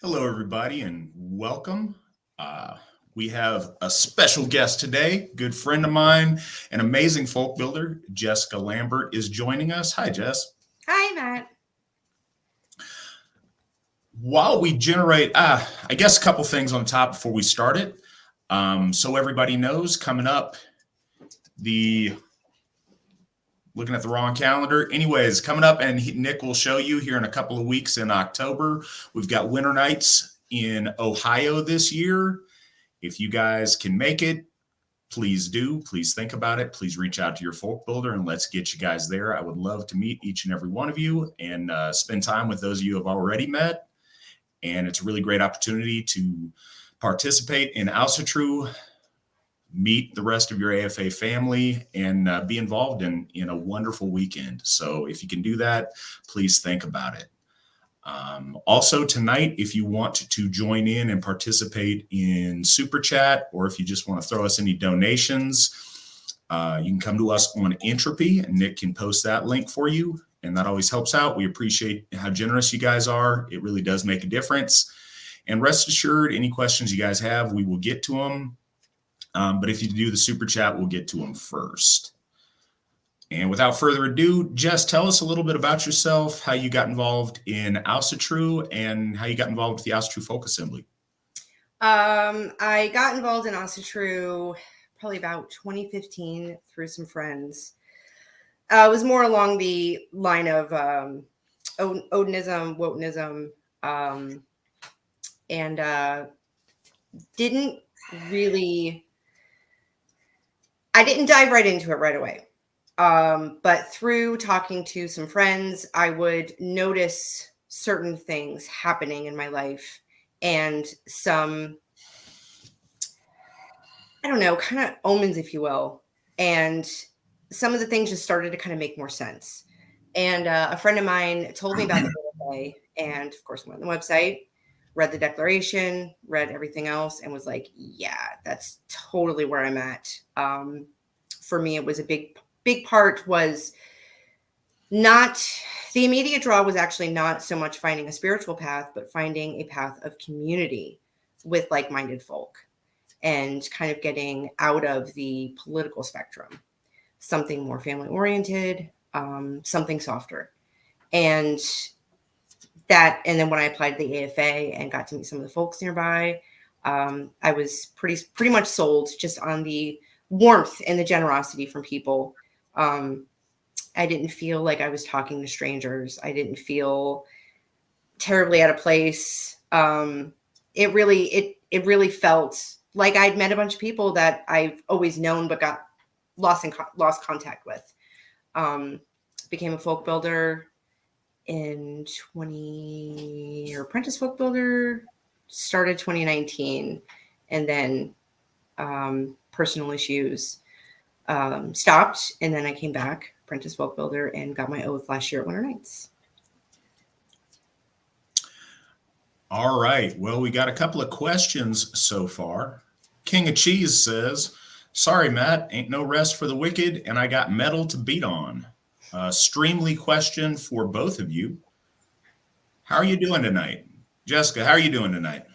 Hello, everybody, and welcome. We have a special guest today, good friend of mine, an amazing folk builder, Jessica Lambert, is joining us. Hi, Jess. Hi, Matt. While we generate, I guess a couple things on top before we start it. So everybody knows, coming up, the looking at the wrong calendar. Anyways, coming up, and Nick will show you here in a couple of weeks in October, we've got winter nights in Ohio this year. If you guys can make it, please do. Please think about it. Please reach out to your folk builder and let's get you guys there. I would love to meet each and every one of you and spend time with those of you who have already met. And it's a really great opportunity to participate in Alsatru, meet the rest of your AFA family, and be involved in a wonderful weekend. So if you can do that, please think about it. Also tonight, if you want to join in and participate in Super Chat, or if you just want to throw us any donations, you can come to us on Entropy, and Nick can post that link for you. And that always helps out. We appreciate how generous you guys are. It really does make a difference. And rest assured, any questions you guys have, we will get to them. But if you do the Super Chat, we'll get to them first. And without further ado, Jess, tell us a little bit about yourself, how you got involved in Asatru, and how you got involved with the Asatru Folk Assembly. I got involved in Asatru probably about 2015 through some friends. It was more along the line of Odinism, Wotanism, and didn't really... I didn't dive right into it right away. But through talking to some friends, I would notice certain things happening in my life and some, I don't know, kind of omens, if you will. And some of the things just started to kind of make more sense. And a friend of mine told me about the AFA, and of course, I went on the website, read the declaration, read everything else, and was like, yeah, that's totally where I'm at. For me, it was a big part was not, the immediate draw was actually not so much finding a spiritual path, but finding a path of community with like-minded folk and kind of getting out of the political spectrum, something more family oriented, something softer. And then when I applied to the AFA and got to meet some of the folks nearby, I was pretty much sold just on the warmth and the generosity from people. I didn't feel like I was talking to strangers. I didn't feel terribly out of place. It really felt like I'd met a bunch of people that I've always known but got lost contact with. Became a folk builder in apprentice folk builder, started 2019, and then personal issues stopped, and then I came back, apprentice folk builder, and got my oath last year at Winter Nights. All right. Well, we got a couple of questions so far. King of Cheese says, sorry, Matt, ain't no rest for the wicked, and I got metal to beat on. Streamly question for both of you. How are you doing tonight? Jessica, how are you doing tonight?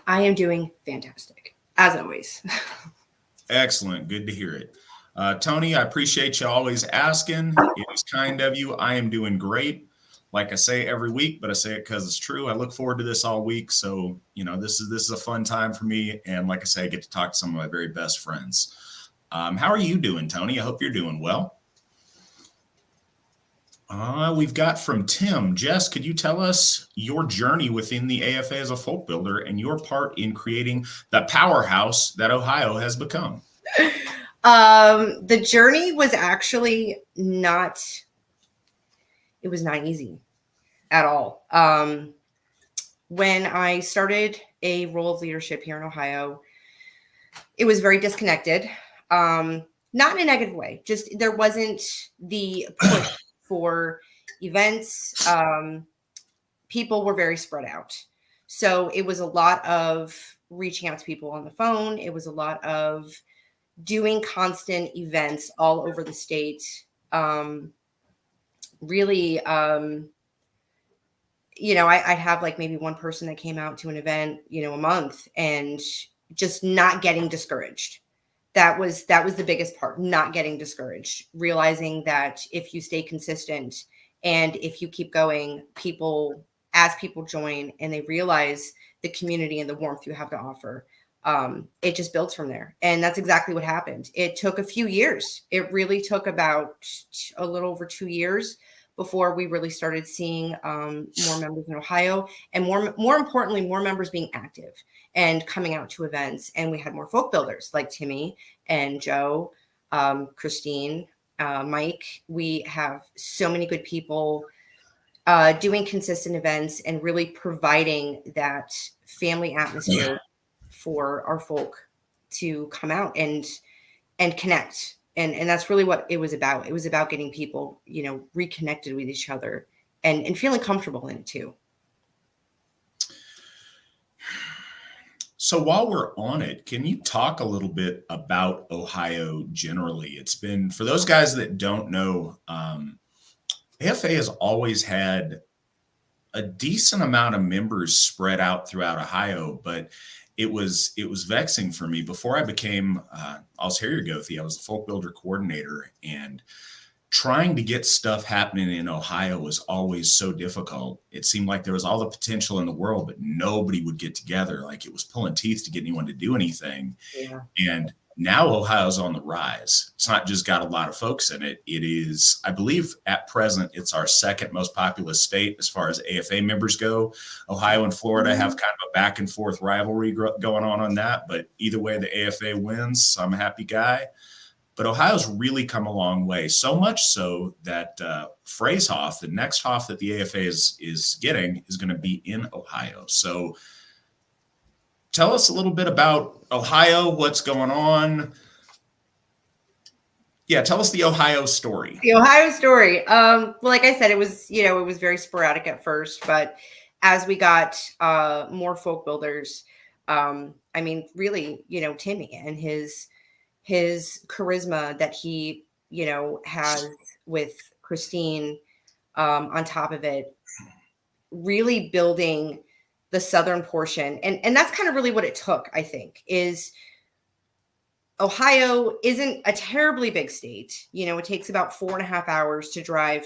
I am doing fantastic, as always. Excellent. Good to hear it. Tony, I appreciate you always asking. It is kind of you. I am doing great. Like I say every week, but I say it because it's true. I look forward to this all week. So, this is a fun time for me. And like I say, I get to talk to some of my very best friends. How are you doing, Tony? I hope you're doing well. We've got from Tim. Jess, could you tell us your journey within the AFA as a folk builder and your part in creating the powerhouse that Ohio has become? The journey was actually not easy at all. When I started a role of leadership here in Ohio, it was very disconnected. Not in a negative way, just there wasn't the push for events. People were very spread out. So it was a lot of reaching out to people on the phone. It was a lot of doing constant events all over the state. I'd have like maybe one person that came out to an event, a month, and just not getting discouraged. That was the biggest part, not getting discouraged, realizing that if you stay consistent and if you keep going, as people join and they realize the community and the warmth you have to offer, it just builds from there. And that's exactly what happened. It took a few years. It really took about a little over 2 years before we really started seeing more members in Ohio, and more importantly, more members being active and coming out to events. And we had more folk builders like Timmy and Joe, Christine, Mike. We have so many good people doing consistent events and really providing that family atmosphere for our folk to come out and connect. And that's really what it was about. It was about getting people, reconnected with each other and feeling comfortable in it too. So while we're on it, can you talk a little bit about Ohio generally? It's been, for those guys that don't know, AFA has always had a decent amount of members spread out throughout Ohio, but it was vexing for me. Before I became Alsherjargothi, I was the folk builder coordinator, and trying to get stuff happening in Ohio was always so difficult. It seemed like there was all the potential in the world, but nobody would get together. Like, it was pulling teeth to get anyone to do anything. Yeah. And now Ohio's on the rise. It's not just got a lot of folks in it. It is, I believe at present, it's our second most populous state as far as AFA members go. Ohio and Florida have kind of a back and forth rivalry going on that, but either way, the AFA wins. So I'm a happy guy. But Ohio's really come a long way, so much so that Freeshof, the next Hof that the AFA is getting, is going to be in Ohio. So tell us a little bit about Ohio, what's going on. Yeah, tell us the Ohio story. The Ohio story. Well, like I said, it was very sporadic at first, but as we got more folk builders, really, Timmy and his charisma that he, has with Christine on top of it, really building the southern portion. And that's kind of really what it took, I think, is Ohio isn't a terribly big state. It takes about 4.5 hours to drive,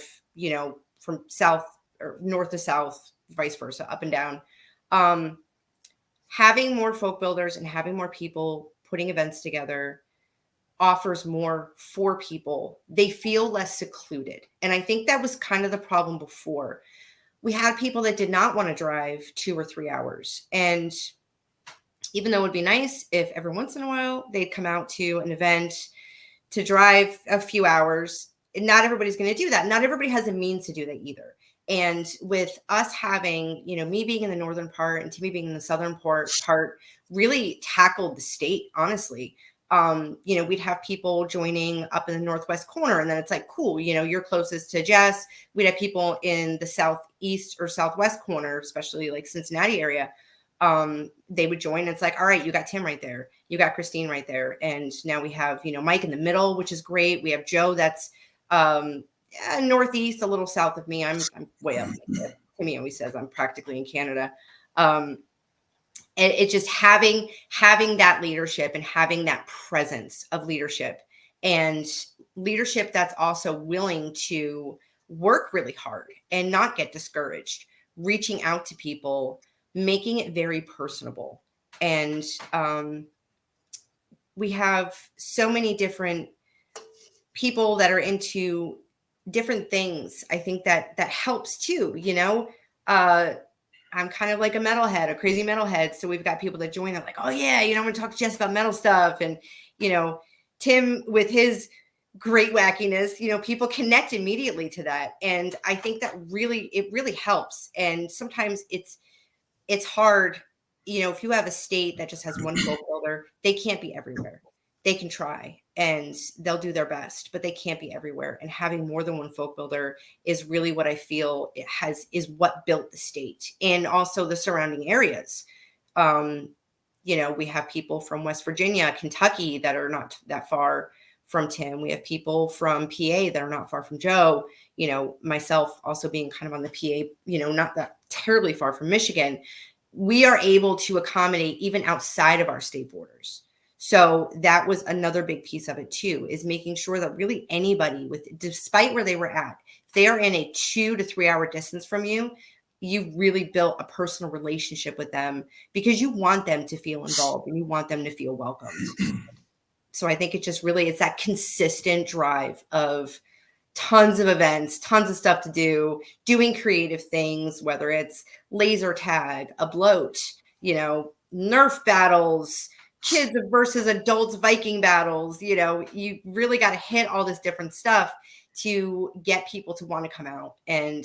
from south or north to south, vice versa, up and down. Having more folk builders and having more people putting events together offers more for people. They feel less secluded. And I think that was kind of the problem before. We had people that did not want to drive 2 or 3 hours. And even though it would be nice if every once in a while they'd come out to an event to drive a few hours, not everybody's going to do that. Not everybody has the means to do that either. And with us having, me being in the northern part and Timmy being in the southern part really tackled the state, honestly. We'd have people joining up in the northwest corner, and then it's like, cool, you're closest to Jess. We'd have people in the southeast or southwest corner, especially like Cincinnati area. They would join, and it's like, all right, you got Tim right there. You got Christine right there. And now we have, Mike in the middle, which is great. We have Joe that's northeast, a little south of me. I'm way up there. Timmy always says I'm practically in Canada. And it just having that leadership and having that presence of leadership, and leadership that's also willing to work really hard and not get discouraged, reaching out to people, making it very personable. And we have so many different people that are into different things. I think that helps too, I'm kind of like a metalhead, a crazy metalhead. So we've got people that join. They're like, oh yeah, I'm going to talk to Jess about metal stuff. And, Tim with his great wackiness, people connect immediately to that. And I think that it really helps. And sometimes it's hard, if you have a state that just has one folk builder, they can't be everywhere. They can try and they'll do their best, but they can't be everywhere. And having more than one folk builder is really what I feel is what built the state, and also the surrounding areas. We have people from West Virginia, Kentucky that are not that far from Tim. We have people from PA that are not far from Joe. Myself also being kind of on the PA, not that terribly far from Michigan. We are able to accommodate even outside of our state borders. So that was another big piece of it too, is making sure that really anybody despite where they were at, if they are in a 2 to 3 hour distance from you, you really built a personal relationship with them because you want them to feel involved and you want them to feel welcomed. So I think it's that consistent drive of tons of events, tons of stuff to do, doing creative things, whether it's laser tag, a bloat, Nerf battles, kids versus adults, Viking battles. You really got to hit all this different stuff to get people to want to come out. And,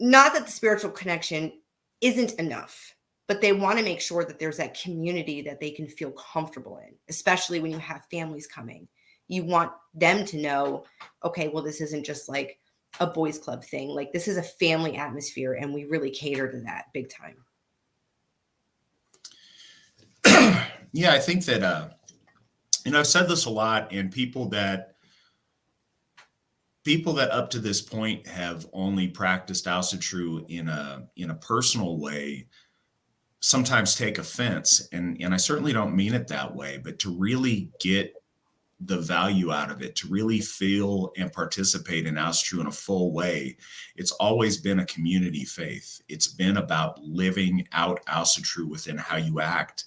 not that the spiritual connection isn't enough, but they want to make sure that there's that community that they can feel comfortable in, especially when you have families coming. You want them to know, okay, well, this isn't just like a boys club thing. Like, this is a family atmosphere, and we really cater to that big time. Yeah, I think that, I've said this a lot, and people that up to this point have only practiced Asatru in a personal way sometimes take offense. And I certainly don't mean it that way, but to really get the value out of it, to really feel and participate in Asatru in a full way, it's always been a community faith. It's been about living out Asatru within how you act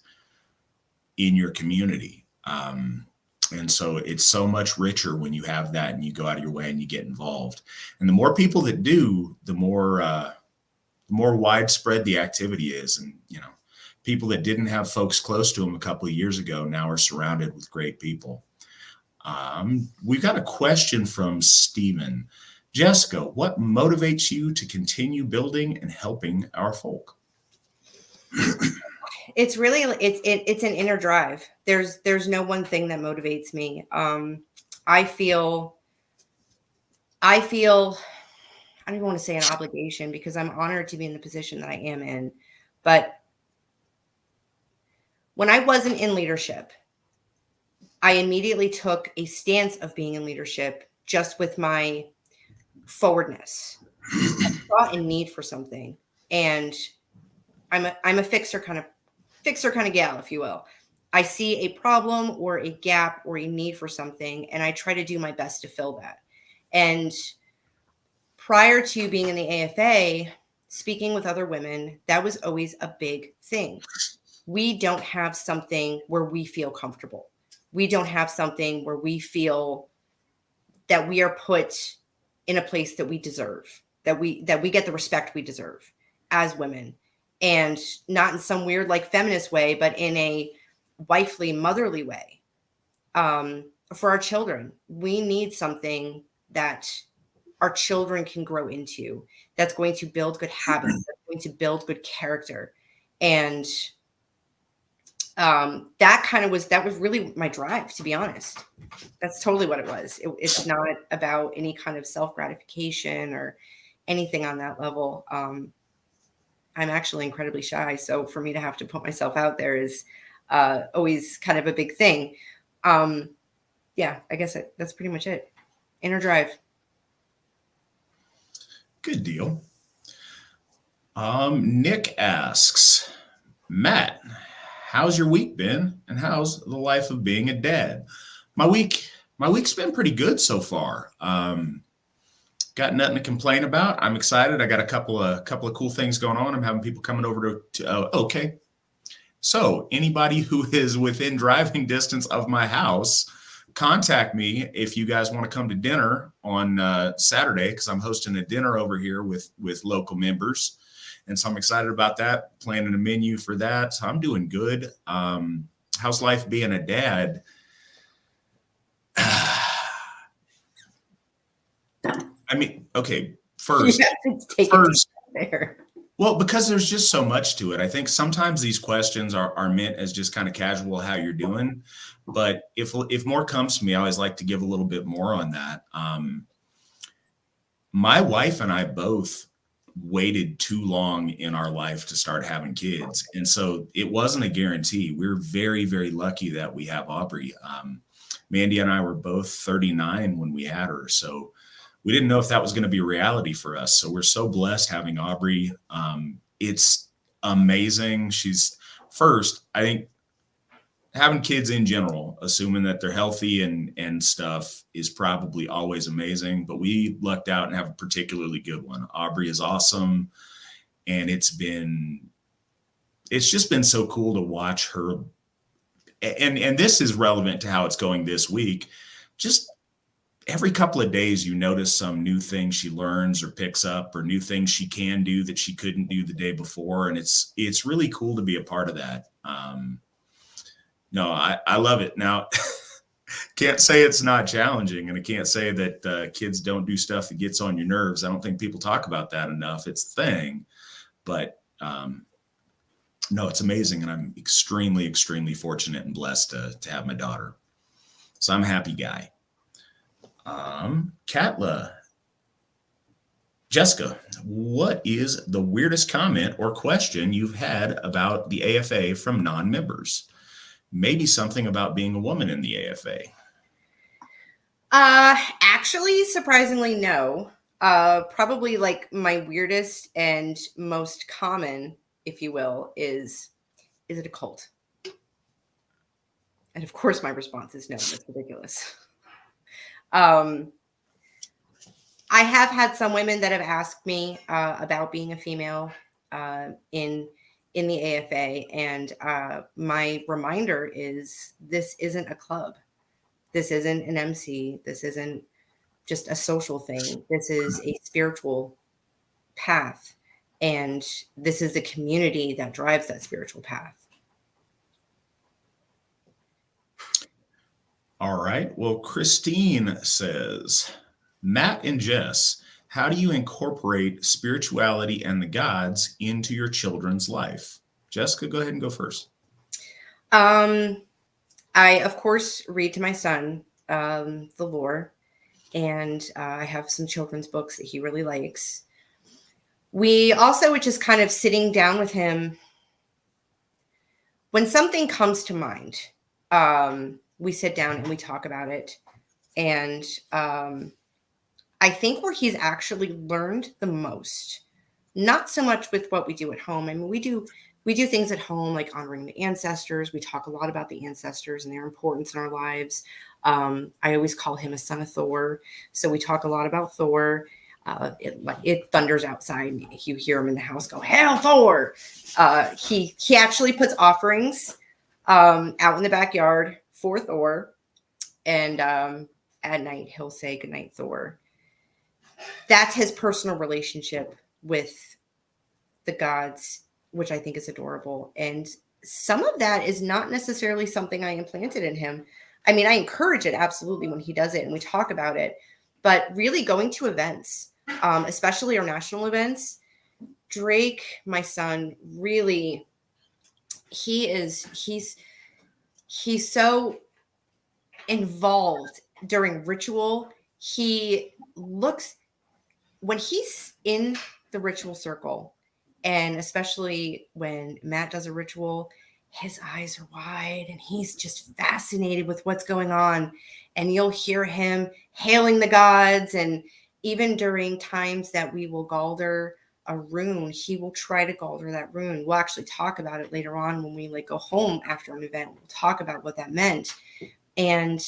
in your community. And so it's so much richer when you have that and you go out of your way and you get involved. And the more people that do, the more widespread the activity is. And, people that didn't have folks close to them a couple of years ago now are surrounded with great people. We've got a question from Stephen. Jessica, what motivates you to continue building and helping our folk? It's really, it's an inner drive. There's no one thing that motivates me. I feel, I don't even want to say an obligation because I'm honored to be in the position that I am in. But when I wasn't in leadership, I immediately took a stance of being in leadership just with my forwardness. I saw a need for something, and I'm a fixer kind of gal, if you will. I see a problem or a gap or a need for something, and I try to do my best to fill that. And prior to being in the AFA, speaking with other women, that was always a big thing. We don't have something where we feel comfortable. We don't have something where we feel that we are put in a place that we deserve, that we get the respect we deserve as women. And not in some weird like feminist way, but in a wifely, motherly way. For our children, we need something that our children can grow into, that's going to build good habits, that's going to build good character. And that was really my drive, to be honest. That's totally what it was. It's not about any kind of self-gratification or anything on that level. I'm actually incredibly shy. So for me to have to put myself out there is always kind of a big thing. Yeah, I guess that's pretty much it. Inner drive. Good deal. Nick asks, Matt, how's your week been? And how's the life of being a dad? My week's been pretty good so far. Got nothing to complain about. I'm excited. I got a couple of cool things going on. I'm having people coming over to okay. So anybody who is within driving distance of my house, contact me if you guys want to come to dinner on Saturday, because I'm hosting a dinner over here with local members. And so I'm excited about that, planning a menu for that. So I'm doing good. How's life being a dad? I mean, okay, first, there. Well, because there's just so much to it. I think sometimes these questions are meant as just kind of casual, how you're doing. But if more comes to me, I always like to give a little bit more on that. My wife and I both waited too long in our life to start having kids. And so it wasn't a guarantee. We're very, very lucky that we have Aubrey. Mandy and I were both 39 when we had her. So we didn't know if that was going to be a reality for us. So we're so blessed having Aubrey. It's amazing. She's first, I think having kids in general, assuming that they're healthy and stuff, is probably always amazing. But we lucked out and have a particularly good one. Aubrey is awesome. And it's just been so cool to watch her. And this is relevant to how it's going this week. Just every couple of days, you notice some new thing she learns or picks up, or new things she can do that she couldn't do the day before. And it's really cool to be a part of that. No, I love it. Now, can't say it's not challenging, and I can't say that kids don't do stuff that gets on your nerves. I don't think people talk about that enough. It's the thing, but no, it's amazing, and I'm extremely, extremely fortunate and blessed to have my daughter. So I'm a happy guy. Katla, Jessica, what is the weirdest comment or question you've had about the AFA from non-members? Maybe something about being a woman in the AFA. Actually, surprisingly, no. Probably like my weirdest and most common, if you will, is it a cult? And of course, my response is no. That's ridiculous. I have had some women that have asked me about being a female in the AFA, and my reminder is this isn't a club. This isn't an MC. This isn't just a social thing. This is a spiritual path, and this is the community that drives that spiritual path. All right. Well, Christine says, Matt and Jess, how do you incorporate spirituality and the gods into your children's life? Jessica, go ahead and go first. I, of course, read to my son the lore, and I have some children's books that he really likes. We also, which is kind of sitting down with him, when something comes to mind, we sit down and we talk about it. And I think where he's actually learned the most, not so much with what we do at home. I mean, we do things at home like honoring the ancestors. We talk a lot about the ancestors and their importance in our lives. I always call him a son of Thor. So we talk a lot about Thor. It thunders outside. You hear him in the house go, "Hail Thor!" He actually puts offerings out in the backyard for Thor. And at night, he'll say, "Good night, Thor." That's his personal relationship with the gods, which I think is adorable. And some of that is not necessarily something I implanted in him. I mean, I encourage it absolutely when he does it and we talk about it, but really going to events, especially our national events, Drake, my son, really, he's so involved during ritual. He looks, when he's in the ritual circle, and especially when Matt does a ritual, his eyes are wide and he's just fascinated with what's going on. And you'll hear him hailing the gods. And even during times that we will galder a rune, he will try to galder that rune. We'll actually talk about it later on when we go home after an event. We'll talk about what that meant. And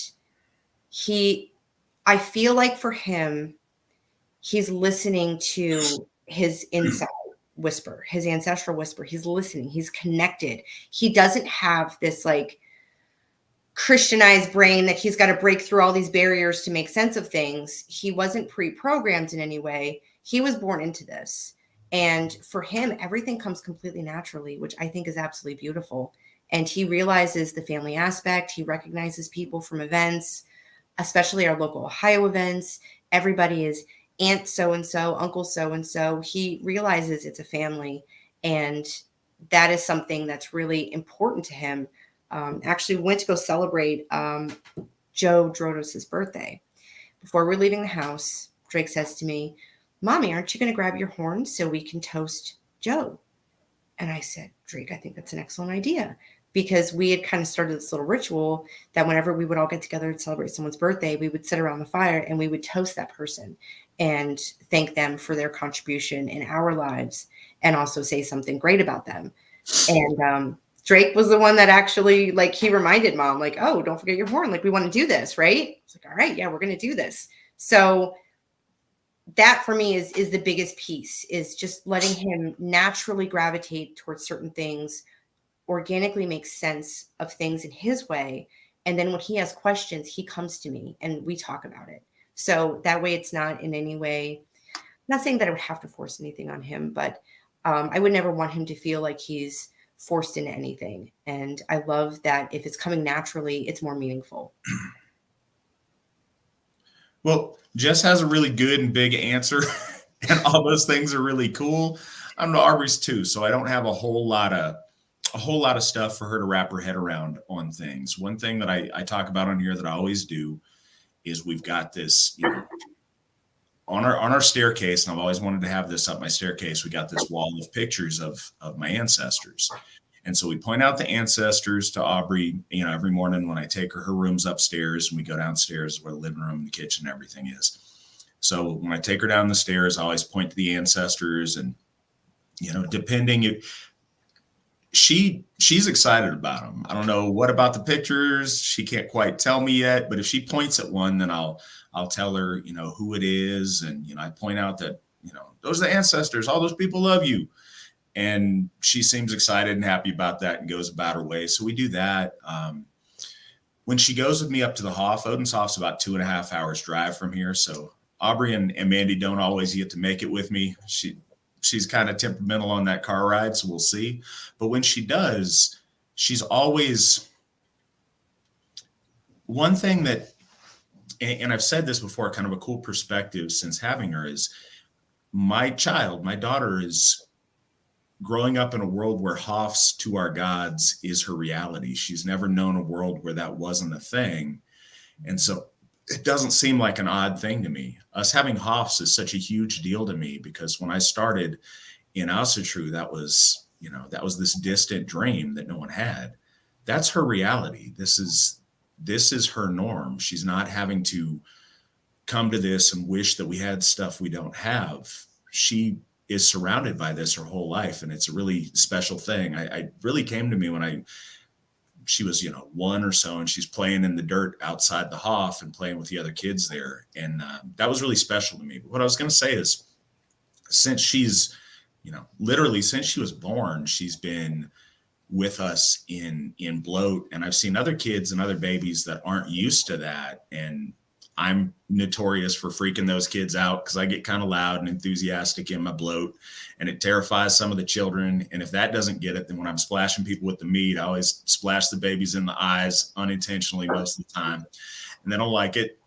I feel like for him, he's listening to his inside whisper, his ancestral whisper. He's listening. He's connected. He doesn't have this Christianized brain that he's got to break through all these barriers to make sense of things. He wasn't pre-programmed in any way. He was born into this. And for him, everything comes completely naturally, which I think is absolutely beautiful. And he realizes the family aspect. He recognizes people from events, especially our local Ohio events. Everybody is Aunt so-and-so, Uncle so-and-so. He realizes it's a family. And that is something that's really important to him. Actually went to go celebrate Joe Drodos' birthday. Before we're leaving the house, Drake says to me, "Mommy, aren't you going to grab your horn so we can toast Joe?" And I said, Drake, I think that's an excellent idea. Because we had kind of started this little ritual that whenever we would all get together to celebrate someone's birthday, we would sit around the fire and we would toast that person and thank them for their contribution in our lives and also say something great about them. And Drake was the one that actually, like, he reminded Mom, like, oh, don't forget your horn. Like, we want to do this, right? It's like, all right, yeah, we're going to do this. So that for me is the biggest piece, is just letting him naturally gravitate towards certain things, organically make sense of things in his way. And then when he has questions, he comes to me and we talk about it. So that way it's not in any way, not saying that I would have to force anything on him, but I would never want him to feel like he's forced into anything. And I love that if it's coming naturally, it's more meaningful. Well, Jess has a really good and big answer, and all those things are really cool. I'm the Aubrey's too, so I don't have a whole lot of stuff for her to wrap her head around on things. One thing that I talk about on here that I always do is we've got this, on our staircase, and I've always wanted to have this up my staircase. We got this wall of pictures of my ancestors. And so we point out the ancestors to Aubrey, every morning when I take her room's upstairs and we go downstairs where the living room and the kitchen and everything is. So when I take her down the stairs, I always point to the ancestors, and, depending, she's excited about them. I don't know what about the pictures. She can't quite tell me yet, but if she points at one, then I'll tell her, who it is. And, I point out that, those are the ancestors. All those people love you. And she seems excited and happy about that and goes about her way. So we do that. When she goes with me up to the Hoff, Odenshoff's about 2.5 hours drive from here. So Aubrey and Mandy don't always get to make it with me. She's kind of temperamental on that car ride, so we'll see. But when she does, she's always, one thing that, and I've said this before, kind of a cool perspective since having her, is my daughter is growing up in a world where Hoff's to our gods is her reality. She's never known a world where that wasn't a thing. And so it doesn't seem like an odd thing to me. Us having Hoff's is such a huge deal to me, because when I started in Asatru, that was this distant dream that no one had. That's her reality. This is her norm. She's not having to come to this and wish that we had stuff we don't have. She is surrounded by this her whole life, and it's a really special thing. I really came to me when she was 1 or so, and she's playing in the dirt outside the Hoff and playing with the other kids there, and that was really special to me. But what I was going to say is, since she's literally since she was born, she's been with us in bloat, and I've seen other kids and other babies that aren't used to that, and I'm notorious for freaking those kids out because I get kind of loud and enthusiastic in my bloat, and it terrifies some of the children. And if that doesn't get it, then when I'm splashing people with the meat, I always splash the babies in the eyes unintentionally most of the time, and they don't like it.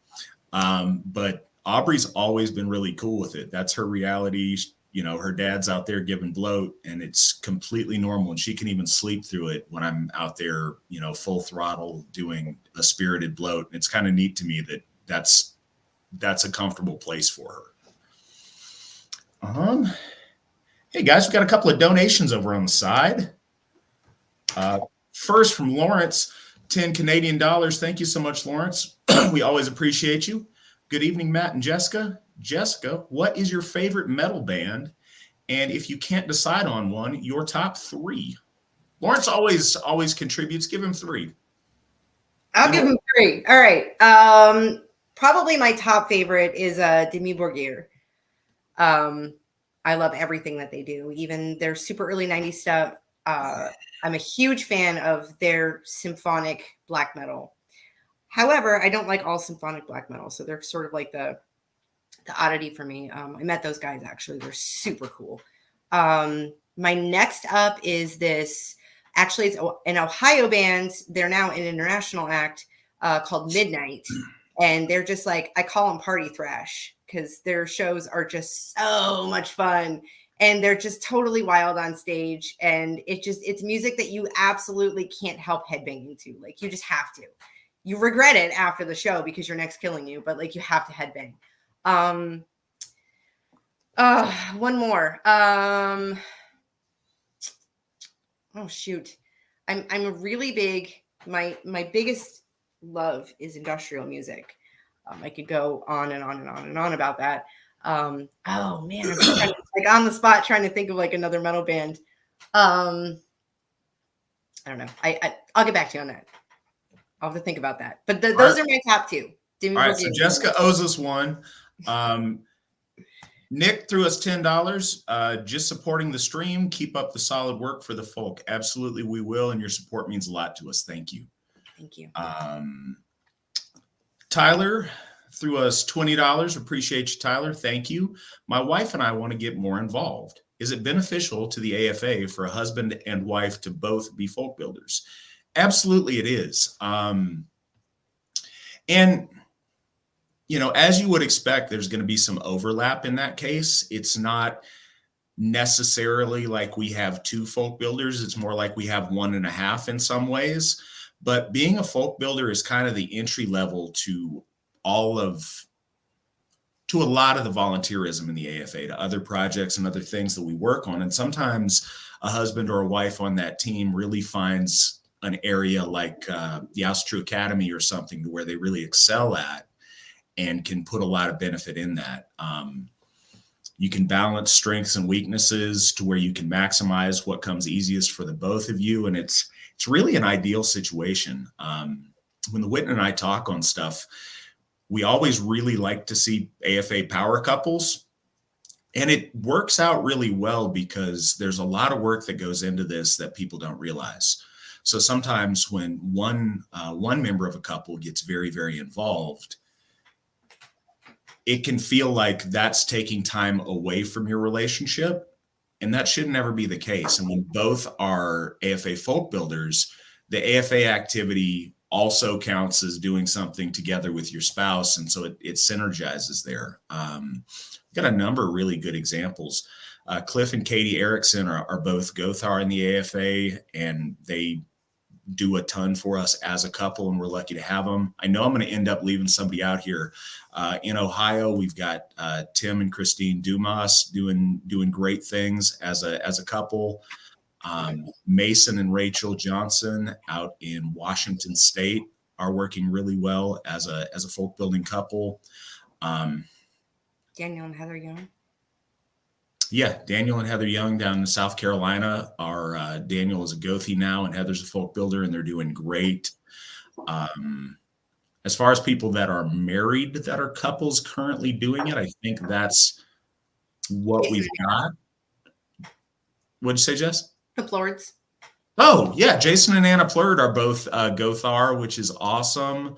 But Aubrey's always been really cool with it. That's her reality. Her dad's out there giving bloat, and it's completely normal. And she can even sleep through it when I'm out there, full throttle doing a spirited bloat. And it's kind of neat to me that that's a comfortable place for her. Hey guys, we've got a couple of donations over on the side. First from Lawrence, 10 Canadian dollars. Thank you so much, Lawrence. We always appreciate you. Good evening, Matt and Jessica. Jessica, what is your favorite metal band? And if you can't decide on one, your top 3. Lawrence always contributes. Give him 3. I'll give him 3. All right. Probably my top favorite is Demi Borgir. I love everything that they do, even their super early 90s stuff. I'm a huge fan of their symphonic black metal. However, I don't like all symphonic black metal, so they're sort of like the oddity for me. I met those guys, actually. They're super cool. My next up is this. Actually, it's an Ohio band. They're now an international act called Midnight. And they're just like, I call them party thrash because their shows are just so much fun. And they're just totally wild on stage. And it's music that you absolutely can't help headbanging to. Like, you just have to. You regret it after the show because your neck's killing you, but like, you have to headbang. One more. Oh shoot. I'm a really big, my biggest love is industrial music. I could go on and on and on and on about that. Oh man, I'm just trying to, like, on the spot trying to think of like another metal band. I don't know. I'll get back to you on that. I'll have to think about that. But those are my top two. All right, so Jessica owes us one. Nick threw us $10. Just supporting the stream. Keep up the solid work for the folk. Absolutely, we will, and your support means a lot to us. Thank you. Thank you. Tyler threw us $20. Appreciate you, Tyler. Thank you. My wife and I want to get more involved. Is it beneficial to the AFA for a husband and wife to both be folk builders? Absolutely, it is. And you know, as you would expect, there's going to be some overlap in that case. It's not necessarily like we have two folk builders. It's more like we have 1.5 in some ways. But being a folk builder is kind of the entry level to a lot of the volunteerism in the AFA, to other projects and other things that we work on. And sometimes a husband or a wife on that team really finds an area like the Asatru Academy or something to where they really excel at and can put a lot of benefit in that. You can balance strengths and weaknesses to where you can maximize what comes easiest for the both of you. And it's really an ideal situation. When the Whitten and I talk on stuff, we always really like to see AFA power couples. And it works out really well because there's a lot of work that goes into this that people don't realize. So sometimes when one member of a couple gets very, very involved, it can feel like that's taking time away from your relationship. And that should never be the case. And when both are AFA folk builders, the AFA activity also counts as doing something together with your spouse. And so it synergizes there. We've got a number of really good examples. Cliff and Katie Erickson are both Gothar in the AFA, and they do a ton for us as a couple, and we're lucky to have them. I know I'm going to end up leaving somebody out here. In Ohio, we've got Tim and Christine Dumas doing great things as a couple. Mason and Rachel Johnson out in Washington State are working really well as a folk building couple. Daniel and Heather Young. Yeah, Daniel and Heather Young down in South Carolina are Daniel is a Gothi now, and Heather's a folk builder, and they're doing great. As far as people that are married that are couples currently doing it, I think that's what we've got. What'd you say, Jess? The Plords. Oh, yeah. Jason and Anna Plurd are both Gothar, which is awesome.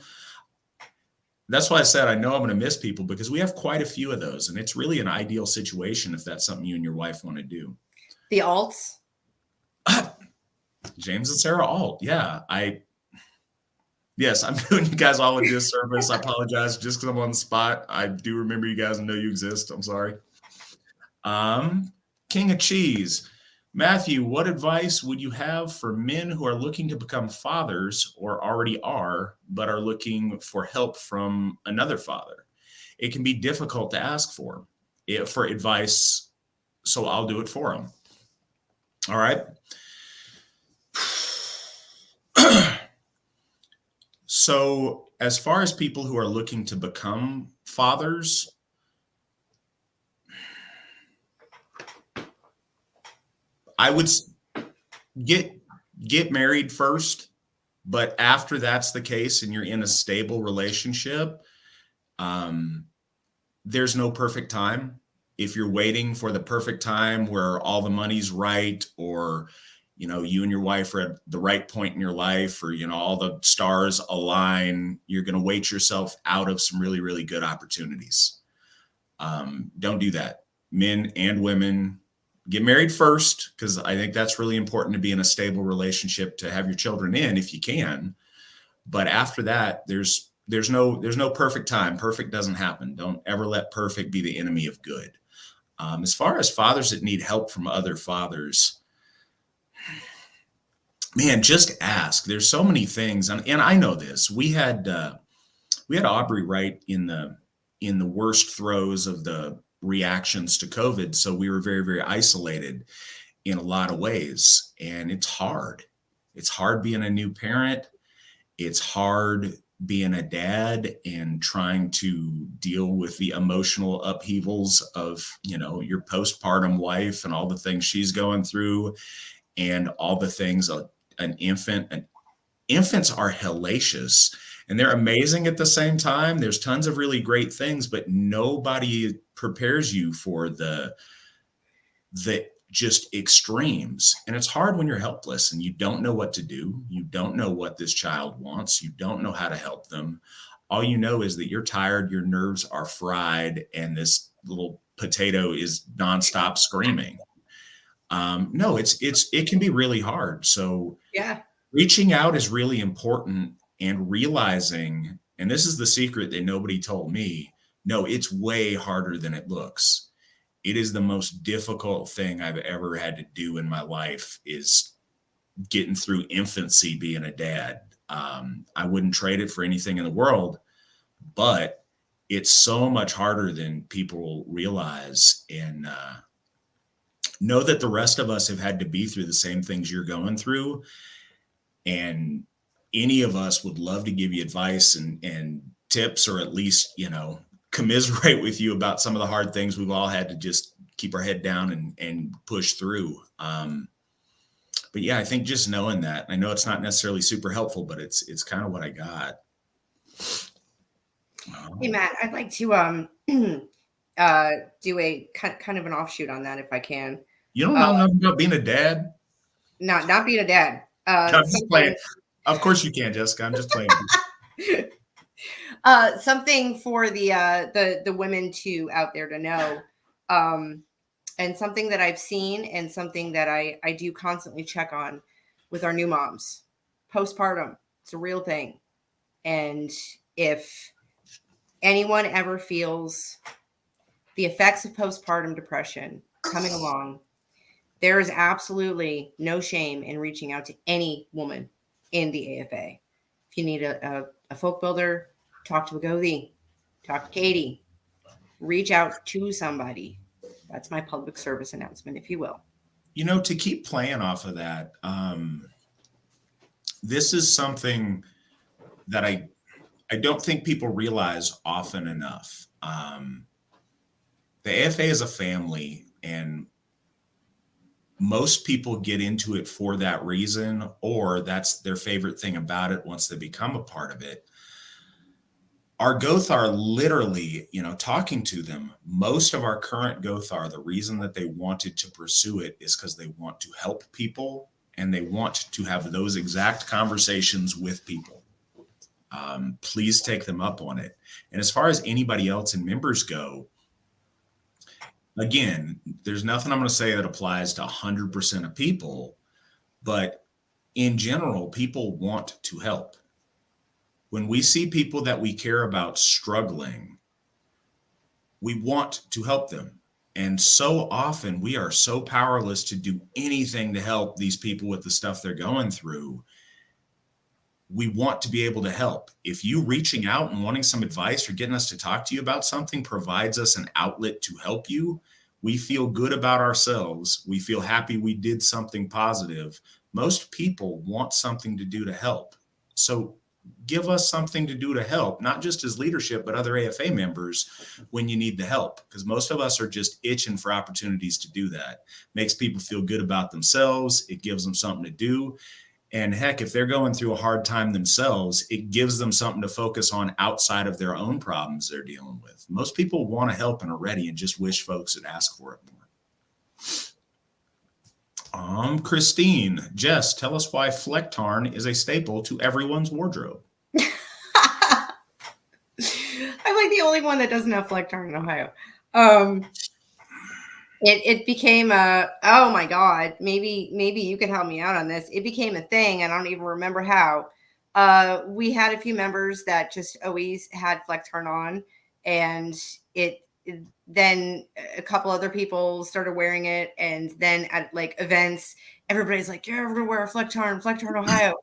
That's why I said I know I'm going to miss people, because we have quite a few of those, and it's really an ideal situation if that's something you and your wife want to do. The Alts. James and Sarah Alt. Yeah. Yes, I'm doing you guys all a disservice. I apologize just because I'm on the spot. I do remember you guys and know you exist. I'm sorry. King of Cheese. Matthew, what advice would you have for men who are looking to become fathers or already are, but are looking for help from another father? It can be difficult to ask for advice, so I'll do it for them. All right. So as far as people who are looking to become fathers, I would get married first, but after that's the case and you're in a stable relationship, there's no perfect time. If you're waiting for the perfect time where all the money's right, or you and your wife are at the right point in your life, or all the stars align, you're going to wait yourself out of some really, really good opportunities. Don't do that. Men and women, get married first, because I think that's really important to be in a stable relationship, to have your children in if you can. But after that, there's no perfect time. Perfect doesn't happen. Don't ever let perfect be the enemy of good. As far as fathers that need help from other fathers, man, just ask. There's so many things, and I know this. We had Aubrey right in the worst throes of the reactions to COVID. So we were very, very isolated. in a lot of ways. And it's hard. It's hard being a new parent. It's hard being a dad and trying to deal with the emotional upheavals of, your postpartum wife and all the things she's going through and all the things infants are hellacious and they're amazing at the same time. There's tons of really great things, but nobody prepares you for the just extremes. And it's hard when you're helpless and you don't know what to do. You don't know what this child wants. You don't know how to help them. All you know is that you're tired, your nerves are fried, and this little potato is nonstop screaming. No, it can be really hard. So Yeah. reaching out is really important, and realizing, and this is the secret that nobody told me, no, it's way harder than it looks. It is the most difficult thing I've ever had to do in my life, is getting through infancy being a dad. I wouldn't trade it for anything in the world, but it's so much harder than people realize. And know that the rest of us have had to be through the same things you're going through. And any of us would love to give you advice and tips, or at least, commiserate with you about some of the hard things we've all had to just keep our head down and push through. But yeah, I think just knowing that, I know it's not necessarily super helpful, but it's kind of what I got. Hey, Matt, I'd like to do a kind of an offshoot on that if I can. You don't know nothing about being a dad? Not being a dad. I'm just playing. Of course you can, Jessica. I'm just playing. Something for the women out there to know, and something that I've seen, and something that I do constantly check on with our new moms. Postpartum, it's a real thing, and if anyone ever feels the effects of postpartum depression coming along, there is absolutely no shame in reaching out to any woman in the AFA. If you need a folk builder, talk to a Gothi, talk to Katie, reach out to somebody. That's my public service announcement, if you will. To keep playing off of that, this is something that I don't think people realize often enough. The AFA is a family, and most people get into it for that reason, or that's their favorite thing about it once they become a part of it. Our Gothar, literally, talking to them, most of our current Gothar, the reason that they wanted to pursue it is because they want to help people, and they want to have those exact conversations with people. Please take them up on it. And as far as anybody else and members go, again, there's nothing I'm going to say that applies to 100% of people, but in general, people want to help. When we see people that we care about struggling, we want to help them. And so often we are so powerless to do anything to help these people with the stuff they're going through. We want to be able to help. If you reaching out and wanting some advice or getting us to talk to you about something provides us an outlet to help you, we feel good about ourselves. We feel happy we did something positive. Most people want something to do to help. So give us something to do to help, not just as leadership, but other AFA members when you need the help, because most of us are just itching for opportunities to do that. Makes people feel good about themselves. It gives them something to do. And heck, if they're going through a hard time themselves, it gives them something to focus on outside of their own problems they're dealing with. Most people want to help and are ready and just wish folks would ask for it more. Christine, Jess, tell us why Flecktarn is a staple to everyone's wardrobe. I'm like the only one that doesn't have Flecktarn in Ohio. It became oh my God, maybe you could help me out on this. It became a thing, and I don't even remember how. We had a few members that just always had Flecktarn on, and then a couple other people started wearing it, and then at like events, everybody's like, "You're ever gonna wear a Flecktarn Ohio?"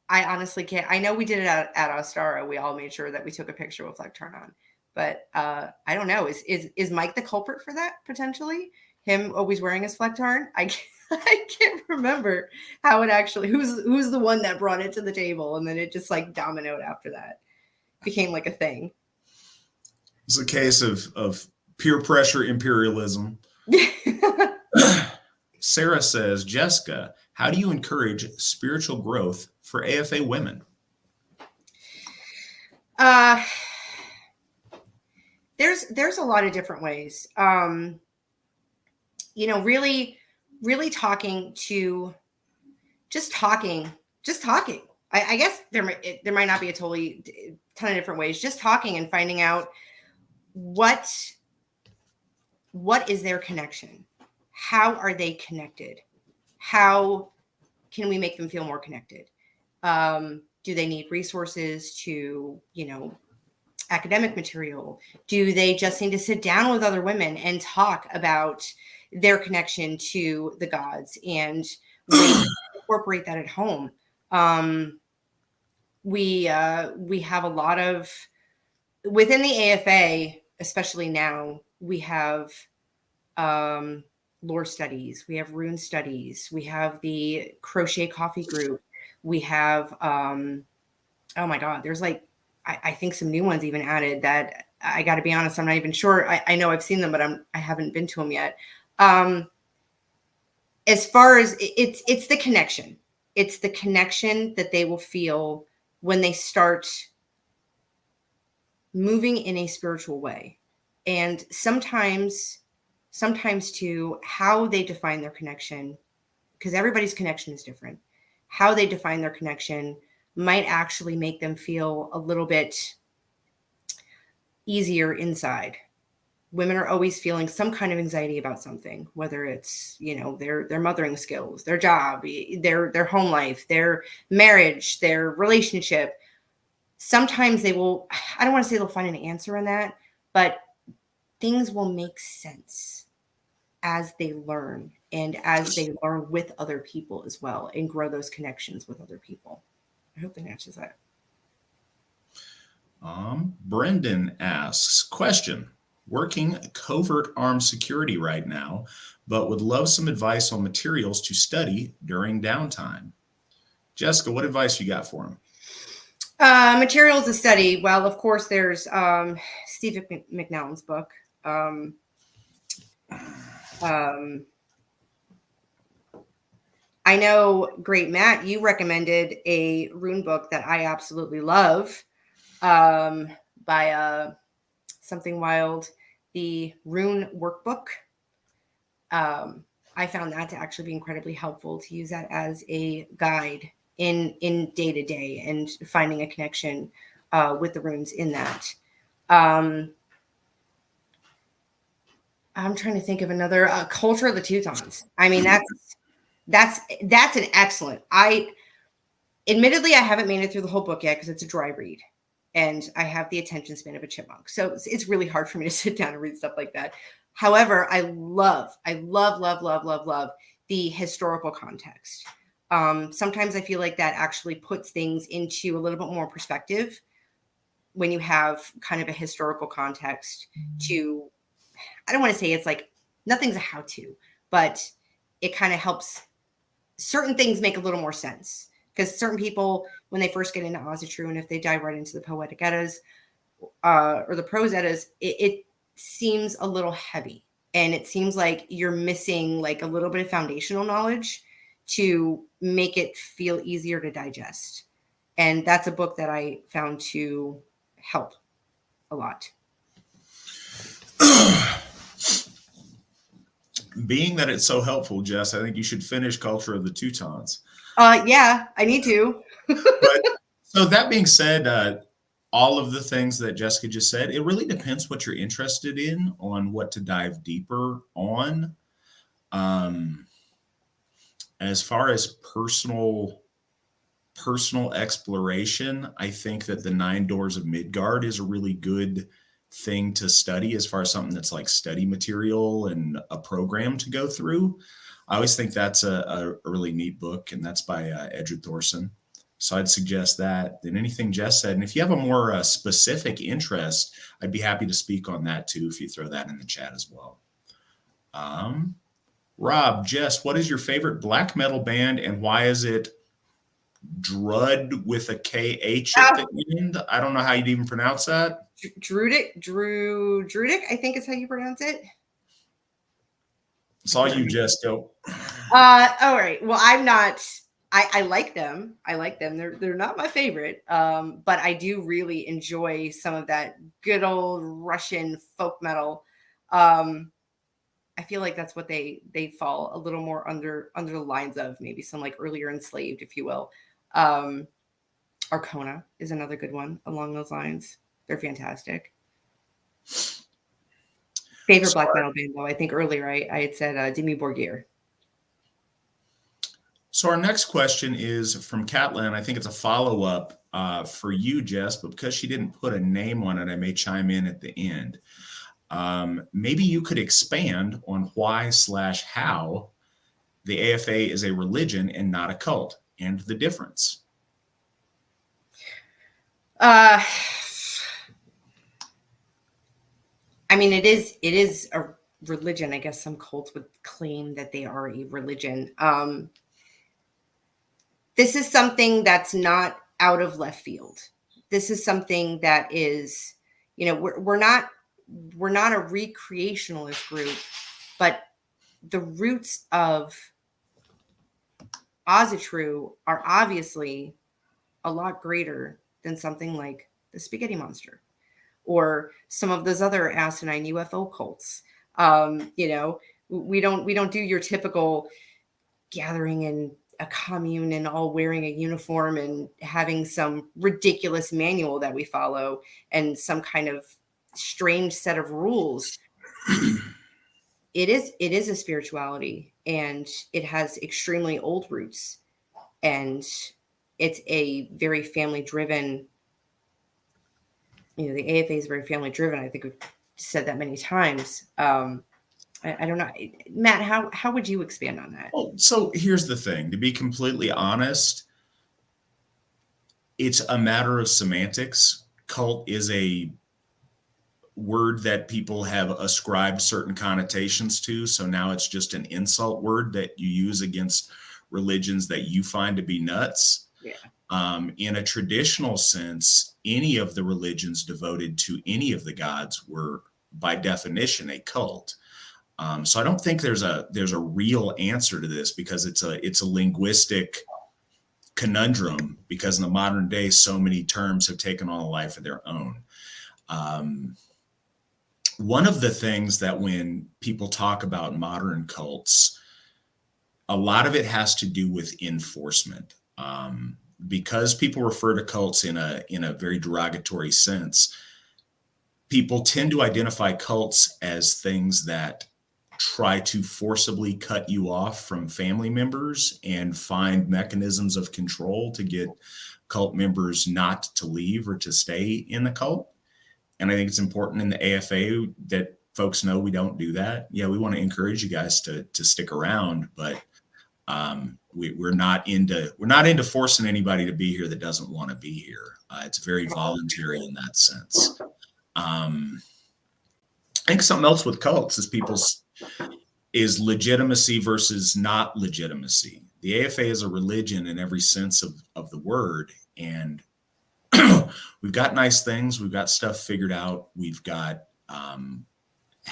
I honestly can't. I know we did it at Ostara. We all made sure that we took a picture with Flecktarn on. But I don't know. Is Mike the culprit for that potentially? him always wearing his flectarn. I can't remember how it actually, who's the one that brought it to the table, and then it just like dominoed after that. Became like a thing. It's a case of peer pressure imperialism. Sarah says, Jessica, how do you encourage spiritual growth for AFA women? There's a lot of different ways. Really talking to, just talking. I guess there might not be a ton of different ways. Just talking and finding out what is their connection? How are they connected? How can we make them feel more connected? Do they need resources to, academic material? Do they just need to sit down with other women and talk about their connection to the gods and incorporate that at home? We have a lot of, within the AFA, especially now, we have lore studies, we have rune studies, we have the crochet coffee group, we have oh my god, there's like I think some new ones even added that I got to be honest, I'm not even sure. I know I've seen them, but I haven't been to them yet. As far as it's the connection. It's the connection that they will feel when they start moving in a spiritual way. And sometimes too, how they define their connection, because everybody's connection is different. How they define their connection might actually make them feel a little bit easier inside. Women are always feeling some kind of anxiety about something, whether it's, their mothering skills, their job, their home life, their marriage, their relationship. Sometimes they will, I don't want to say they'll find an answer in that, but things will make sense as they learn, and as they learn with other people as well, and grow those connections with other people. I hope that answers that. Brendan asks, question, working covert armed security right now, but would love some advice on materials to study during downtime. Jessica, what advice you got for him? Materials to study. Well, of course, there's Steve McNallen's book. I know, great Matt, you recommended a rune book that I absolutely love, by Something Wild, the Rune Workbook. I found that to actually be incredibly helpful, to use that as a guide in day to day and finding a connection with the runes in that. I'm trying to think of another, Culture of the Teutons. I mean, that's an excellent. Admittedly, I haven't made it through the whole book yet because it's a dry read, and I have the attention span of a chipmunk. So it's really hard for me to sit down and read stuff like that. However, I love the historical context. Sometimes I feel like that actually puts things into a little bit more perspective when you have kind of a historical context to, I don't want to say it's like nothing's a how-to, but it kind of helps certain things make a little more sense, because certain people, when they first get into Asatru, and if they dive right into the poetic eddas or the prose eddas, it seems a little heavy, and it seems like you're missing like a little bit of foundational knowledge to make it feel easier to digest. And that's a book that I found to help a lot. Being that it's so helpful, Jess, I think you should finish Culture of the Teutons. Yeah, I need to. But, so that being said, all of the things that Jessica just said, it really depends what you're interested in on what to dive deeper on. As far as personal exploration, I think that the 9 Doors of Midgard is a really good thing to study, as far as something that's like study material and a program to go through. I always think that's a really neat book, and that's by Edred Thorson. So I'd suggest that than anything Jess said. And if you have a more specific interest, I'd be happy to speak on that too, if you throw that in the chat as well. Rob, Jess, what is your favorite black metal band and why is it Drud with a KH at the end? I don't know how you'd even pronounce that. Druidic, I think is how you pronounce it. It's all you, Jess. Go. All right. Well, I'm not. I like them. I like them. They're not my favorite. But I do really enjoy some of that good old Russian folk metal. I feel like that's what they fall a little more under the lines of, maybe some like earlier Enslaved, if you will. Arcona is another good one along those lines. They're fantastic. Favorite black metal band, though, I think earlier I had said Dimmu Borgir. So our next question is from Catlin. I think it's a follow-up for you, Jess, but because she didn't put a name on it, I may chime in at the end. Maybe you could expand on why/how the AFA is a religion and not a cult, and the difference. I mean, it is a religion. I guess some cults would claim that they are a religion. This is something that's not out of left field. This is something that is, we're not a recreationalist group, but the roots of Asatru are obviously a lot greater than something like the Spaghetti Monster or some of those other asinine UFO cults. We don't do your typical gathering in a commune and all wearing a uniform and having some ridiculous manual that we follow and some kind of strange set of rules. It is a spirituality, and it has extremely old roots, and it's a very family driven. The AFA is very family driven. I think we've said that many times. I don't know, Matt, how would you expand on that? Well, so here's the thing, to be completely honest, it's a matter of semantics. Cult is a word that people have ascribed certain connotations to. So now it's just an insult word that you use against religions that you find to be nuts. Yeah. In a traditional sense, any of the religions devoted to any of the gods were by definition a cult. So I don't think there's a real answer to this, because it's a linguistic conundrum, because in the modern day, so many terms have taken on a life of their own. One of the things that when people talk about modern cults, a lot of it has to do with enforcement. Because people refer to cults in a very derogatory sense, people tend to identify cults as things that try to forcibly cut you off from family members and find mechanisms of control to get cult members not to leave or to stay in the cult. And I think it's important in the AFA that folks know we don't do that. Yeah, we want to encourage you guys to stick around, but we're not into forcing anybody to be here that doesn't want to be here. It's very voluntary in that sense. I think something else with cults is legitimacy versus not legitimacy. The AFA is a religion in every sense of the word, and we've got nice things. We've got stuff figured out. We've got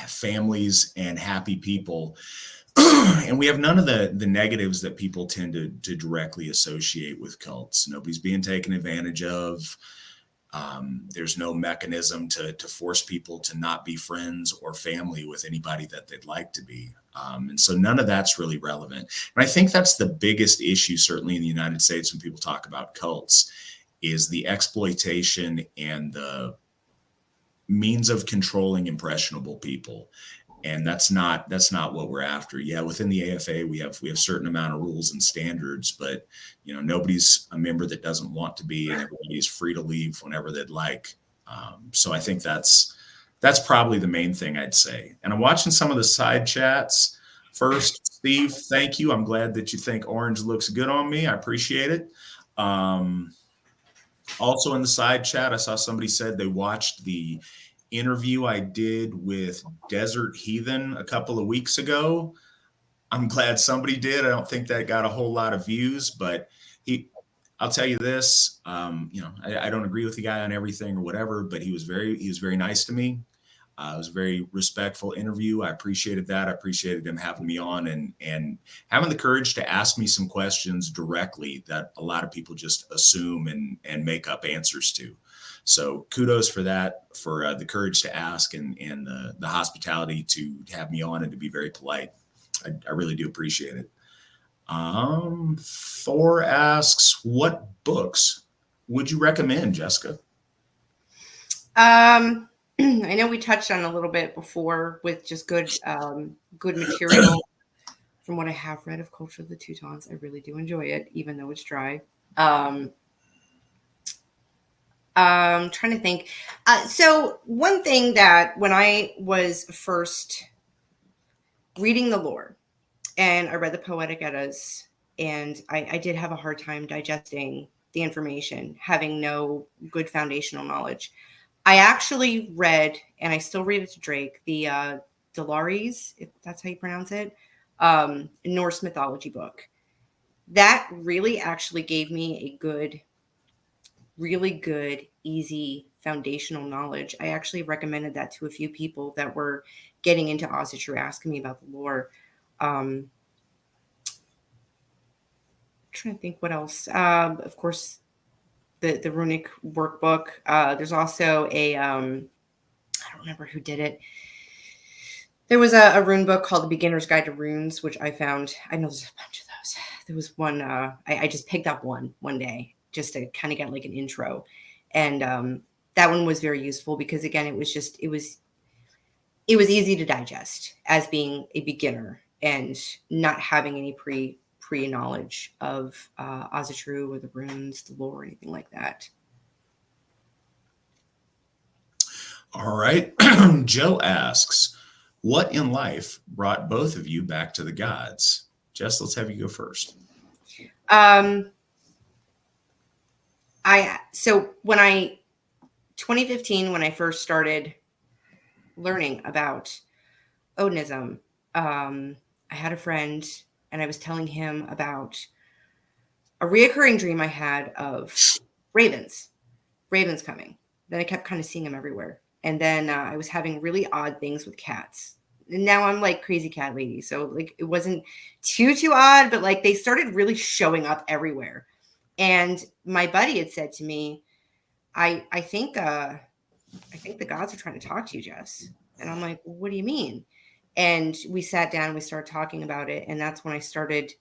families and happy people. And we have none of the negatives that people tend to directly associate with cults. Nobody's being taken advantage of. There's no mechanism to force people to not be friends or family with anybody that they'd like to be. And so none of that's really relevant. And I think that's the biggest issue, certainly in the United States, when people talk about cults, is the exploitation and the means of controlling impressionable people. And that's not what we're after. Yeah, within the AFA, we have certain amount of rules and standards, but nobody's a member that doesn't want to be, and everybody's free to leave whenever they'd like. So I think that's probably the main thing I'd say. And I'm watching some of the side chats. First, Steve, thank you. I'm glad that you think orange looks good on me. I appreciate it. Also in the side chat, I saw somebody said they watched the interview I did with Desert Heathen a couple of weeks ago. I'm glad somebody did. I don't think that got a whole lot of views, but I'll tell you this, I don't agree with the guy on everything or whatever, but he was very nice to me. It was a very respectful interview. I appreciated that. I appreciated him having me on and having the courage to ask me some questions directly that a lot of people just assume and make up answers to. So kudos for that, for the courage to ask and the hospitality to have me on and to be very polite. I really do appreciate it. Thor asks, what books would you recommend, Jessica? I know we touched on a little bit before with just good material. From what I have read of Culture of the Teutons, I really do enjoy it, even though it's dry. I'm trying to think. So one thing that when I was first reading the lore, and I read the Poetic Eddas, and I did have a hard time digesting the information, having no good foundational knowledge. I actually read, and I still read it to Drake, the Delaries, if that's how you pronounce it, Norse mythology book. That really actually gave me a really good, easy foundational knowledge. I actually recommended that to a few people that were getting into Asatru, asking me about the lore. I'm trying to think what else. Of course, the runic workbook. There's also a I don't remember who did it. There was a rune book called The Beginner's Guide to Runes, which I found. I know there's a bunch of those. There was one. I just picked up one day just to kind of get like an intro, and that one was very useful because again, it was easy to digest as being a beginner and not having any pre-knowledge of Asatru or the runes, the lore, or anything like that. All right. Joe asks, what in life brought both of you back to the gods? Jess, let's have you go first. So 2015, when I first started learning about Odinism, I had a friend and I was telling him about a reoccurring dream I had of ravens coming. Then I kept kind of seeing them everywhere. And then I was having really odd things with cats. And now I'm like crazy cat lady. So like it wasn't too odd, but like they started really showing up everywhere. And my buddy had said to me, I think the gods are trying to talk to you, Jess. And I'm like, what do you mean? And we sat down and we started talking about it. And that's when I started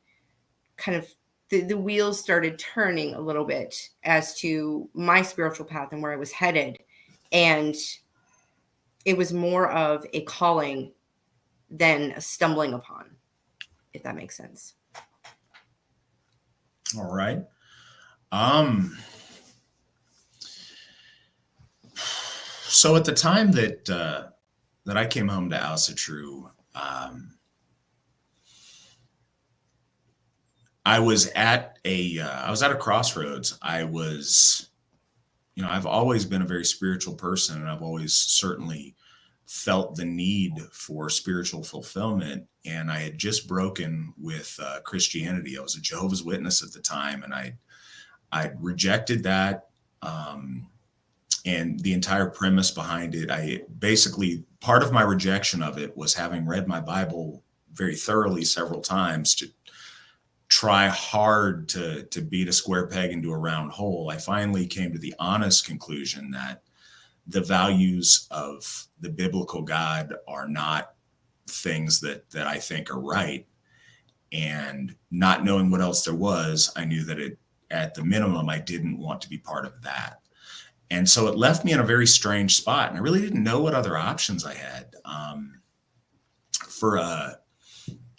kind of the wheels started turning a little bit as to my spiritual path and where I was headed. And it was more of a calling than a stumbling upon, if that makes sense. All right. So at the time that I came home to Asatru, I was at a crossroads. I've always been a very spiritual person, and I've always certainly felt the need for spiritual fulfillment. And I had just broken with Christianity. I was a Jehovah's Witness at the time, and I rejected that. And the entire premise behind it, part of my rejection of it was having read my Bible very thoroughly several times to try hard to beat a square peg into a round hole. I finally came to the honest conclusion that the values of the biblical God are not things that I think are right. And not knowing what else there was, I knew that at the minimum, I didn't want to be part of that. And so it left me in a very strange spot. And I really didn't know what other options I had.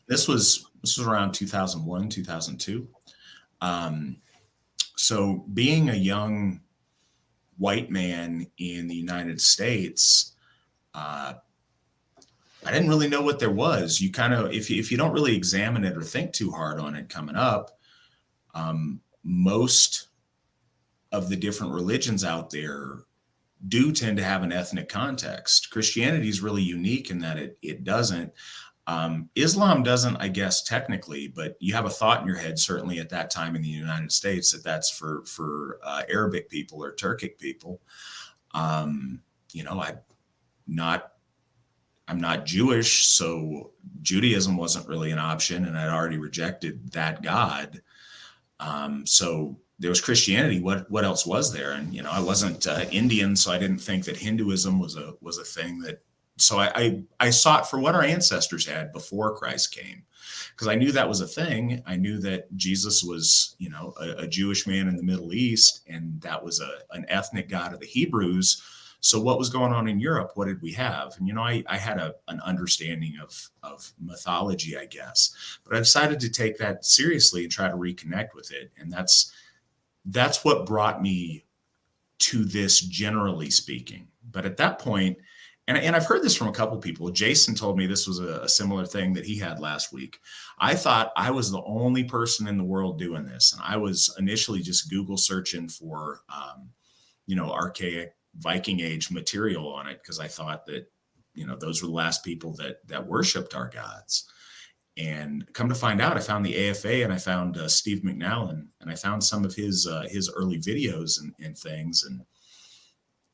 This was around 2001, 2002. So being a young white man in the United States, I didn't really know what there was. You kind of, if you don't really examine it or think too hard on it coming up, most of the different religions out there do tend to have an ethnic context. Christianity is really unique in that it doesn't. Islam doesn't, I guess, technically, but you have a thought in your head, certainly at that time in the United States, that's for Arabic people or Turkic people. You know, I'm not Jewish, so Judaism wasn't really an option, and I'd already rejected that God. So there was Christianity. What else was there? And you know, I wasn't Indian, so I didn't think that Hinduism was a thing that. So I sought for what our ancestors had before Christ came, because I knew that was a thing. I knew that Jesus was, you know, a Jewish man in the Middle East, and that was an ethnic God of the Hebrews. So what was going on in Europe? What did we have? And, you know, I had an understanding of mythology, I guess, but I decided to take that seriously and try to reconnect with it. And that's what brought me to this, generally speaking. But at that point, and I've heard this from a couple of people. Jason told me this was a similar thing that he had last week. I thought I was the only person in the world doing this. And I was initially just Google searching for, you know, archaic Viking age material on it, because I thought that, you know, those were the last people that worshiped our gods. And come to find out, I found the AFA, and I found Steve McNallen, and I found some of his early videos and things. And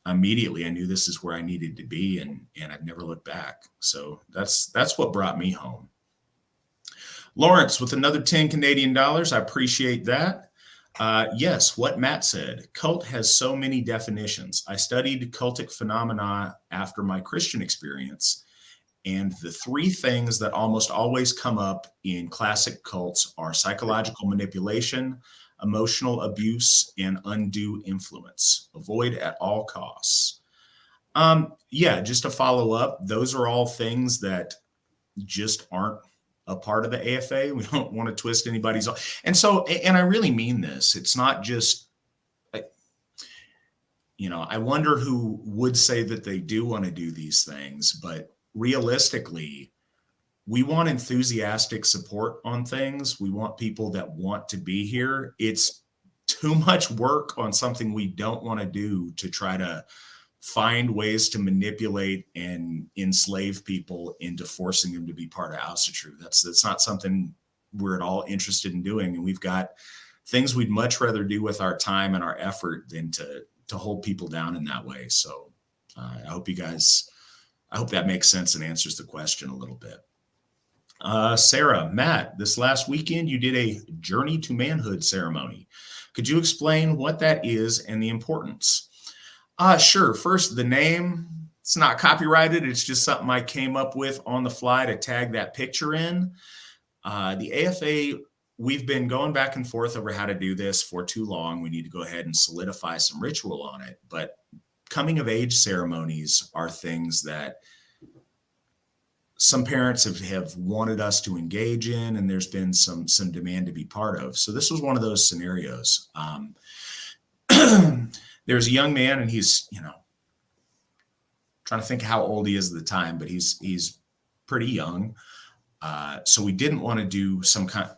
immediately I knew this is where I needed to be, and I've never looked back. So that's what brought me home. Lawrence with another 10 Canadian dollars. I appreciate that. Yes, what Matt said, cult has so many definitions. I studied cultic phenomena after my Christian experience, and the three things that almost always come up in classic cults are psychological manipulation, emotional abuse, and undue influence. Avoid at all costs. Yeah, just to follow up, those are all things that just aren't a part of the AFA. We don't want to twist anybody's. And so, and I really mean this, it's not just, you know, I wonder who would say that they do want to do these things, but realistically, we want enthusiastic support on things. We want people that want to be here. It's too much work on something we don't want to do to try to find ways to manipulate and enslave people into forcing them to be part of Asatru. That's not something we're at all interested in doing. And we've got things we'd much rather do with our time and our effort than to hold people down in that way. So I hope that makes sense and answers the question a little bit. Sarah, Matt, this last weekend you did a Journey to Manhood ceremony. Could you explain what that is and the importance? Sure. First, the name, it's not copyrighted. It's just something I came up with on the fly to tag that picture in. The AFA, we've been going back and forth over how to do this for too long. We need to go ahead and solidify some ritual on it. But coming of age ceremonies are things that some parents have wanted us to engage in, and there's been some demand to be part of. So this was one of those scenarios. There's a young man, and he's, you know, trying to think how old he is at the time, but he's pretty young. So we didn't want to do some kind.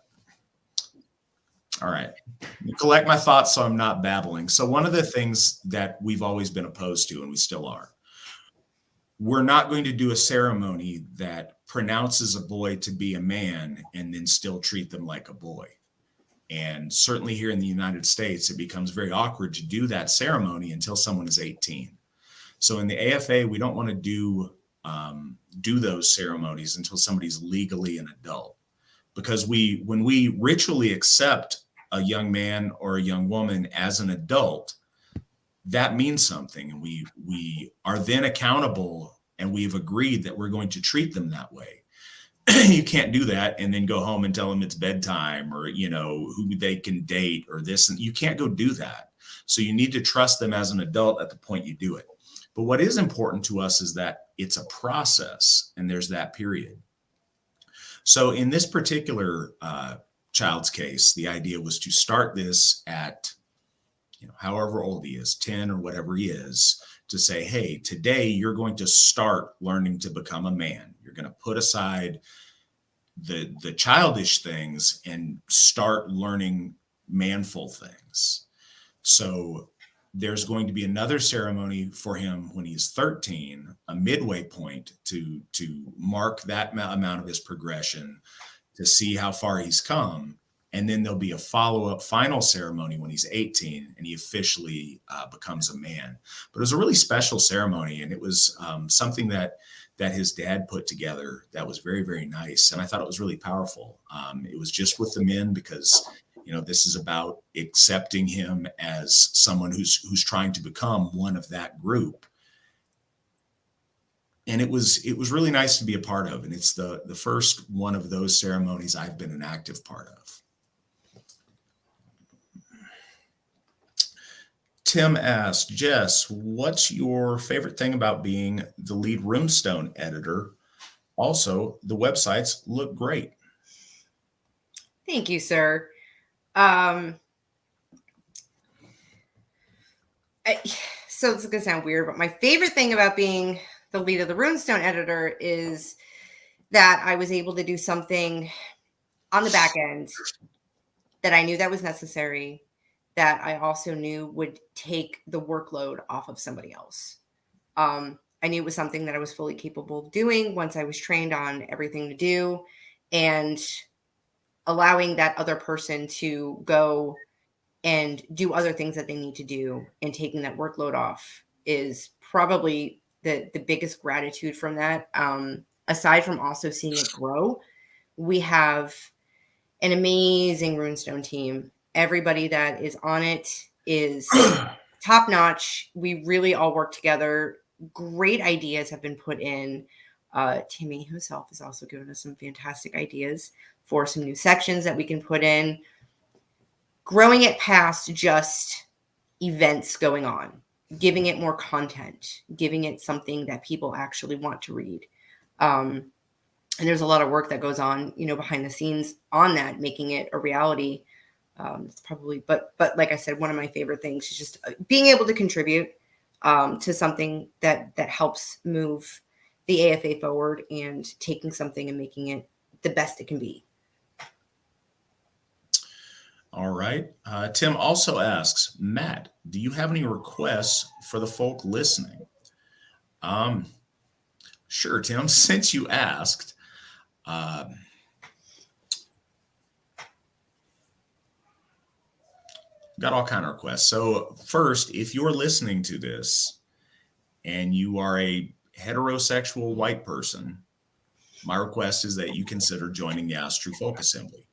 All right, collect my thoughts so I'm not babbling. So one of the things that we've always been opposed to, and we still are, we're not going to do a ceremony that pronounces a boy to be a man and then still treat them like a boy. And certainly here in the United States, it becomes very awkward to do that ceremony until someone is 18. So in the AFA, we don't want to do those ceremonies until somebody's legally an adult. Because when we ritually accept a young man or a young woman as an adult, that means something, and we are then accountable, and we've agreed that we're going to treat them that way. You can't do that and then go home and tell them it's bedtime, or, you know, who they can date or this, and you can't go do that. So you need to trust them as an adult at the point you do it. But what is important to us is that it's a process, and there's that period. So in this particular child's case, the idea was to start this at, you know, however old he is, 10 or whatever he is, to say, hey, today you're going to start learning to become a man. You're going to put aside the childish things and start learning manful things. So there's going to be another ceremony for him when he's 13, a midway point to mark that amount of his progression, to see how far he's come. And then there'll be a follow-up final ceremony when he's 18 and he officially becomes a man. But it was a really special ceremony, and it was something that his dad put together that was very, very nice. And I thought it was really powerful. It was just with the men because, this is about accepting him as someone who's trying to become one of that group. And it was really nice to be a part of. And it's the first one of those ceremonies I've been an active part of. Tim asked, Jess, what's your favorite thing about being the lead runestone editor? Also, the websites look great. Thank you, sir. So it's going to sound weird, but my favorite thing about being the lead of the runestone editor is that I was able to do something on the back end that I knew that was necessary, that I also knew would take the workload off of somebody else. I knew it was something that I was fully capable of doing once I was trained on everything to do, and allowing that other person to go and do other things that they need to do and taking that workload off is probably the biggest gratitude from that. Aside from also seeing it grow, we have an amazing runestone team. Everybody that is on it is top notch. We really all work together. Great ideas have been put in. Timmy himself has also given us some fantastic ideas for some new sections that we can put in. Growing it past just events going on, giving it more content, giving it something that people actually want to read. And there's a lot of work that goes on, behind the scenes on that, making it a reality. It's probably, but like I said, one of my favorite things is just being able to contribute to something that helps move the AFA forward and taking something and making it the best it can be. All right. Tim also asks, Matt, do you have any requests for the folk listening? Sure, Tim, since you asked, got all kind of requests. So first, if you're listening to this and you are a heterosexual white person, my request is that you consider joining the Asatru Folk Assembly.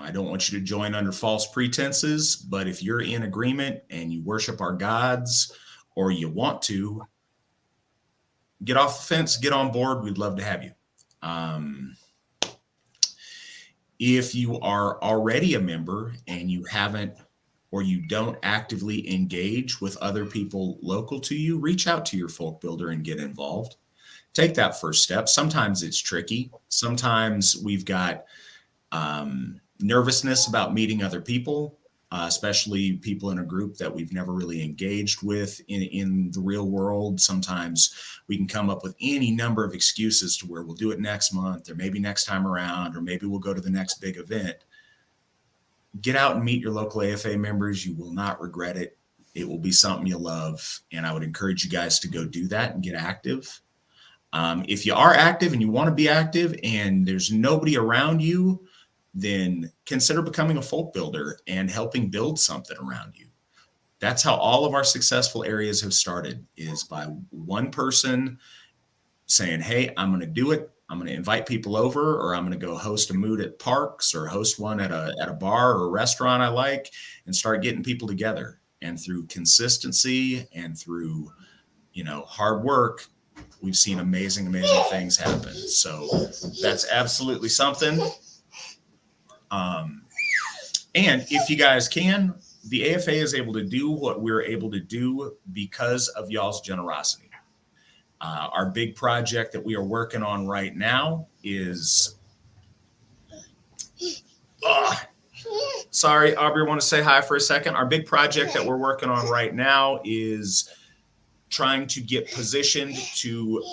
I don't want you to join under false pretenses, but if you're in agreement and you worship our gods, or you want to, get off the fence, get on board. We'd love to have you. If you are already a member and you haven't, or you don't actively engage with other people local to you, reach out to your folk builder and get involved. Take that first step. Sometimes it's tricky. Sometimes we've got nervousness about meeting other people, especially people in a group that we've never really engaged with in the real world. Sometimes we can come up with any number of excuses to where we'll do it next month, or maybe next time around, or maybe we'll go to the next big event. Get out and meet your local AFA members. You will not regret it. It will be something you love. And I would encourage you guys to go do that and get active. If you are active and you want to be active and there's nobody around you, then consider becoming a folk builder and helping build something around you. That's how all of our successful areas have started, is by one person saying, hey, I'm going to do it. I'm going to invite people over, or I'm going to go host a moot at parks, or host one at a bar or a restaurant I like, and start getting people together. And through consistency and through, hard work, we've seen amazing things happen. So that's absolutely something. And if you guys can, the AFA is able to do what we're able to do because of y'all's generosity. Our big project that we are working on right now is, sorry, Aubrey, I want to say hi for a second. Our big project that we're working on right now is trying to get positioned to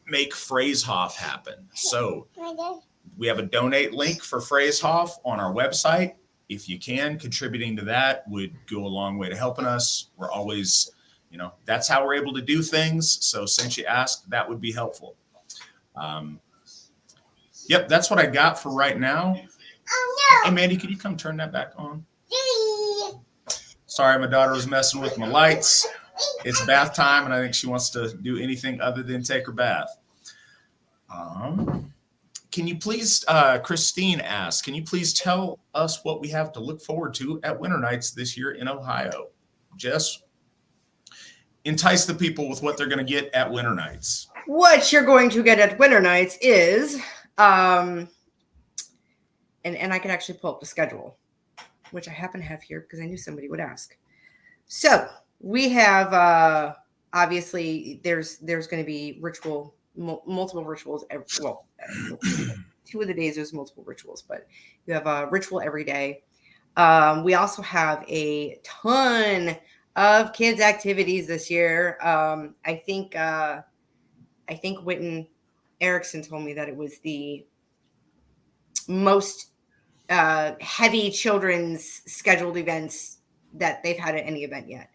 make Phrasehoff happen. So we have a donate link for Phrasehoff on our website. if you can, contributing to that would go a long way to helping us. We're always, that's how we're able to do things. So since you asked, that would be helpful. Yep, that's what I got for right now. Oh, no. Hey, Mandy, could you come turn that back on? Sorry, my daughter was messing with my lights. It's bath time, and I think she wants to do anything other than take her bath. Can you please, Christine asks, can you please tell us what we have to look forward to at Winter Nights this year in Ohio? Jess, entice the people with what they're going to get at Winter Nights. What you're going to get at Winter Nights is, and I can actually pull up the schedule, which I happen to have here because I knew somebody would ask. So we have, obviously, there's going to be multiple rituals. Two of the days there's multiple rituals, but you have a ritual every day. We also have a ton of kids activities this year. I think Witten Erickson told me that it was the most heavy children's scheduled events that they've had at any event yet.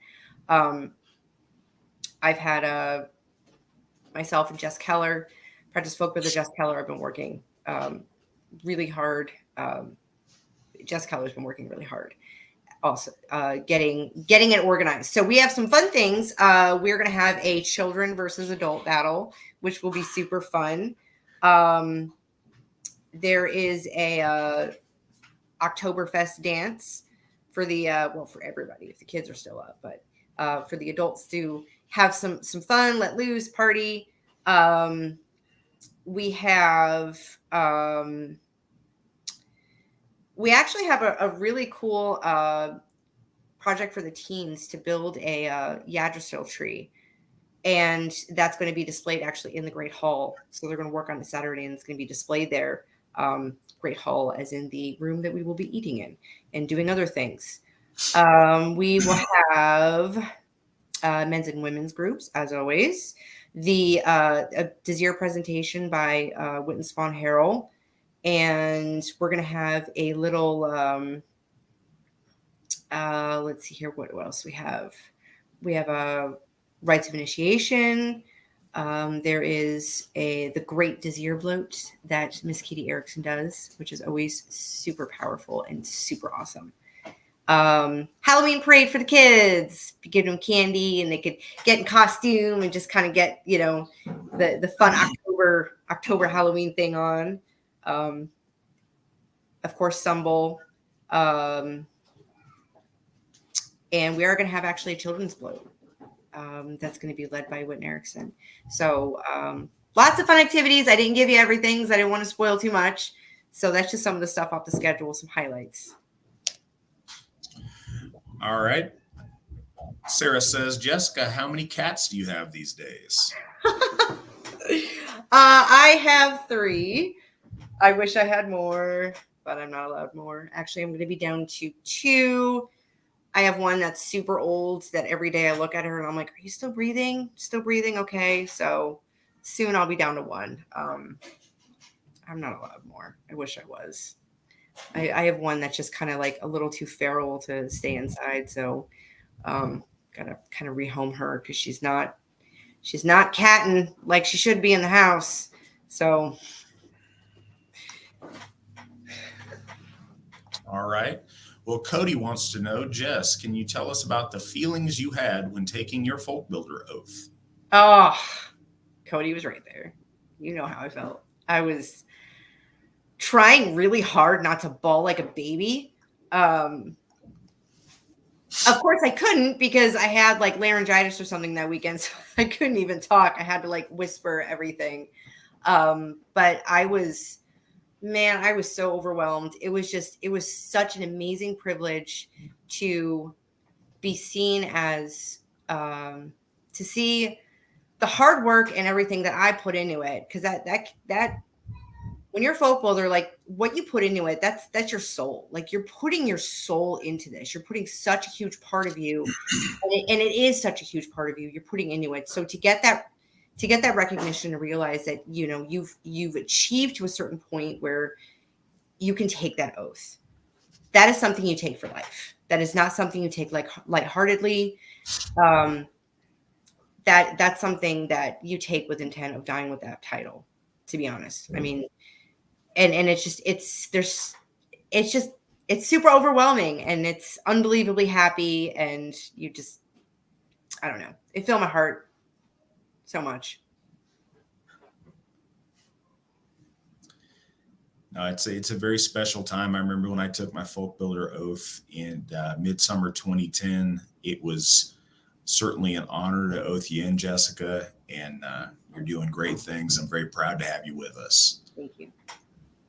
I've had myself and Jess Keller, Practice Folk with Jess Keller. I've been working really hard. Jess Keller's been working really hard. Also, getting it organized. So we have some fun things. We're going to have a children versus adult battle, which will be super fun. There is a Oktoberfest dance for the for everybody if the kids are still up, but for the adults to have some fun, let loose, party. We have we actually have a really cool project for the teens to build a Yggdrasil tree, and that's going to be displayed actually in the Great Hall. So they're going to work on it Saturday, and it's going to be displayed there. Great Hall, as in the room that we will be eating in and doing other things. We will have men's and women's groups, as always. The Desir presentation by Witten Spawn Harrell. And we're going to have a little, let's see here, what else we have. We have a Rites of Initiation. There is the Great Desir Bloat that Miss Katie Erickson does, which is always super powerful and super awesome. Halloween parade for the kids. You give them candy and they could get in costume and just kind of get, the fun October Halloween thing on. Of course, Sumble. And we are going to have actually a children's bloat. That's going to be led by Witten Erickson. So lots of fun activities. I didn't give you everything because I didn't want to spoil too much. So that's just some of the stuff off the schedule, some highlights. All right. Sarah says, Jessica, how many cats do you have these days? I have 3. I wish I had more, but I'm not allowed more. Actually, I'm going to be down to 2. I have one that's super old that every day I look at her and I'm like, are you still breathing? Still breathing? Okay. So soon I'll be down to 1. I'm not allowed more. I wish I was. I have one that's just kind of like a little too feral to stay inside. So gotta kind of rehome her because she's not catting like she should be in the house. So. All right. Well, Cody wants to know, Jess, can you tell us about the feelings you had when taking your folk builder oath? Oh, Cody was right there. You know how I felt. I was trying really hard not to bawl like a baby. Of course I couldn't because I had like laryngitis or something that weekend. So I couldn't even talk. I had to like whisper everything. But I was so overwhelmed. It was such an amazing privilege to be seen as, to see the hard work and everything that I put into it. Cause that when you're a folk builder, like what you put into it, that's your soul. Like you're putting your soul into this. You're putting such a huge part of you and it is such a huge part of you. You're putting into it. So to get that recognition and realize that, you've achieved to a certain point where you can take that oath that is something you take for life. That is not something you take like lightheartedly. That's something that you take with intent of dying with that title, to be honest. I mean, and it's super overwhelming, and it's unbelievably happy, and I don't know, it filled my heart so much. No, it's a very special time. I remember when I took my folk builder oath in midsummer 2010. It was certainly an honor to oath you in, Jessica, and you're doing great things. I'm very proud to have you with us. Thank you.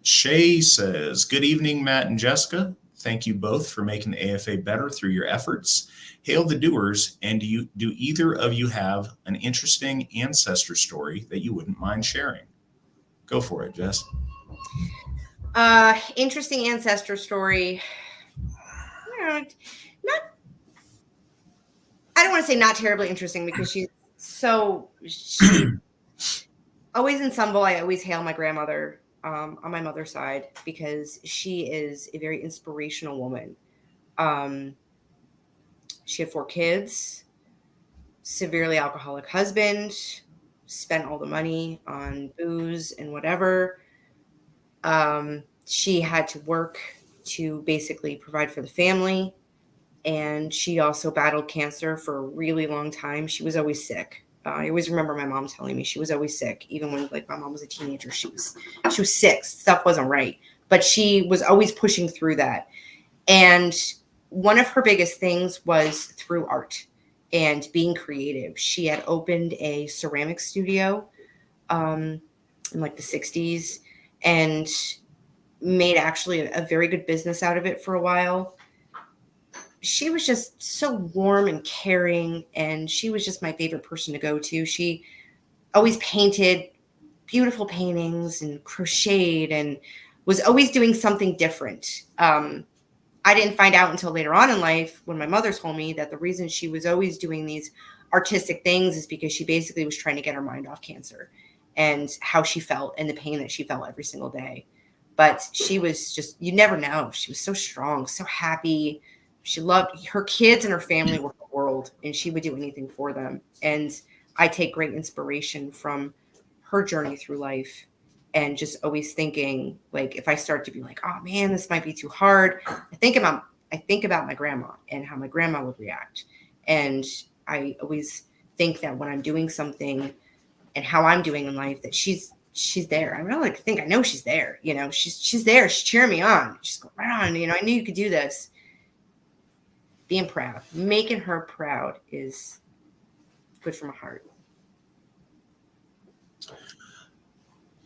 Shay says, good evening, Matt and Jessica. Thank you both for making the AFA better through your efforts. Hail the doers, and do either of you have an interesting ancestor story that you wouldn't mind sharing? Go for it, Jess. Interesting ancestor story. I don't want to say not terribly interesting, because she's always in Sunville. I always hail my grandmother on my mother's side, because she is a very inspirational woman. She had 4 kids, severely alcoholic husband, spent all the money on booze and whatever. She had to work to basically provide for the family. And she also battled cancer for a really long time. She was always sick. I always remember my mom telling me she was always sick. Even when my mom was a teenager, she was sick. Stuff wasn't right, but she was always pushing through that. And one of her biggest things was through art and being creative. She had opened a ceramic studio in like the 60s, and made actually a very good business out of it for a while. She was just so warm and caring, and she was just my favorite person to go to. She always painted beautiful paintings and crocheted, and was always doing something different. I didn't find out until later on in life, when my mother told me that the reason she was always doing these artistic things is because she basically was trying to get her mind off cancer and how she felt and the pain that she felt every single day. But she was just, you never know. She was so strong, so happy. She loved her kids, and her family were her world, and she would do anything for them. And I take great inspiration from her journey through life, and just always thinking, like, if I start to be like, oh man, this might be too hard, I think about my grandma and how my grandma would react. And I always think that when I'm doing something and how I'm doing in life, that she's there. I really think I know she's there. She's there. She's cheering me on. She's going, right on. I knew you could do this. Being proud, making her proud is good for my heart.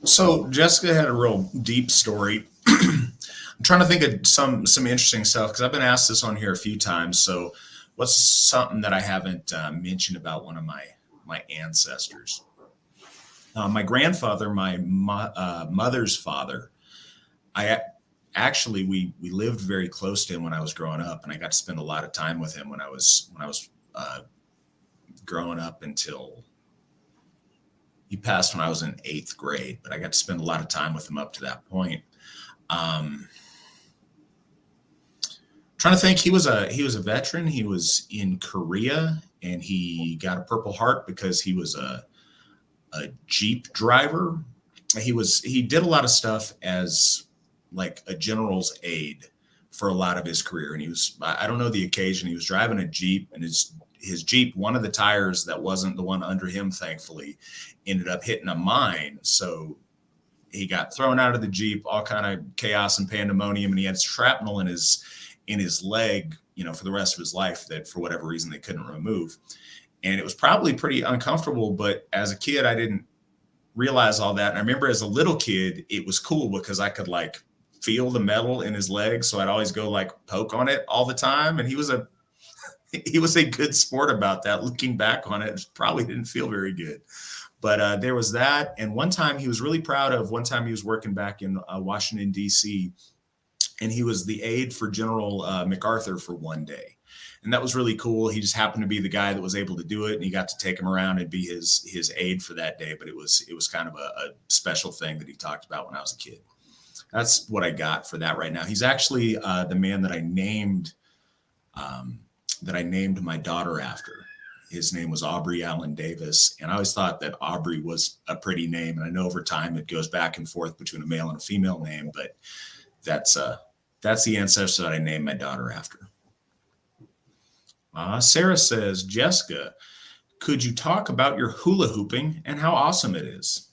So Jessica had a real deep story. I'm trying to think of some interesting stuff, because I've been asked this on here a few times. So what's something that I haven't mentioned about one of my ancestors? My grandfather, my mother's father, we lived very close to him when I was growing up, and I got to spend a lot of time with him when I was growing up until he passed when I was in 8th grade. But I got to spend a lot of time with him up to that point. Trying to think, he was a veteran. He was in Korea, and he got a Purple Heart because he was a Jeep driver. He did a lot of stuff as like a general's aide for a lot of his career. And I don't know the occasion, he was driving a Jeep, and his Jeep, one of the tires that wasn't the one under him, thankfully, ended up hitting a mine. So he got thrown out of the Jeep, all kind of chaos and pandemonium, and he had shrapnel in his leg, for the rest of his life, that for whatever reason they couldn't remove. And it was probably pretty uncomfortable, but as a kid, I didn't realize all that. And I remember as a little kid, it was cool because I could like feel the metal in his leg. So I'd always go like poke on it all the time. And he was a good sport about that. Looking back on it probably didn't feel very good, but there was that. And one time he was really proud of, he was working back in Washington, DC, and he was the aide for General MacArthur for one day. And that was really cool. He just happened to be the guy that was able to do it, and he got to take him around and be his aide for that day. But it was kind of a special thing that he talked about when I was a kid. that's what I got for that right now. He's actually the man that I named my daughter after. His name was Aubrey Allen Davis, and I always thought that Aubrey was a pretty name. And I know over time it goes back and forth between a male and a female name, but that's the ancestor that I named my daughter after. Sarah says, Jessica, could you talk about your hula hooping and how awesome it is?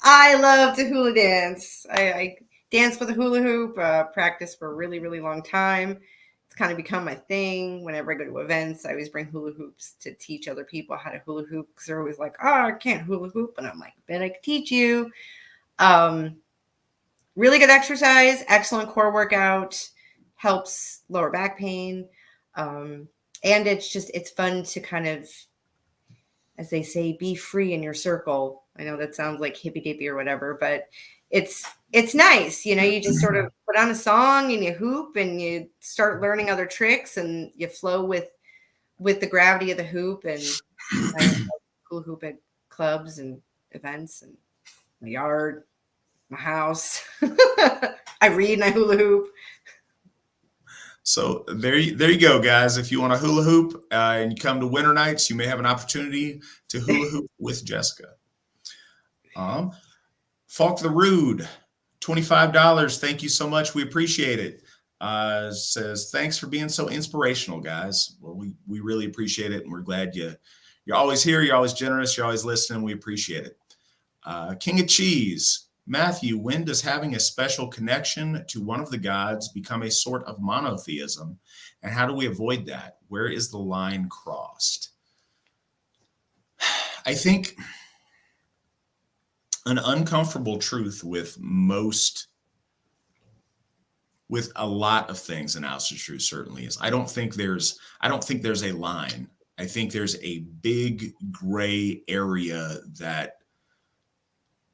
I love to hula dance. I dance with a hula hoop, practice for a really, really long time. It's kind of become my thing. Whenever I go to events, I always bring hula hoops to teach other people how to hula hoop, because they're always like, oh, I can't hula hoop. And I'm like, bet I could teach you. Really good exercise, excellent core workout, helps lower back pain. And it's fun to kind of, as they say, be free in your circle. I know that sounds like hippy dippy or whatever, but it's nice. You know, you just sort of put on a song and you hoop and you start learning other tricks and you flow with the gravity of the hoop. And I hula hoop at clubs and events and my yard, my house. I read and I hula hoop. So there you go, guys. If you want to hula hoop and you come to winter nights, you may have an opportunity to hula hoop with Jessica. Falk the Rude, $25. Thank you so much. We appreciate it. Says, thanks for being so inspirational, guys. Well, we really appreciate it. And we're glad you're always here. You're always generous. You're always listening. We appreciate it. King of Cheese. Matthew, when does having a special connection to one of the gods become a sort of monotheism? And how do we avoid that? Where is the line crossed? I think an uncomfortable truth with a lot of things in Asatru certainly is, I don't think there's a line. I think there's a big gray area that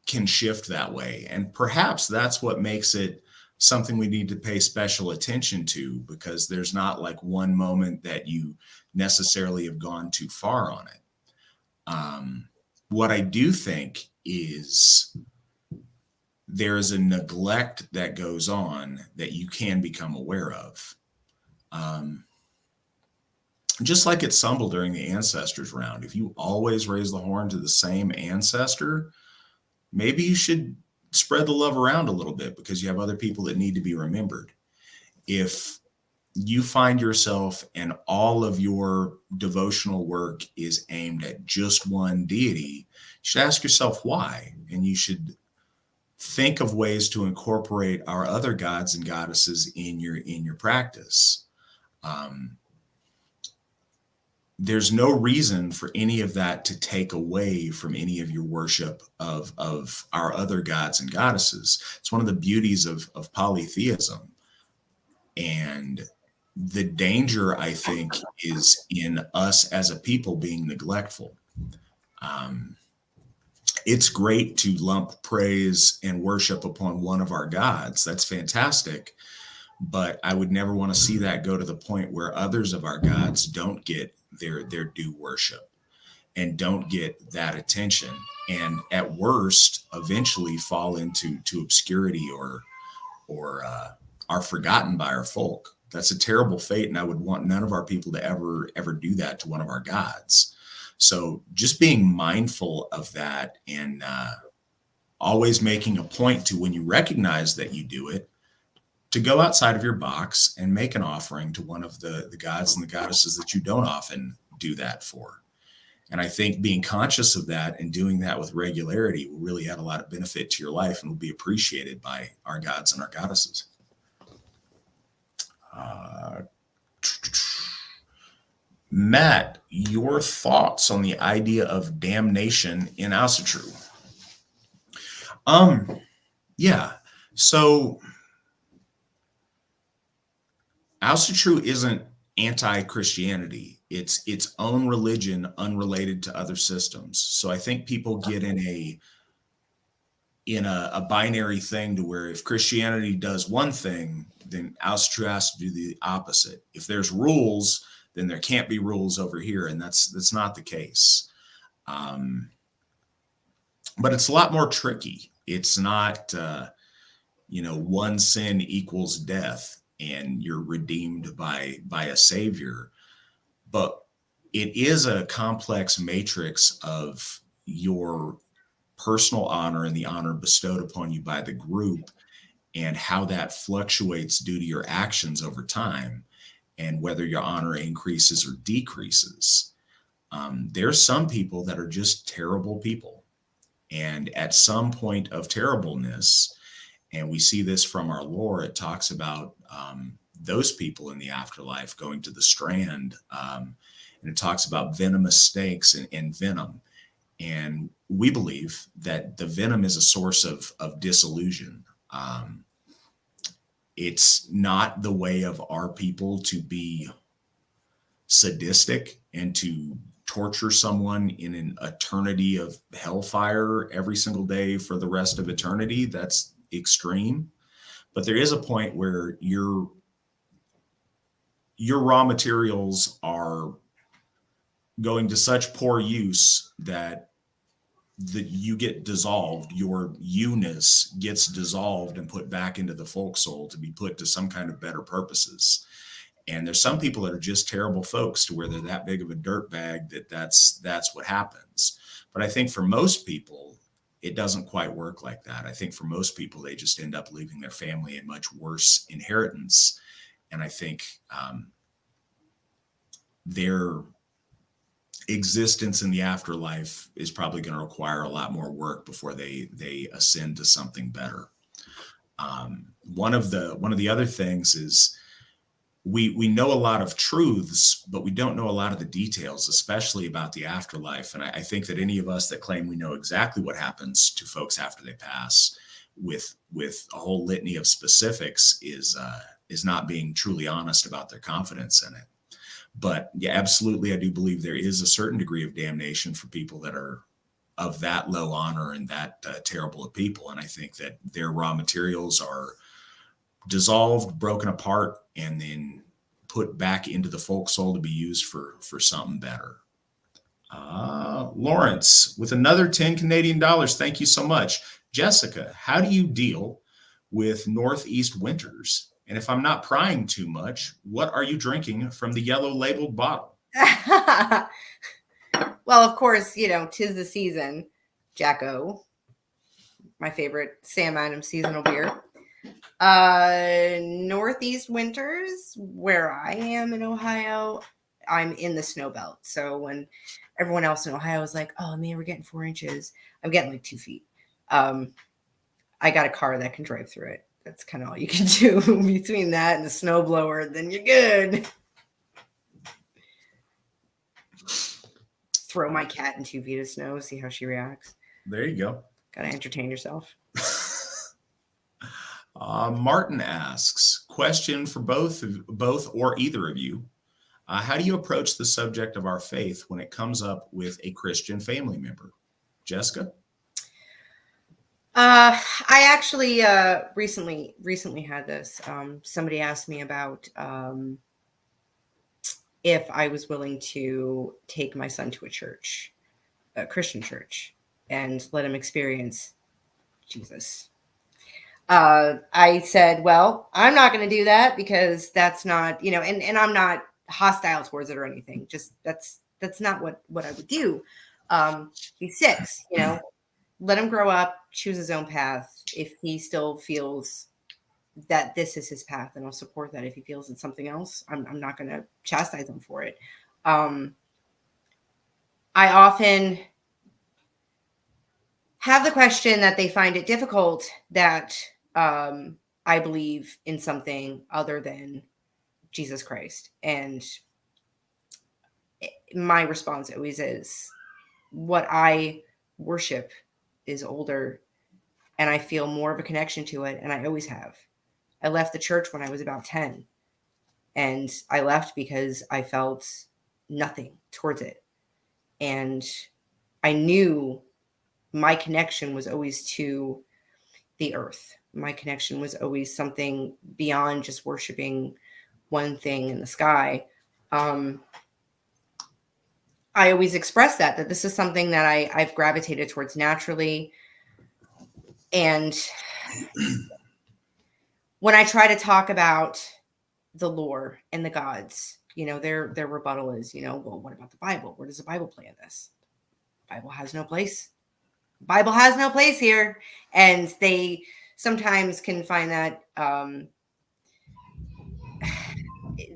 can shift that way. And perhaps that's what makes it something we need to pay special attention to, because there's not like one moment that you necessarily have gone too far on it. What I do think is there's a neglect that goes on that you can become aware of. Just like at Sumble during the ancestors round, if you always raise the horn to the same ancestor, maybe you should spread the love around a little bit, because you have other people that need to be remembered. If you find yourself and all of your devotional work is aimed at just one deity, you should ask yourself why. And you should think of ways to incorporate our other gods and goddesses in your practice. There's no reason for any of that to take away from any of your worship of our other gods and goddesses. It's one of the beauties of polytheism. And the danger, I think, is in us as a people being neglectful. It's great to lump praise and worship upon one of our gods. That's fantastic. But I would never want to see that go to the point where others of our gods don't get their due worship and don't get that attention, and at worst eventually fall into obscurity or are forgotten by our folk. That's a terrible fate, and I would want none of our people to ever do that to one of our gods. So just being mindful of that, and always making a point to, when you recognize that you do it, to go outside of your box and make an offering to one of the gods and the goddesses that you don't often do that for. And I think being conscious of that and doing that with regularity will really add a lot of benefit to your life and will be appreciated by our gods and our goddesses. Matt, your thoughts on the idea of damnation in Asatru? Yeah, so Asatru isn't anti-Christianity. It's its own religion unrelated to other systems. So I think people get in a binary thing to where if Christianity does one thing, then Asatru has to do the opposite. If there's rules, then there can't be rules over here, and that's not the case. But it's a lot more tricky. It's not one sin equals death and you're redeemed by a savior. But it is a complex matrix of your personal honor and the honor bestowed upon you by the group, and how that fluctuates due to your actions over time, and whether your honor increases or decreases. There's some people that are just terrible people. And at some point of terribleness, and we see this from our lore, it talks about those people in the afterlife going to the strand. And it talks about venomous snakes and venom. And we believe that the venom is a source of disillusion. It's not the way of our people to be sadistic and to torture someone in an eternity of hellfire every single day for the rest of eternity. That's extreme. But there is a point where your raw materials are going to such poor use that you get dissolved, your you-ness gets dissolved and put back into the folk soul to be put to some kind of better purposes. And there's some people that are just terrible folks to where they're that big of a dirt bag that's what happens. But I think for most people, it doesn't quite work like that. I think for most people, they just end up leaving their family a much worse inheritance. And I think their existence in the afterlife is probably going to require a lot more work before they ascend to something better. One of the other things is we know a lot of truths, but we don't know a lot of the details, especially about the afterlife. And I think that any of us that claim we know exactly what happens to folks after they pass with a whole litany of specifics is not being truly honest about their confidence in it. But yeah, absolutely, I do believe there is a certain degree of damnation for people that are of that low honor and that terrible of people. And I think that their raw materials are dissolved, broken apart, and then put back into the folk soul to be used for something better. Lawrence, with another 10 Canadian dollars, thank you so much. Jessica, how do you deal with Northeast winters? And if I'm not prying too much, what are you drinking from the yellow labeled bottle? Well, of course, 'tis the season. Jacko, my favorite Sam Adams seasonal beer. Northeast winters, where I am in Ohio, I'm in the snow belt. So when everyone else in Ohio is like, oh man, we're getting 4 inches, I'm getting like 2 feet. I got a car that can drive through it. That's kind of all you can do between that and the snowblower. Then you're good. Throw my cat in 2 feet of snow, see how she reacts. There you go. Gotta entertain yourself. Martin asks, question for both or either of you. How do you approach the subject of our faith when it comes up with a Christian family member? Jessica? I actually recently had this. Somebody asked me about if I was willing to take my son to a Christian church, and let him experience Jesus. I said, well, I'm not going to do that because that's not, and I'm not hostile towards it or anything. Just that's not what I would do. He's 6, let him grow up, choose his own path. If he still feels that this is his path, then I'll support that. If he feels it's something else, I'm not going to chastise him for it. I often have the question that they find it difficult that I believe in something other than Jesus Christ. And my response always is, what I worship is older, and I feel more of a connection to it, and I always have. I left the church when I was about 10, and I left because I felt nothing towards it. And I knew my connection was always to the earth. My connection was always something beyond just worshiping one thing in the sky. I always express that this is something that I've gravitated towards naturally. And when I try to talk about the lore and the gods, their rebuttal is, well, what about the Bible? Where does the Bible play in this? The Bible has no place. The Bible has no place here. And they sometimes can find that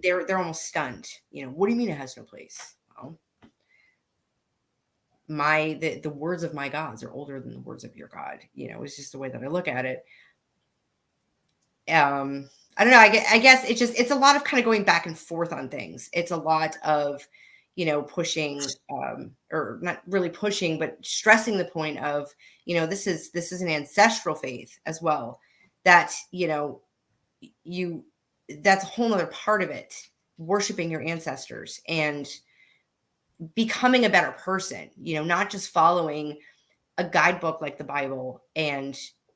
they're almost stunned. What do you mean it has no place? Well, the words of my gods are older than the words of your God. It's just the way that I look at it. I don't know. I guess it's a lot of kind of going back and forth on things. It's a lot of, pushing, or not really pushing, but stressing the point of, this is an ancestral faith as well. That, that's a whole other part of it, worshiping your ancestors and becoming a better person, not just following a guidebook like the Bible and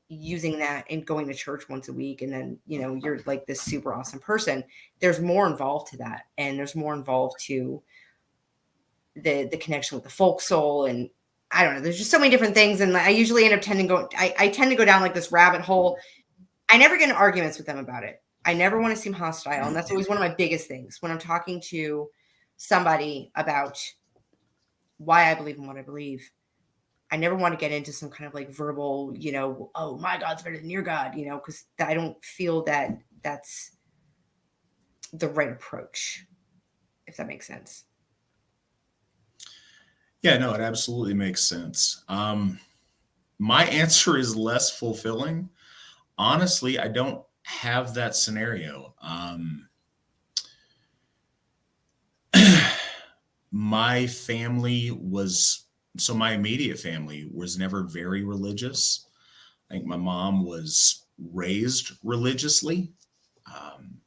using that and going to church once a week. And then, you're like this super awesome person. There's more involved to that. And there's more involved to the connection with the folk soul. And I don't know, there's just so many different things. And I usually end up I tend to go down like this rabbit hole. I never get in arguments with them about it. I never want to seem hostile. And that's always one of my biggest things when I'm talking to somebody about why I believe in what I believe. I never want to get into some kind of like verbal, oh, my God's better than your God, because I don't feel that that's the right approach, if that makes sense. Yeah, no, it absolutely makes sense. My answer is less fulfilling. Honestly, I don't have that scenario. My immediate family was never very religious. I think my mom was raised religiously.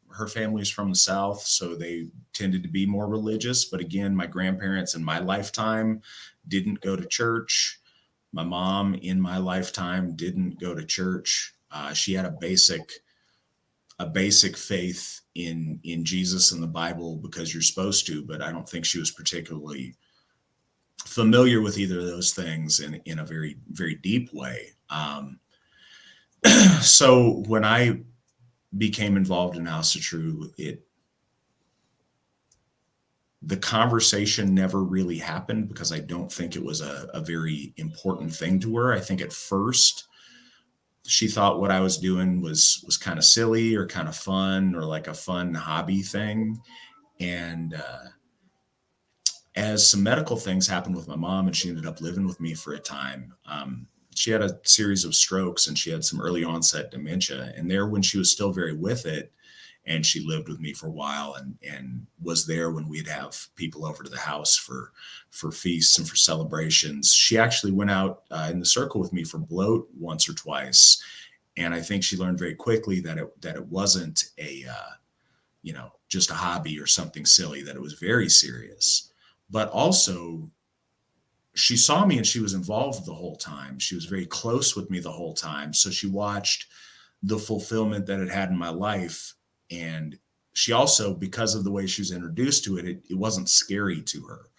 Her family's from the South, so they tended to be more religious. But again, my grandparents in my lifetime didn't go to church. My mom in my lifetime didn't go to church. She had a basic faith in Jesus and the Bible because you're supposed to, but I don't think she was particularly familiar with either of those things in a very, very deep way. So when I became involved in Asatru, the conversation never really happened because I don't think it was a very important thing to her. I think at first she thought what I was doing was kind of silly or kind of fun or like a fun hobby thing. And as some medical things happened with my mom and she ended up living with me for a time, she had a series of strokes and she had some early onset dementia. And there, when she was still very with it, and she lived with me for a while and was there when we'd have people over to the house for feasts and for celebrations. She actually went out in the circle with me for bloat once or twice. And I think she learned very quickly that it wasn't just a hobby or something silly, that it was very serious. But also, she saw me and she was involved the whole time. She was very close with me the whole time. So she watched the fulfillment that it had in my life. And she also, because of the way she was introduced to it, it wasn't scary to her.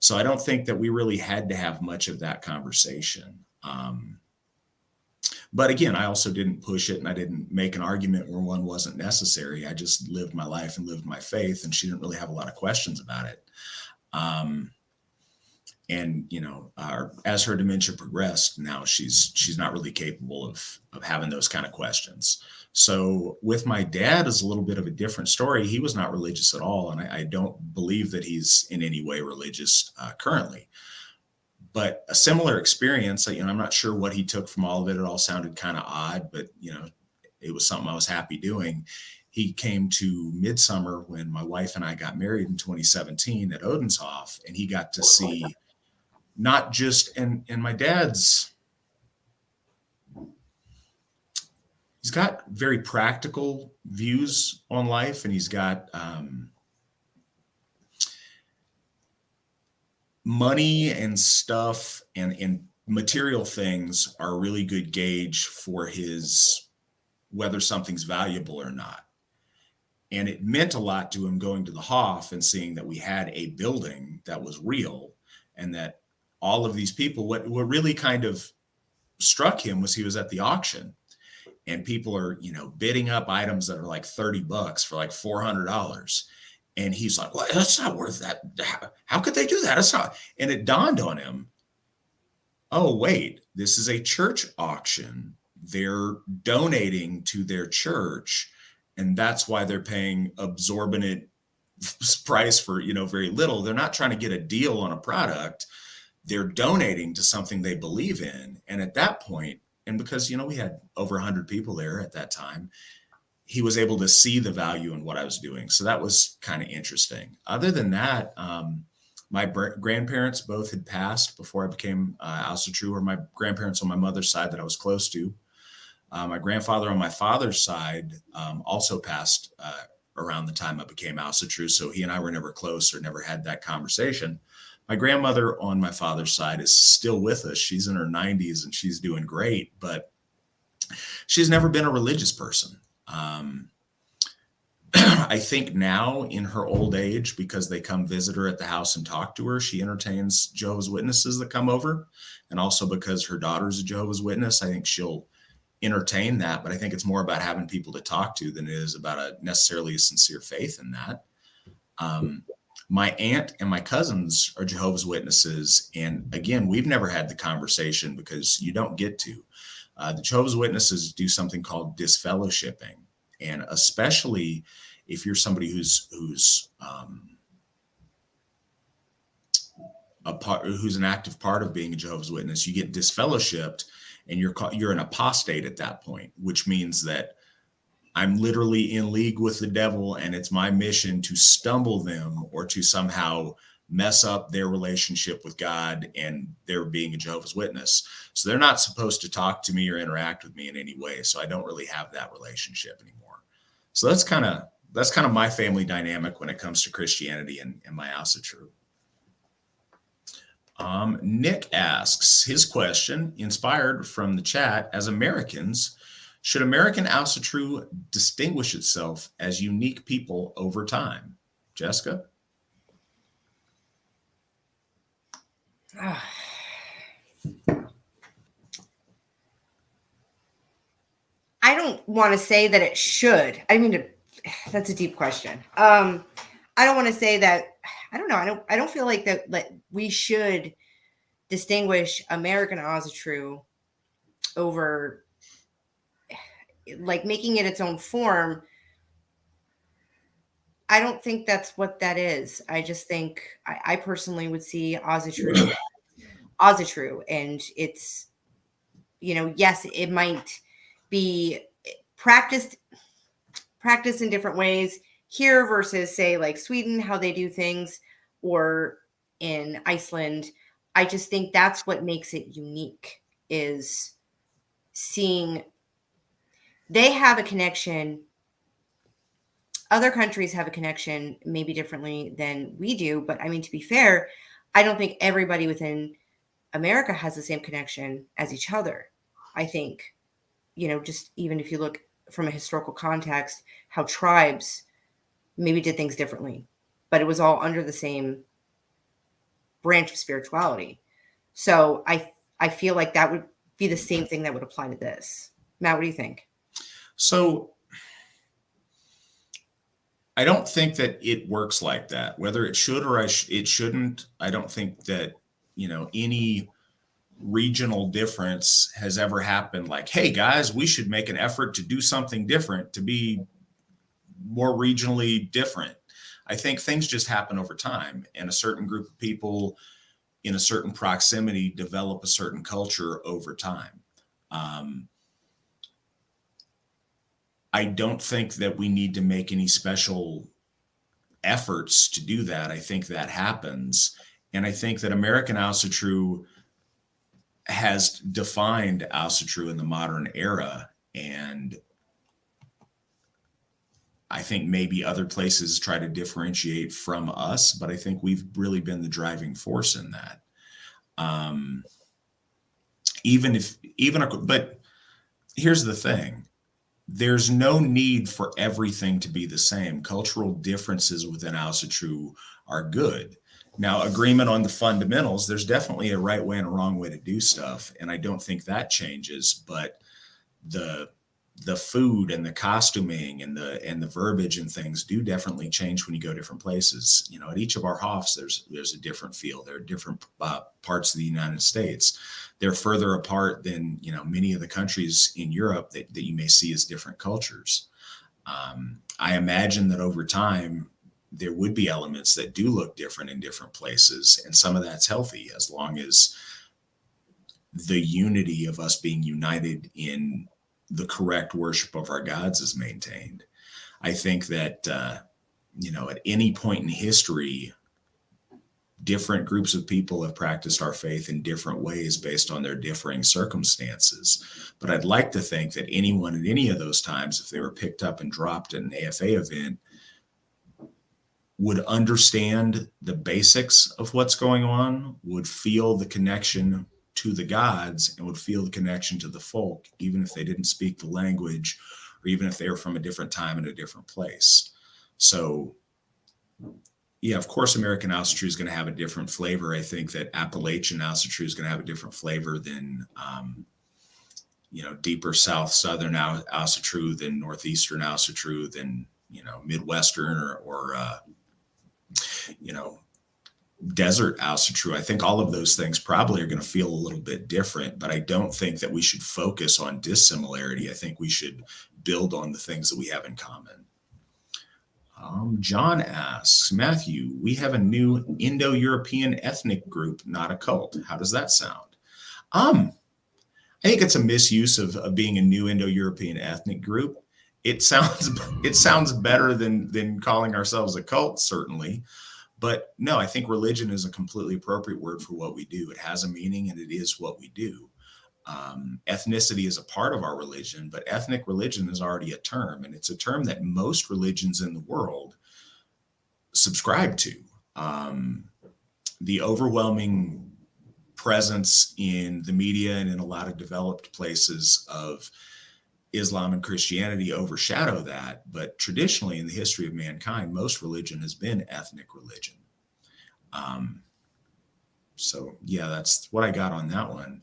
So I don't think that we really had to have much of that conversation. But again, I also didn't push it and I didn't make an argument where one wasn't necessary. I just lived my life and lived my faith, and she didn't really have a lot of questions about it. And as her dementia progressed, now she's not really capable of having those kind of questions. So with my dad is a little bit of a different story. He was not religious at all, and I don't believe that he's in any way religious currently. But a similar experience, I'm not sure what he took from all of it. It all sounded kind of odd, but it was something I was happy doing. He came to Midsummer when my wife and I got married in 2017 at Odenshoff, and he got to see not just, and my dad's, he's got very practical views on life, and he's got money and stuff and material things are a really good gauge for whether something's valuable or not. And it meant a lot to him going to the Hoff and seeing that we had a building that was real, and that all of these people, what really kind of struck him was he was at the auction and people are, bidding up items that are like $30 for like $400. And he's like, well, that's not worth that. How could they do that? It's not. And it dawned on him, oh, wait, this is a church auction. They're donating to their church. And that's why they're paying exorbitant price for, very little. They're not trying to get a deal on a product. They're donating to something they believe in. And at that point, and because, we had over 100 people there at that time, he was able to see the value in what I was doing. So that was kind of interesting. Other than that, my grandparents both had passed before I became Asatru, or my grandparents on my mother's side that I was close to. My grandfather on my father's side also passed around the time I became Asatru. So he and I were never close or never had that conversation. My grandmother on my father's side is still with us. She's in her 90s and she's doing great, but she's never been a religious person. I think now in her old age, because they come visit her at the house and talk to her, she entertains Jehovah's Witnesses that come over. And also because her daughter's a Jehovah's Witness, I think she'll entertain that. But I think it's more about having people to talk to than it is about necessarily a sincere faith in that. My aunt and my cousins are Jehovah's Witnesses. And again, we've never had the conversation because you don't get to. The Jehovah's Witnesses do something called disfellowshipping. And especially if you're somebody who's an active part of being a Jehovah's Witness, you get disfellowshipped and you're an apostate at that point, which means that I'm literally in league with the devil and it's my mission to stumble them or to somehow mess up their relationship with God and their being a Jehovah's Witness. So they're not supposed to talk to me or interact with me in any way. So I don't really have that relationship anymore. So that's kind of my family dynamic when it comes to Christianity and my Asatru. Nick asks his question, inspired from the chat: as Americans, should American Asatru distinguish itself as unique people over time? Jessica? I don't want to say that it should. I mean, that's a deep question. I don't want to say that. I don't know. I don't feel like that we should distinguish American Asatru over like making it its own form. I don't think that's what that is. I just think I personally would see Asatru, and it's, yes, it might be practiced in different ways here versus say like Sweden, how they do things, or in Iceland. I just think that's what makes it unique, is seeing they have a connection. Other countries have a connection maybe differently than we do. But I mean, to be fair, I don't think everybody within America has the same connection as each other. I think, just even if you look from a historical context, how tribes maybe did things differently, but it was all under the same branch of spirituality. So I feel like that would be the same thing that would apply to this. Matt, what do you think? So I don't think that it works like that. Whether it should or it shouldn't, I don't think that, any regional difference has ever happened like, hey, guys, we should make an effort to do something different to be more regionally different. I think things just happen over time, and a certain group of people in a certain proximity develop a certain culture over time. I don't think that we need to make any special efforts to do that. I think that happens. And I think that American Asatru has defined Asatru in the modern era. And I think maybe other places try to differentiate from us, but I think we've really been the driving force in that. But here's the thing. There's no need for everything to be the same. Cultural differences within Asatru are good. Now, agreement on the fundamentals, there's definitely a right way and a wrong way to do stuff. And I don't think that changes, but the the food and the costuming and the verbiage and things do definitely change when you go different places. You know, at each of our hofs, there's a different feel. There are different parts of the United States. They're further apart than, you know, many of the countries in Europe that you may see as different cultures. I imagine that over time, there would be elements that do look different in different places. And some of that's healthy as long as the unity of us being united in the correct worship of our gods is maintained. I think that, you know, at any point in history, different groups of people have practiced our faith in different ways based on their differing circumstances. But I'd like to think that anyone at any of those times, if they were picked up and dropped at an AFA event, would understand the basics of what's going on, would feel the connection to the gods, and would feel the connection to the folk, even if they didn't speak the language, or even if they were from a different time and a different place. So, yeah, of course, American Asatru is going to have a different flavor. I think that Appalachian Asatru is going to have a different flavor than, you know, deeper South, Southern Asatru, than Northeastern Asatru, than, you know, Midwestern or you know, desert Asatru. I think all of those things probably are going to feel a little bit different, but I don't think that we should focus on dissimilarity. I think we should build on the things that we have in common. John asks, Matthew, we have a new Indo-European ethnic group, not a cult. How does that sound? I think it's a misuse of being a new Indo-European ethnic group. It sounds better than calling ourselves a cult, certainly. But no, I think religion is a completely appropriate word for what we do. It has a meaning and it is what we do. Ethnicity is a part of our religion, but ethnic religion is already a term, and it's a term that most religions in the world subscribe to. The overwhelming presence in the media and in a lot of developed places of Islam and Christianity overshadow that, but traditionally in the history of mankind, most religion has been ethnic religion. So yeah, that's what I got on that one.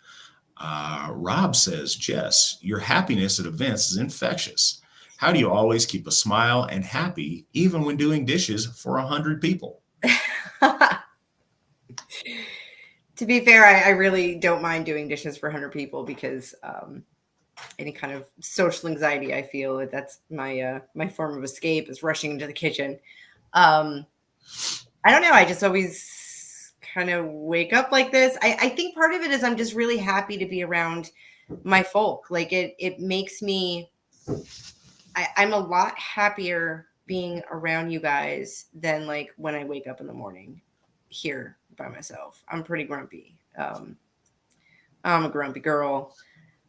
Rob says, Jess, your happiness at events is infectious. How do you always keep a smile and happy even when doing dishes for 100 people? To be fair, I really don't mind doing dishes for 100 people because any kind of social anxiety I feel, that's my my form of escape, is rushing into the kitchen. I don't know. I just always kind of wake up like this. I think part of it is I'm just really happy to be around my folk. Like it makes me, I'm a lot happier being around you guys than like when I wake up in the morning here by myself. I'm pretty grumpy. I'm a grumpy girl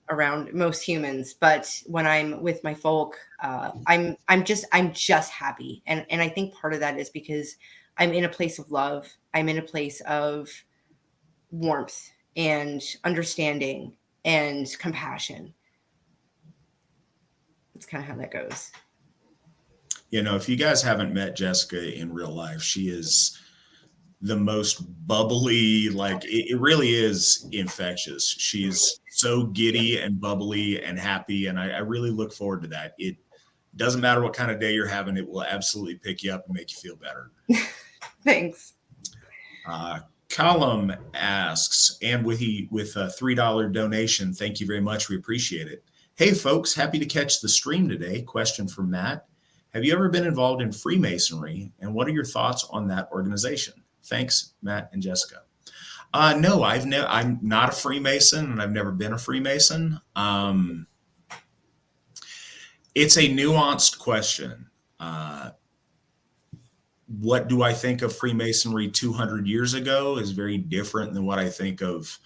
around most humans, but when I'm with my folk, I'm just happy. And I think part of that is because I'm in a place of love. I'm in a place of warmth and understanding and compassion. That's kind of how that goes. You know, if you guys haven't met Jessica in real life, she is the most bubbly, like it really is infectious. She's so giddy and bubbly and happy. And I really look forward to that. It doesn't matter what kind of day you're having, it will absolutely pick you up and make you feel better. Thanks. Column asks, and with a $3 donation, thank you very much. We appreciate it. Hey folks, happy to catch the stream today. Question from Matt. Have you ever been involved in Freemasonry, and what are your thoughts on that organization? Thanks, Matt and Jessica. No, I'm not a Freemason, and I've never been a Freemason. It's a nuanced question. What do I think of Freemasonry 200 years ago is very different than what I think of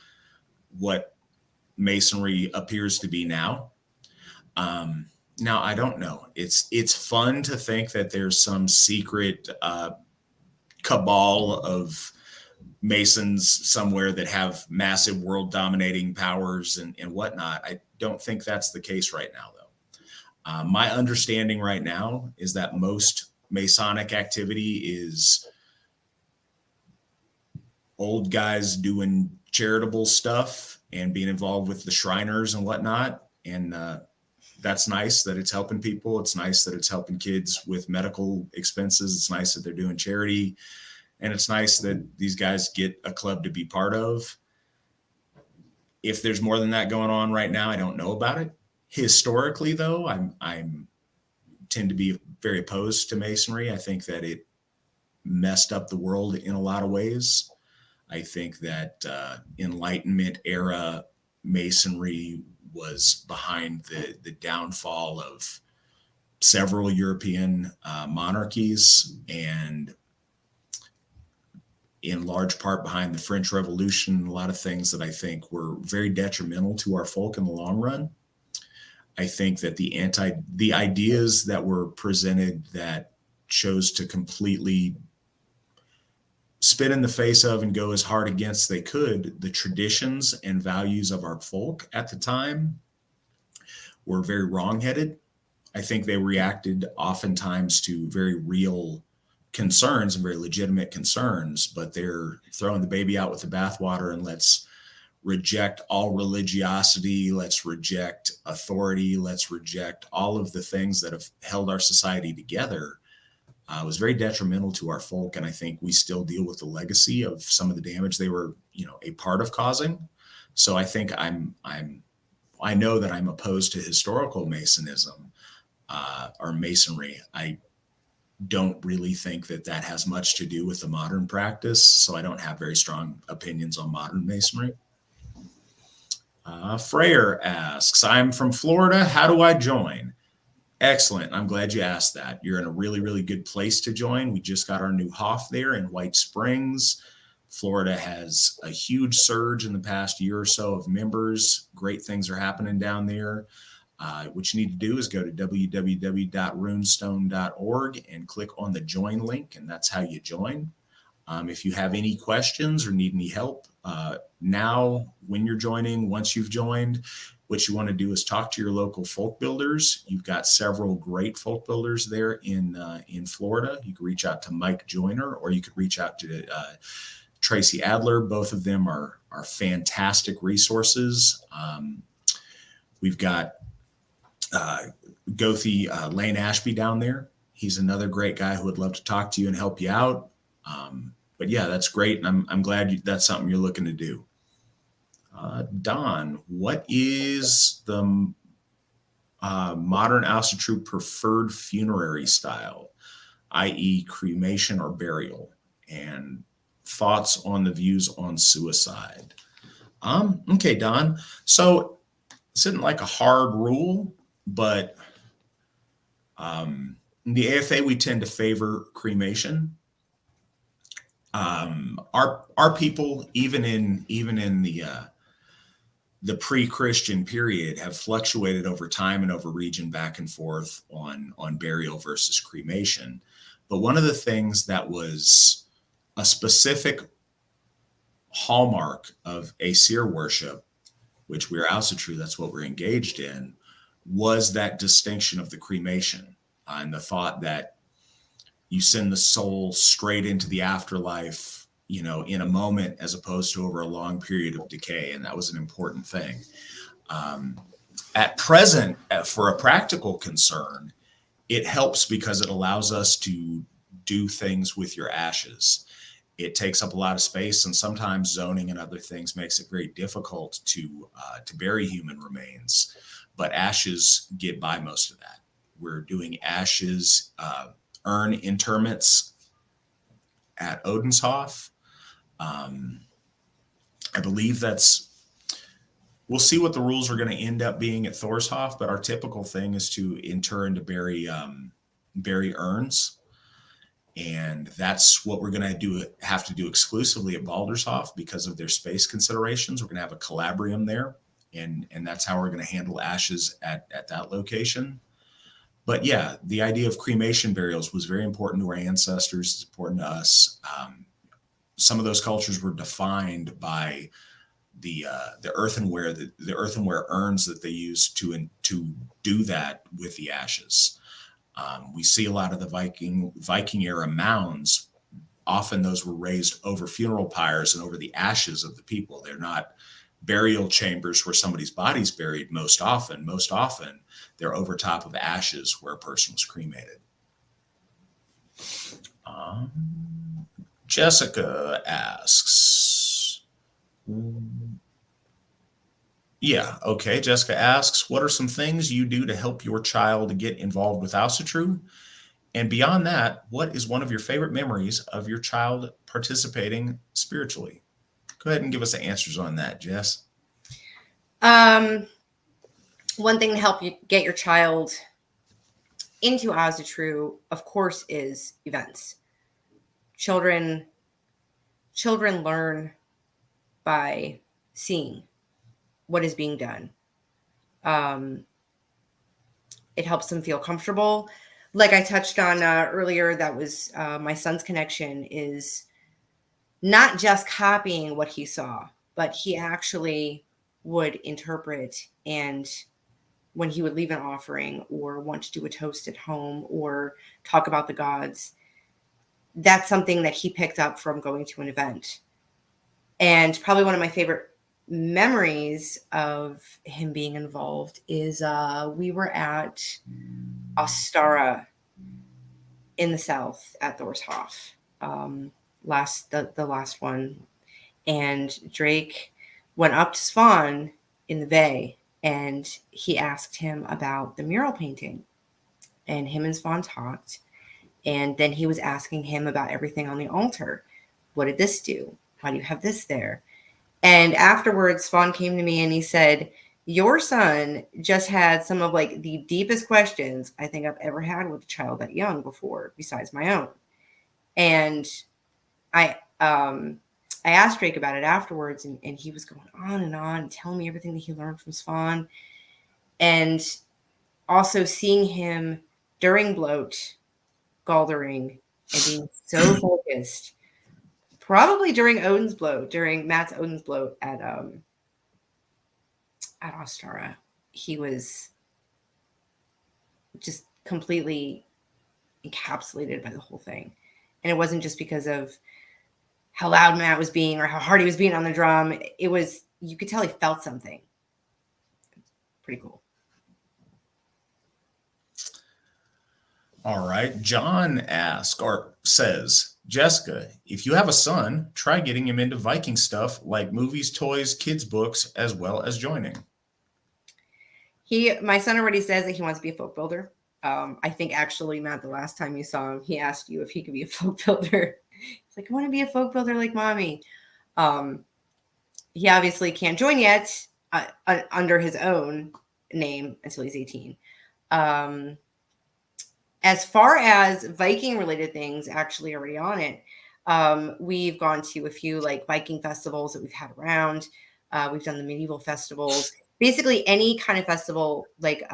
what Masonry appears to be now. Now, I don't know. It's fun to think that there's some secret cabal of Masons somewhere that have massive world dominating powers and whatnot. I don't think that's the case right now, though. My understanding right now is that most Masonic activity is old guys doing charitable stuff and being involved with the Shriners and whatnot. And that's nice that it's helping people. It's nice that it's helping kids with medical expenses. It's nice that they're doing charity. And it's nice that these guys get a club to be part of. If there's more than that going on right now, I don't know about it. Historically, though, I'm tend to be very opposed to Masonry. I think that it messed up the world in a lot of ways. I think that Enlightenment era Masonry was behind the downfall of several European monarchies, and in large part behind the French Revolution, a lot of things that I think were very detrimental to our folk in the long run. I think that the ideas that were presented that chose to completely spit in the face of and go as hard against they could the traditions and values of our folk at the time were very wrongheaded. I think they reacted oftentimes to very real concerns and very legitimate concerns, but they're throwing the baby out with the bathwater and let's reject all religiosity, let's reject authority, let's reject all of the things that have held our society together. Was very detrimental to our folk, and I think we still deal with the legacy of some of the damage they were, a part of causing. So I think I know that I'm opposed to historical Masonism or Masonry. I don't really think that has much to do with the modern practice, so I don't have very strong opinions on modern Masonry. Freyer asks, I'm from Florida. How do I join? Excellent. I'm glad you asked that. You're in a really, really good place to join. We just got our new Hof there in White Springs. Florida has a huge surge in the past year or so of members. Great things are happening down there. What you need to do is go to www.runestone.org and click on the join link, and that's how you join. If you have any questions or need any help now, when you're joining, once you've joined, what you want to do is talk to your local folk builders. You've got several great folk builders there in Florida. You can reach out to Mike Joyner, or you could reach out to Tracy Adler. Both of them are fantastic resources. We've got Lane Ashby down there. He's another great guy who would love to talk to you and help you out. But yeah, that's great. And I'm glad that's something you're looking to do. Don, what is the modern Asatru preferred funerary style, i.e. cremation or burial, and thoughts on the views on suicide? Okay, Don. So this isn't like a hard rule, but in the AFA, we tend to favor cremation. Our people, even in the pre-Christian period, have fluctuated over time and over region back and forth on burial versus cremation. But one of the things that was a specific hallmark of Asir worship, which we're Asatru, that's what we're engaged in, was that distinction of the cremation and the thought that you send the soul straight into the afterlife, in a moment, as opposed to over a long period of decay. And that was an important thing. At present, for a practical concern, it helps because it allows us to do things with your ashes. It takes up a lot of space, and sometimes zoning and other things makes it very difficult to bury human remains. But ashes get by most of that. We're doing ashes, urn interments at Odenshof. I believe we'll see what the rules are going to end up being at Thorshof, but our typical thing is to inter and to bury urns. And that's what we're going to have to do exclusively at Baldershof because of their space considerations. We're going to have a calabrium there, and that's how we're going to handle ashes at that location. But yeah, the idea of cremation burials was very important to our ancestors. It's important to us. Some of those cultures were defined by the earthenware, the earthenware urns that they used to do that with the ashes. We see a lot of the Viking era mounds. Often those were raised over funeral pyres and over the ashes of the people. They're not burial chambers where somebody's body's buried most often they're over top of ashes where a person was cremated. Jessica asks, Jessica asks, what are some things you do to help your child get involved with Asatru? And beyond that, what is one of your favorite memories of your child participating spiritually? Go ahead and give us the answers on that, Jess. One thing to help you get your child into Asatru, of course, is events. Children learn by seeing what is being done. It helps them feel comfortable. Like I touched on earlier, that was my son's connection, is not just copying what he saw, but he actually would interpret, and when he would leave an offering or want to do a toast at home or talk about the gods, that's something that he picked up from going to an event. And probably one of my favorite memories of him being involved is we were at Ostara in the south at Thorshof, the last one, and Drake went up to Svan in the bay and he asked him about the mural painting, and him and Svan talked, and then he was asking him about everything on the altar. What did this do? Why do you have this there? And afterwards, Svan came to me and he said, your son just had some of like the deepest questions I think I've ever had with a child that young before, besides my own. And I asked Drake about it afterwards, and he was going on and telling me everything that he learned from Svan. And also seeing him during bloat, Galdering, and being so focused, probably during Matt's Odin's bloat at Ostara, he was just completely encapsulated by the whole thing. And it wasn't just because of how loud Matt was being or how hard he was being on the drum. It was, you could tell he felt something. Pretty cool. All right. John says, Jessica, if you have a son, try getting him into Viking stuff like movies, toys, kids' books, as well as joining. My son already says that he wants to be a folk builder. I think actually, Matt, the last time you saw him, he asked you if he could be a folk builder. He's like, I want to be a folk builder like mommy. He obviously can't join yet under his own name until he's 18. As far as Viking related things, actually already on it, we've gone to a few like Viking festivals that we've had around. We've done the medieval festivals, basically any kind of festival, like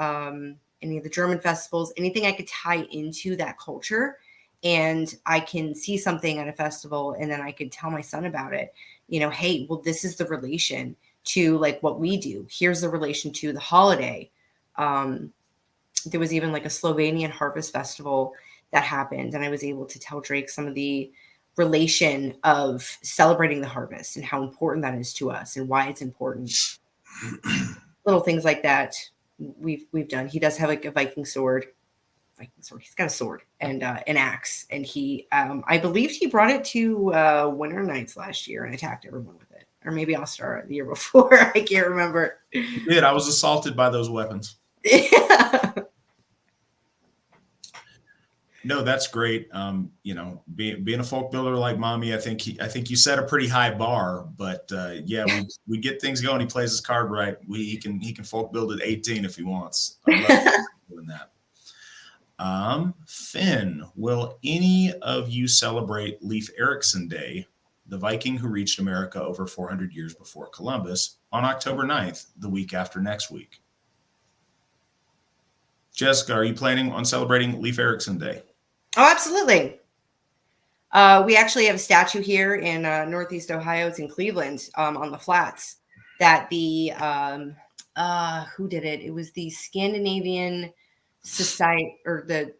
any of the German festivals, anything I could tie into that culture. And I can see something at a festival and then I could tell my son about it. You know, hey, well, this is the relation to like what we do. Here's the relation to the holiday. There was even like a Slovenian harvest festival that happened. And I was able to tell Drake some of the relation of celebrating the harvest and how important that is to us and why it's important. Little things like that we've done. He does have like a Viking sword. He's got a sword and an axe. And he, I believed he brought it to Winter Nights last year and attacked everyone with it. Or maybe I'll start the year before. I can't remember. You did. I was assaulted by those weapons. Yeah. No, that's great. You know, being a folk builder like mommy, I think you set a pretty high bar, but yeah, we get things going. He plays his card right. He can folk build at 18 if he wants. I love doing that. Finn, will any of you celebrate Leif Erikson Day, the Viking who reached America over 400 years before Columbus, on October 9th, the week after next week? Jessica, are you planning on celebrating Leif Erikson Day? Oh, absolutely. We actually have a statue here in Northeast Ohio. It's in Cleveland, on the flats, that the who did it? It was the Scandinavian Society, or the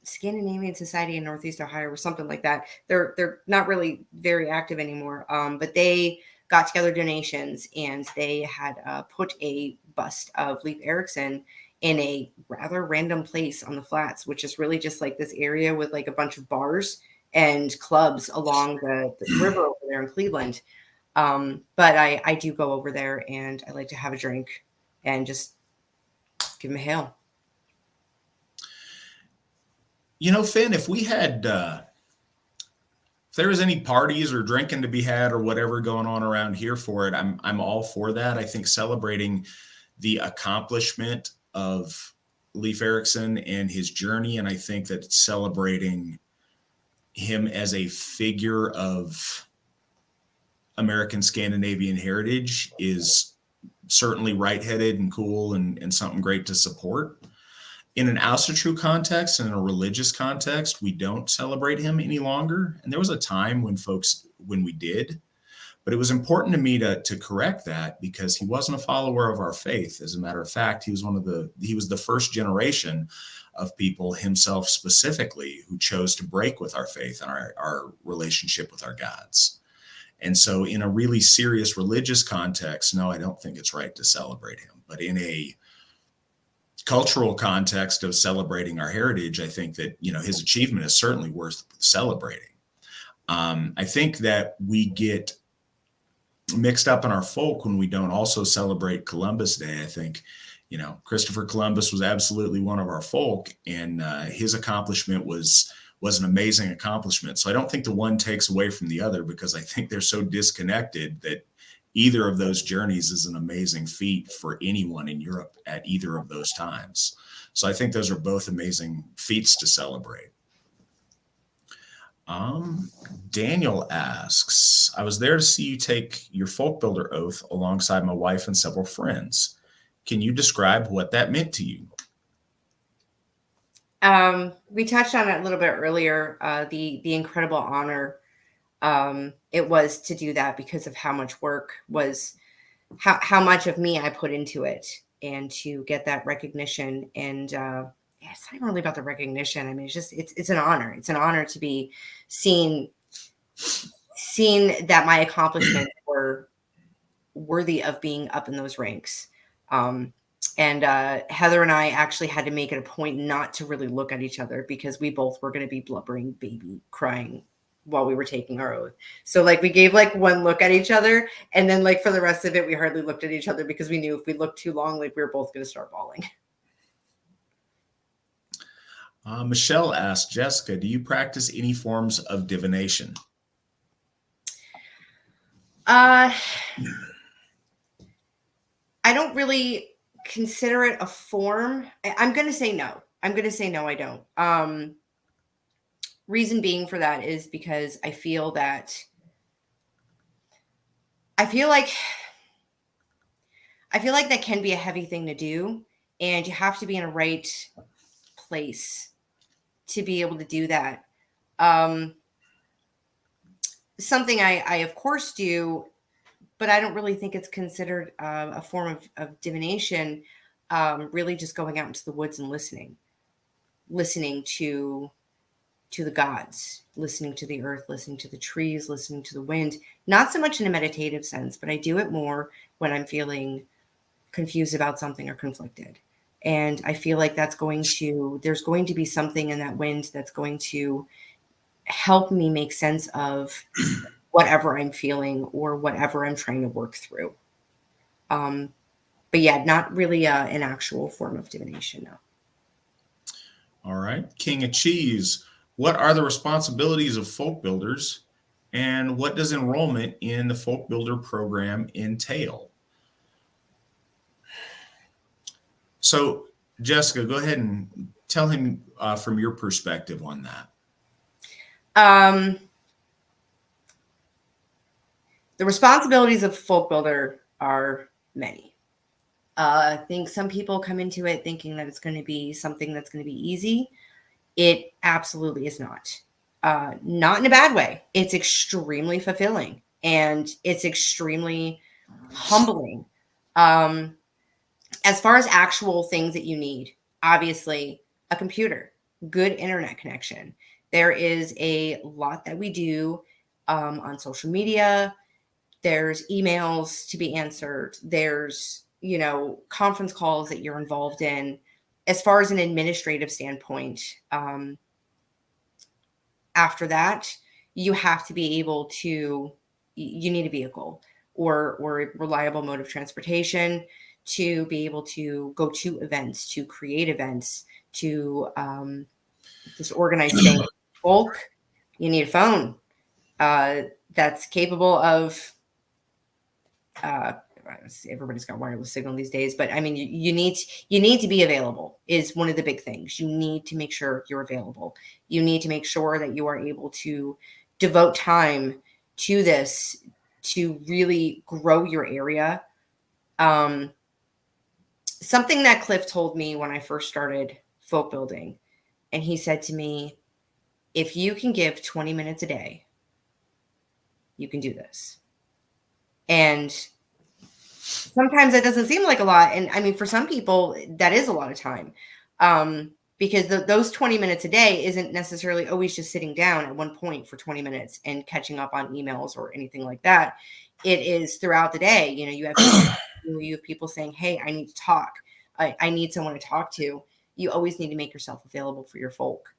Scandinavian Society in Northeast Ohio, or something like that. They're not really very active anymore, but they got together donations, and they had put a bust of Leif Erikson in a rather random place on the flats, which is really just like this area with like a bunch of bars and clubs along the river over there in Cleveland. But I do go over there, and I like to have a drink and just give him a hail. You know, Finn, if we had, if there was any parties or drinking to be had or whatever going on around here for it, I'm all for that. I think celebrating the accomplishment of Leif Erikson and his journey, and I think that celebrating him as a figure of American Scandinavian heritage is certainly right-headed and cool and something great to support. In an Asatru context and in a religious context, we don't celebrate him any longer. And there was a time when we did, but it was important to me to correct that, because he wasn't a follower of our faith. As a matter of fact, he was the first generation of people, himself specifically, who chose to break with our faith and our relationship with our gods. And so in a really serious religious context, no, I don't think it's right to celebrate him. But in a cultural context of celebrating our heritage, I think that, his achievement is certainly worth celebrating. I think that we get mixed up in our folk when we don't also celebrate Columbus Day. I think, Christopher Columbus was absolutely one of our folk, and his accomplishment was an amazing accomplishment. So I don't think the one takes away from the other, because I think they're so disconnected that either of those journeys is an amazing feat for anyone in Europe at either of those times. So I think those are both amazing feats to celebrate. Daniel asks, I was there to see you take your folk builder oath alongside my wife and several friends. Can you describe what that meant to you? We touched on it a little bit earlier, the incredible honor it was to do that, because of how much work was, how much of me I put into it, and to get that recognition. And it's not even really about the recognition. I mean, it's an honor. It's an honor to be seen that my accomplishments were worthy of being up in those ranks. And Heather and I actually had to make it a point not to really look at each other, because we both were going to be blubbering baby crying while we were taking our oath. So like we gave like one look at each other, and then like for the rest of it, we hardly looked at each other, because we knew if we looked too long, like we were both going to start bawling. Michelle asked, Jessica, do you practice any forms of divination? I don't really consider it a form. I'm going to say no. I don't. Reason being for that is because I feel like that can be a heavy thing to do, and you have to be in a right place to be able to do that. Something I of course do, but I don't really think it's considered a form of divination. Really just going out into the woods and listening to the gods, listening to the earth, listening to the trees, listening to the wind. Not so much in a meditative sense, but I do it more when I'm feeling confused about something or conflicted. And I feel like there's going to be something in that wind that's going to help me make sense of whatever I'm feeling or whatever I'm trying to work through. But yeah, not really an actual form of divination, no. All right. King of Cheese, what are the responsibilities of folk builders, and what does enrollment in the folk builder program entail? So, Jessica, go ahead and tell him from your perspective on that. The responsibilities of folk builder are many. I think some people come into it thinking that it's going to be something that's going to be easy. It absolutely is not. Not in a bad way. It's extremely fulfilling, and it's extremely humbling. As far as actual things that you need, obviously a computer, good internet connection. There is a lot that we do on social media, there's emails to be answered, there's, conference calls that you're involved in. As far as an administrative standpoint, after that, you have to be able to, you need a vehicle or a reliable mode of transportation to be able to go to events, to create events, to just organize things. Bulk, you need a phone that's capable of, everybody's got wireless signal these days, but I mean, you need to be available is one of the big things. You need to make sure you're available. You need to make sure that you are able to devote time to this to really grow your area. Something that Cliff told me when I first started folk building, and he said to me, if you can give 20 minutes a day, you can do this. And sometimes that doesn't seem like a lot. And I mean, for some people, that is a lot of time, because those 20 minutes a day isn't necessarily always just sitting down at one point for 20 minutes and catching up on emails or anything like that. It is throughout the day. You have people saying, hey, I need to talk. I need someone to talk to. You always need to make yourself available for your folk.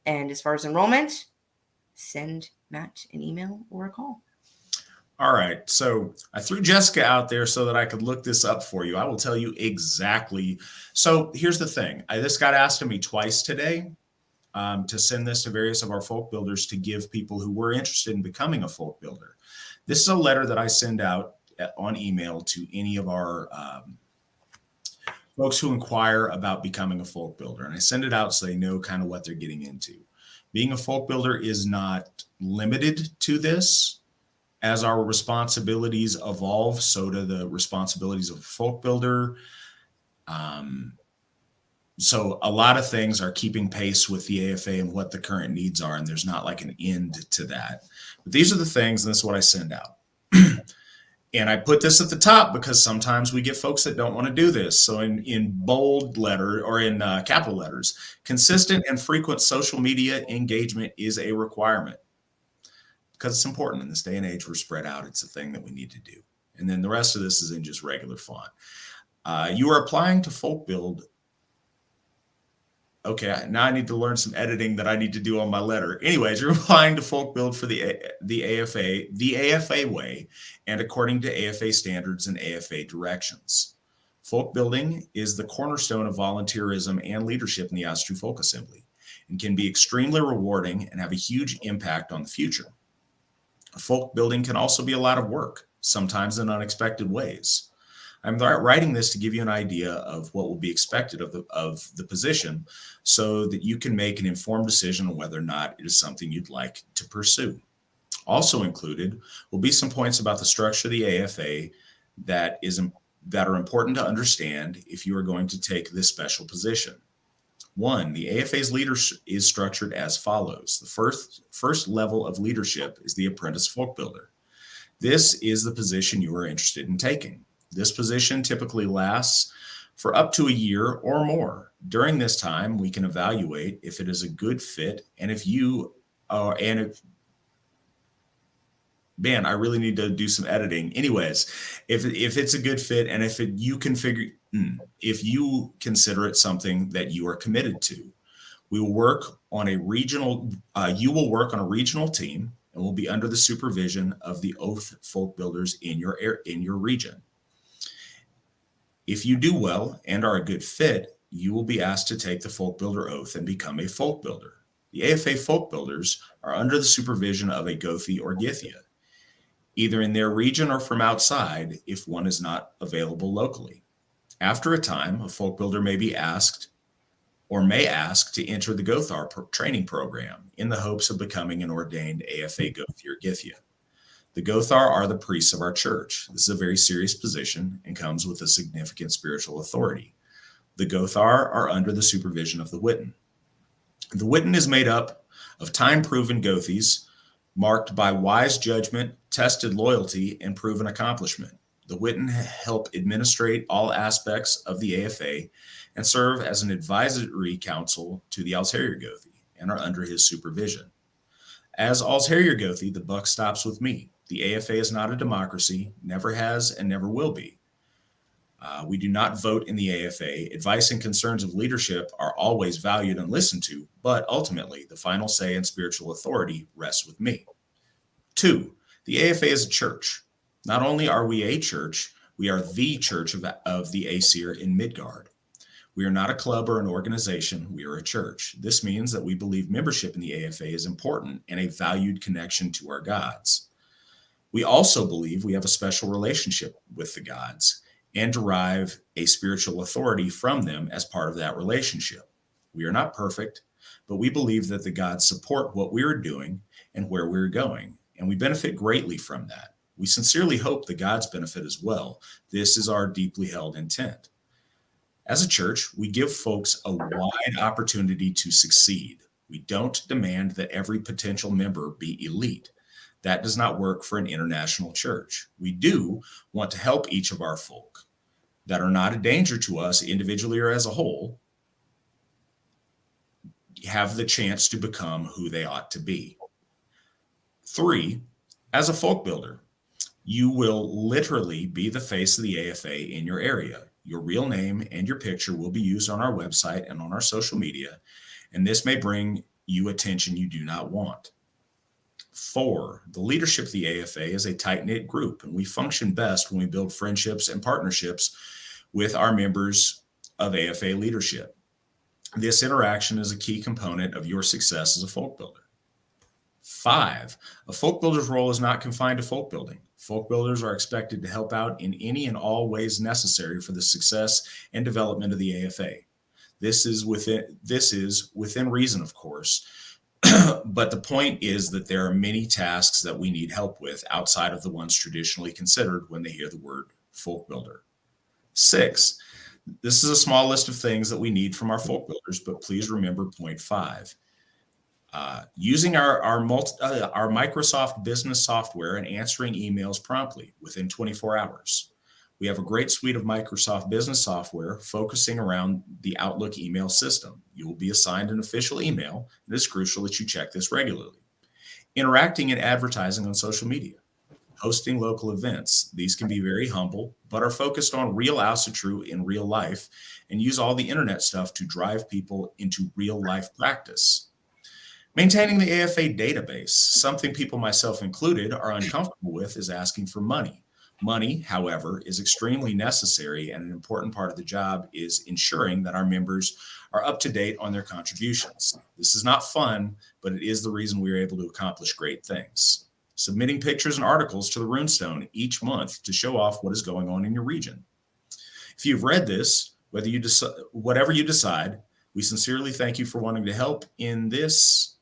And as far as enrollment, send Matt an email or a call. All right. So I threw Jessica out there so that I could look this up for you. I will tell you exactly. So here's the thing. This got asked of me twice today to send this to various of our folk builders to give people who were interested in becoming a folk builder. This is a letter that I send out on email to any of our folks who inquire about becoming a folk builder. And I send it out so they know kind of what they're getting into. Being a folk builder is not limited to this. As our responsibilities evolve, so do the responsibilities of a folk builder. So a lot of things are keeping pace with the AFA and what the current needs are, and there's not like an end to that. But these are the things, and this is what I send out. And I put this at the top because sometimes we get folks that don't want to do this. So in bold letter or in capital letters, consistent and frequent social media engagement is a requirement because it's important in this day and age. We're spread out. It's a thing that we need to do. And then the rest of this is in just regular font. You are applying to folk build. Okay, now I need to learn some editing that I need to do on my letter. Anyways, you're applying to folk build for the AFA way, and according to AFA standards and AFA directions. Folk building is the cornerstone of volunteerism and leadership in the Asatru Folk Assembly, and can be extremely rewarding and have a huge impact on the future. Folk building can also be a lot of work, sometimes in unexpected ways. I'm writing this to give you an idea of what will be expected of the position so that you can make an informed decision on whether or not it is something you'd like to pursue. Also included will be some points about the structure of the AFA that are important to understand if you are going to take this special position. 1, the AFA's leadership is structured as follows. The first level of leadership is the apprentice folk builder. This is the position you are interested in taking. This position typically lasts for up to a year or more. During this time, we can evaluate if it is a good fit and man, I really need to do some editing. Anyways, if it's a good fit and if you consider it something that you are committed to, you will work on a regional team and will be under the supervision of the oath folk builders in your region. If you do well and are a good fit, you will be asked to take the folk builder oath and become a folk builder. The AFA folk builders are under the supervision of a Gothi or Githia, either in their region or from outside if one is not available locally. After a time, a folk builder may ask to enter the Gothar training program in the hopes of becoming an ordained AFA Gothi or Githia. The Gothar are the priests of our church. This is a very serious position and comes with a significant spiritual authority. The Gothar are under the supervision of the Witten. The Witten is made up of time-proven Gothis, marked by wise judgment, tested loyalty, and proven accomplishment. The Witten help administrate all aspects of the AFA and serve as an advisory council to the Alsherjargothi and are under his supervision. As Alsherjargothi, the buck stops with me. The AFA is not a democracy, never has and never will be. We do not vote in the AFA. Advice and concerns of leadership are always valued and listened to, but ultimately, the final say and spiritual authority rests with me. 2, the AFA is a church. Not only are we a church, we are the church of the Aesir in Midgard. We are not a club or an organization, we are a church. This means that we believe membership in the AFA is important and a valued connection to our gods. We also believe we have a special relationship with the gods and derive a spiritual authority from them as part of that relationship. We are not perfect, but we believe that the gods support what we are doing and where we're going, and we benefit greatly from that. We sincerely hope the gods benefit as well. This is our deeply held intent. As a church, we give folks a wide opportunity to succeed. We don't demand that every potential member be elite. That does not work for an international church. We do want to help each of our folk that are not a danger to us individually or as a whole have the chance to become who they ought to be. 3, as a folk builder, you will literally be the face of the AFA in your area. Your real name and your picture will be used on our website and on our social media, and this may bring you attention you do not want. 4, the leadership of the AFA is a tight-knit group, and we function best when we build friendships and partnerships with our members of AFA leadership. This interaction is a key component of your success as a folk builder. 5, a folk builder's role is not confined to folk building. Folk builders are expected to help out in any and all ways necessary for the success and development of the AFA. This is within reason, of course, but the point is that there are many tasks that we need help with outside of the ones traditionally considered when they hear the word folk builder. 6, this is a small list of things that we need from our folk builders, but please remember point 5. Using our Microsoft business software and answering emails promptly within 24 hours. We have a great suite of Microsoft business software focusing around the Outlook email system. You will be assigned an official email, and it's crucial that you check this regularly. Interacting and advertising on social media. Hosting local events. These can be very humble, but are focused on real Asatru in real life and use all the internet stuff to drive people into real life practice. Maintaining the AFA database, something people, myself included, are uncomfortable with, is asking for money. Money, however, is extremely necessary, and an important part of the job is ensuring that our members are up to date on their contributions. This is not fun, but it is the reason we are able to accomplish great things. Submitting pictures and articles to the Runestone each month to show off what is going on in your region. If you've read this, whatever you decide, we sincerely thank you for wanting to help in this.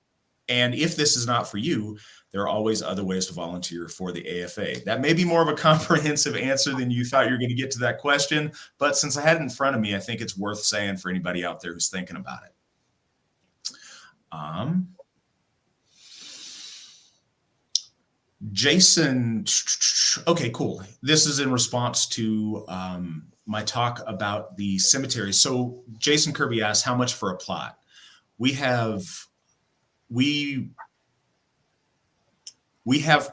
And if this is not for you, there are always other ways to volunteer for the AFA. That may be more of a comprehensive answer than you thought you were going to get to that question, but since I had it in front of me, I think it's worth saying for anybody out there who's thinking about it. Jason, okay, cool. This is in response to my talk about the cemetery. So Jason Kirby asked, how much for a plot? We have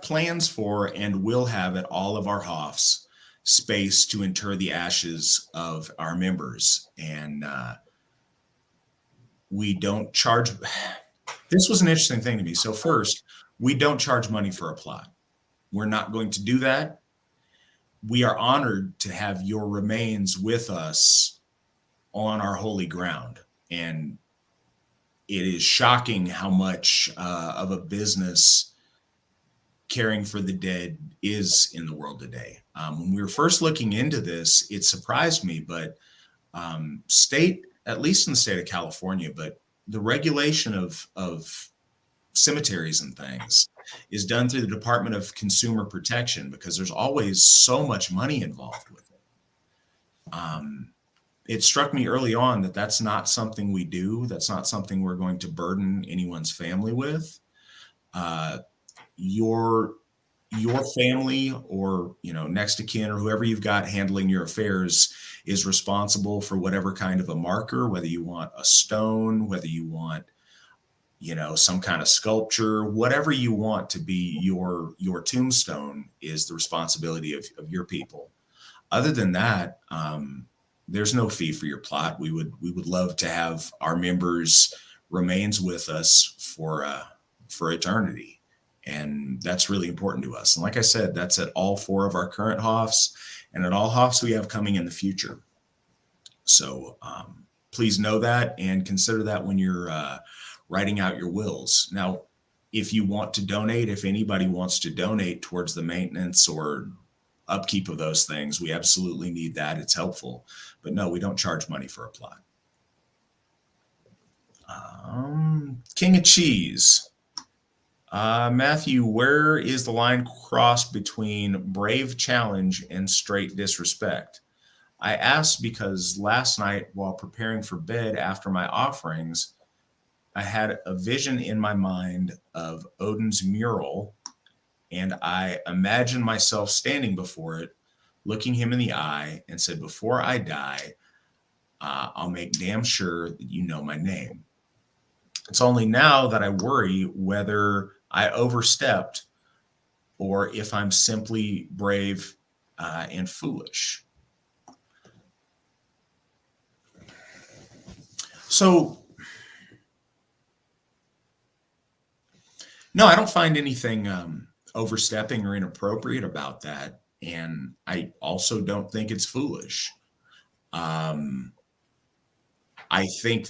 plans for and will have at all of our Hofs space to inter the ashes of our members. And we don't charge. This was an interesting thing to me. So first, we don't charge money for a plot. We're not going to do that. We are honored to have your remains with us on our holy ground. And it is shocking how much of a business caring for the dead is in the world today. When we were first looking into this, it surprised me, but at least in the state of California, but the regulation of cemeteries and things is done through the Department of Consumer Protection, because there's always so much money involved with it. It struck me early on that that's not something we do. That's not something we're going to burden anyone's family with. Your family, or next of kin, or whoever you've got handling your affairs, is responsible for whatever kind of a marker, whether you want a stone, whether you want some kind of sculpture, whatever you want to be your tombstone is the responsibility of your people. Other than that, there's no fee for your plot. We would love to have our members' remains with us for eternity. And that's really important to us. And like I said, that's at all 4 of our current Hofs and at all Hofs we have coming in the future. So please know that and consider that when you're writing out your wills. Now, if you want to donate, if anybody wants to donate towards the maintenance or upkeep of those things, we absolutely need that. It's helpful. But no, we don't charge money for a plot. King of Cheese. Matthew, where is the line crossed between brave challenge and straight disrespect? I asked because last night while preparing for bed after my offerings, I had a vision in my mind of Odin's mural, and I imagined myself standing before it, looking him in the eye, and said, before I die, I'll make damn sure that you know my name. It's only now that I worry whether I overstepped or if I'm simply brave and foolish. So, no, I don't find anything overstepping or inappropriate about that. And I also don't think it's foolish. I think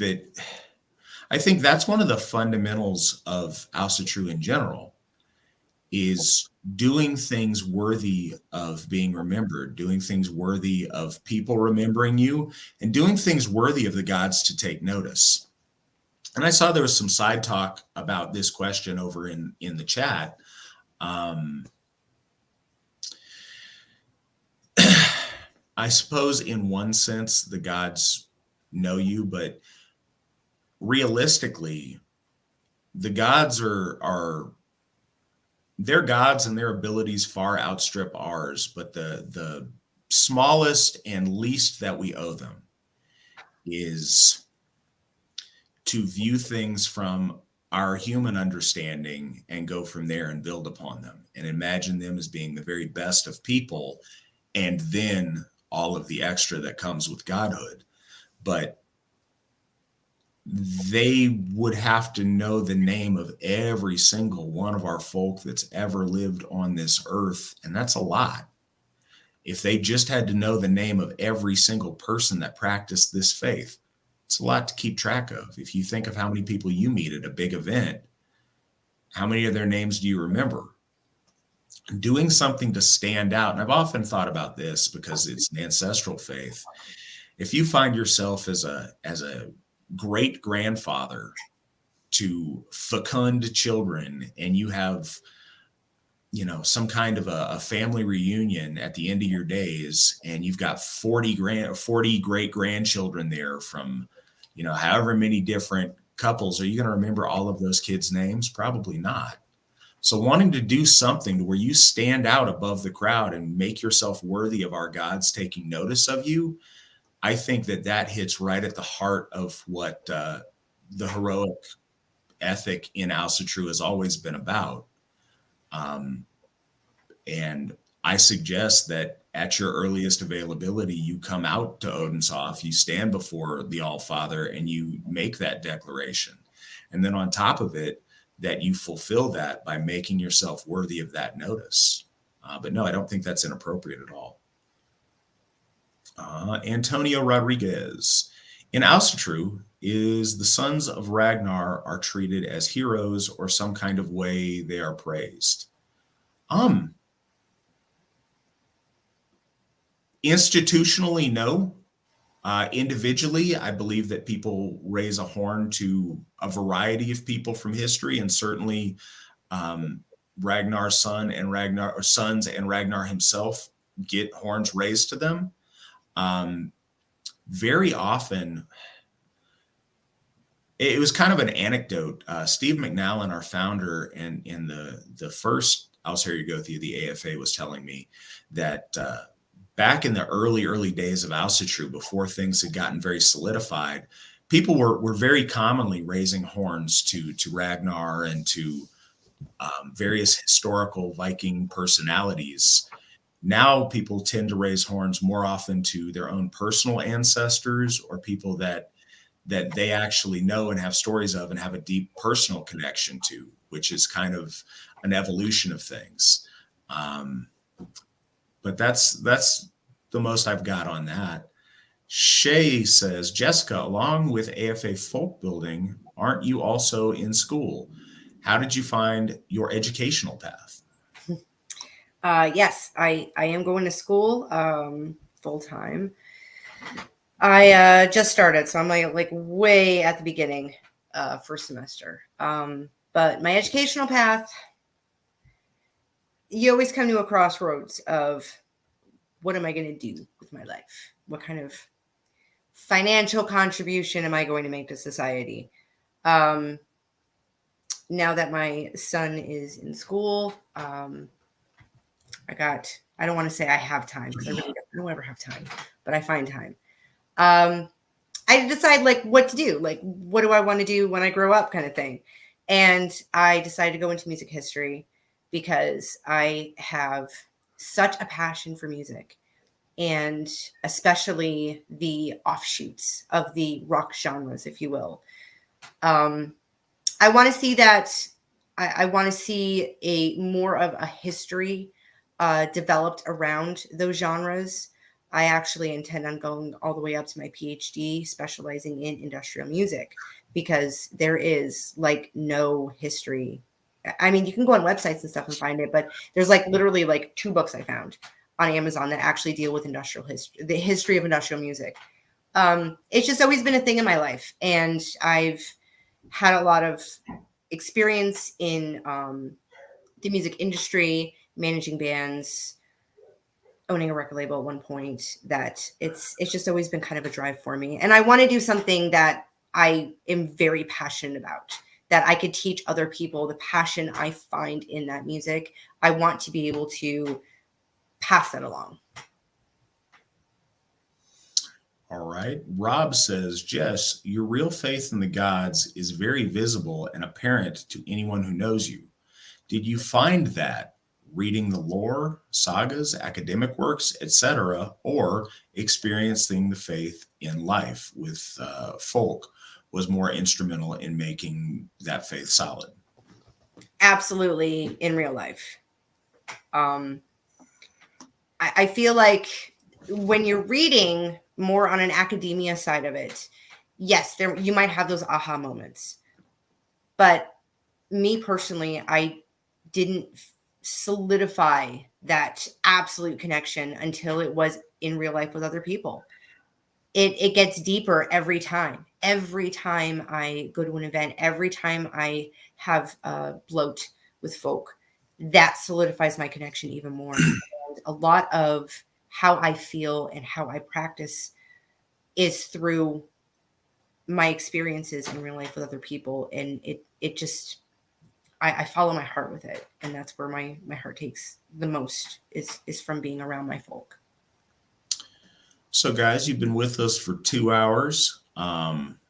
that's one of the fundamentals of Asatru in general, is doing things worthy of being remembered, doing things worthy of people remembering you, and doing things worthy of the gods to take notice. And I saw there was some side talk about this question over in the chat. I suppose in one sense the gods know you, but realistically, the gods are their gods and their abilities far outstrip ours, but the smallest and least that we owe them is to view things from our human understanding and go from there and build upon them and imagine them as being the very best of people, and then all of the extra that comes with godhood. But they would have to know the name of every single one of our folk that's ever lived on this earth, and that's a lot. If they just had to know the name of every single person that practiced this faith, it's a lot to keep track of. If you think of how many people you meet at a big event, how many of their names do you remember? Doing something to stand out, and I've often thought about this because it's an ancestral faith. If you find yourself as a great grandfather to fecund children, and you have, some kind of a family reunion at the end of your days, and you've got 40 great grandchildren there from, however many different couples, are you going to remember all of those kids' names? Probably not. So wanting to do something to where you stand out above the crowd and make yourself worthy of our gods taking notice of you, I think that hits right at the heart of what the heroic ethic in Asatru has always been about. And I suggest that at your earliest availability, you come out to Odin's Hof, you stand before the All-Father, and you make that declaration. And then on top of it, that you fulfill that by making yourself worthy of that notice. But no, I don't think that's inappropriate at all. Antonio Rodriguez. In Asatru, is the sons of Ragnar are treated as heroes or some kind of way they are praised? Institutionally, no. Individually, I believe that people raise a horn to a variety of people from history, and certainly Ragnar's sons and Ragnar himself get horns raised to them. Very often, it was kind of an anecdote. Steve McNallen, our founder, and in the first Alsherjargothi of the AFA, was telling me that back in the early days of Asatru, before things had gotten very solidified, people were very commonly raising horns to Ragnar and to various historical Viking personalities. Now people tend to raise horns more often to their own personal ancestors or people that they actually know and have stories of and have a deep personal connection to, which is kind of an evolution of things. But that's the most I've got on that. Shay says, Jessica, along with AFA Folk Building, aren't you also in school? How did you find your educational path? Yes, I am going to school full time. I just started, so I'm like way at the beginning, first semester. But my educational path, you always come to a crossroads of what am I going to do with my life? What kind of financial contribution am I going to make to society? Now that my son is in school, I don't want to say I have time because I really don't ever have time, but I find time. I decide like what to do, like what do I want to do when I grow up kind of thing. And I decided to go into music history because I have such a passion for music and especially the offshoots of the rock genres, if you will. I want to see that. I want to see a more of a history developed around those genres. I actually intend on going all the way up to my PhD, specializing in industrial music, because there is like no history. I mean, you can go on websites and stuff and find it, but there's like literally like 2 books I found on Amazon that actually deal with industrial history, the history of industrial music. It's just always been a thing in my life, and I've had a lot of experience in the music industry, managing bands, owning a record label at one point, that it's just always been kind of a drive for me. And I want to do something that I am very passionate about, that I could teach other people the passion I find in that music. I want to be able to pass that along. All right. Rob says, Jess, your real faith in the gods is very visible and apparent to anyone who knows you. Did you find that reading the lore, sagas, academic works, etc., or experiencing the faith in life with folk was more instrumental in making that faith solid? Absolutely, in real life. I feel like when you're reading more on an academia side of it, yes, there you might have those aha moments. But me personally, I didn't solidify that absolute connection until it was in real life with other people. It gets deeper every time. Every time I go to an event, every time I have a bloat with folk, that solidifies my connection even more. And a lot of how I feel and how I practice is through my experiences in real life with other people. And it just, I follow my heart with it. And that's where my heart takes the most is from being around my folk. So guys, you've been with us for 2 hours.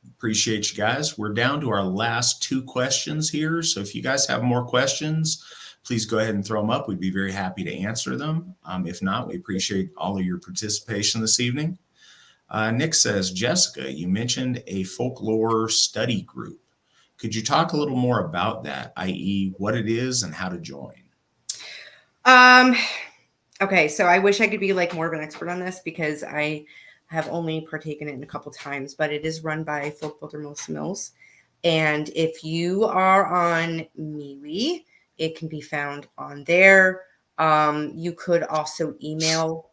Appreciate you guys. We're down to our last 2 questions here. So if you guys have more questions, please go ahead and throw them up. We'd be very happy to answer them. If not, we appreciate all of your participation this evening. Nick says, Jessica, you mentioned a folklore study group. Could you talk a little more about that, i.e. what it is and how to join? Okay, so I wish I could be like more of an expert on this because I have only partaken in it a couple times, but it is run by folk builder Melissa Mills. And if you are on MeWe, it can be found on there. You could also email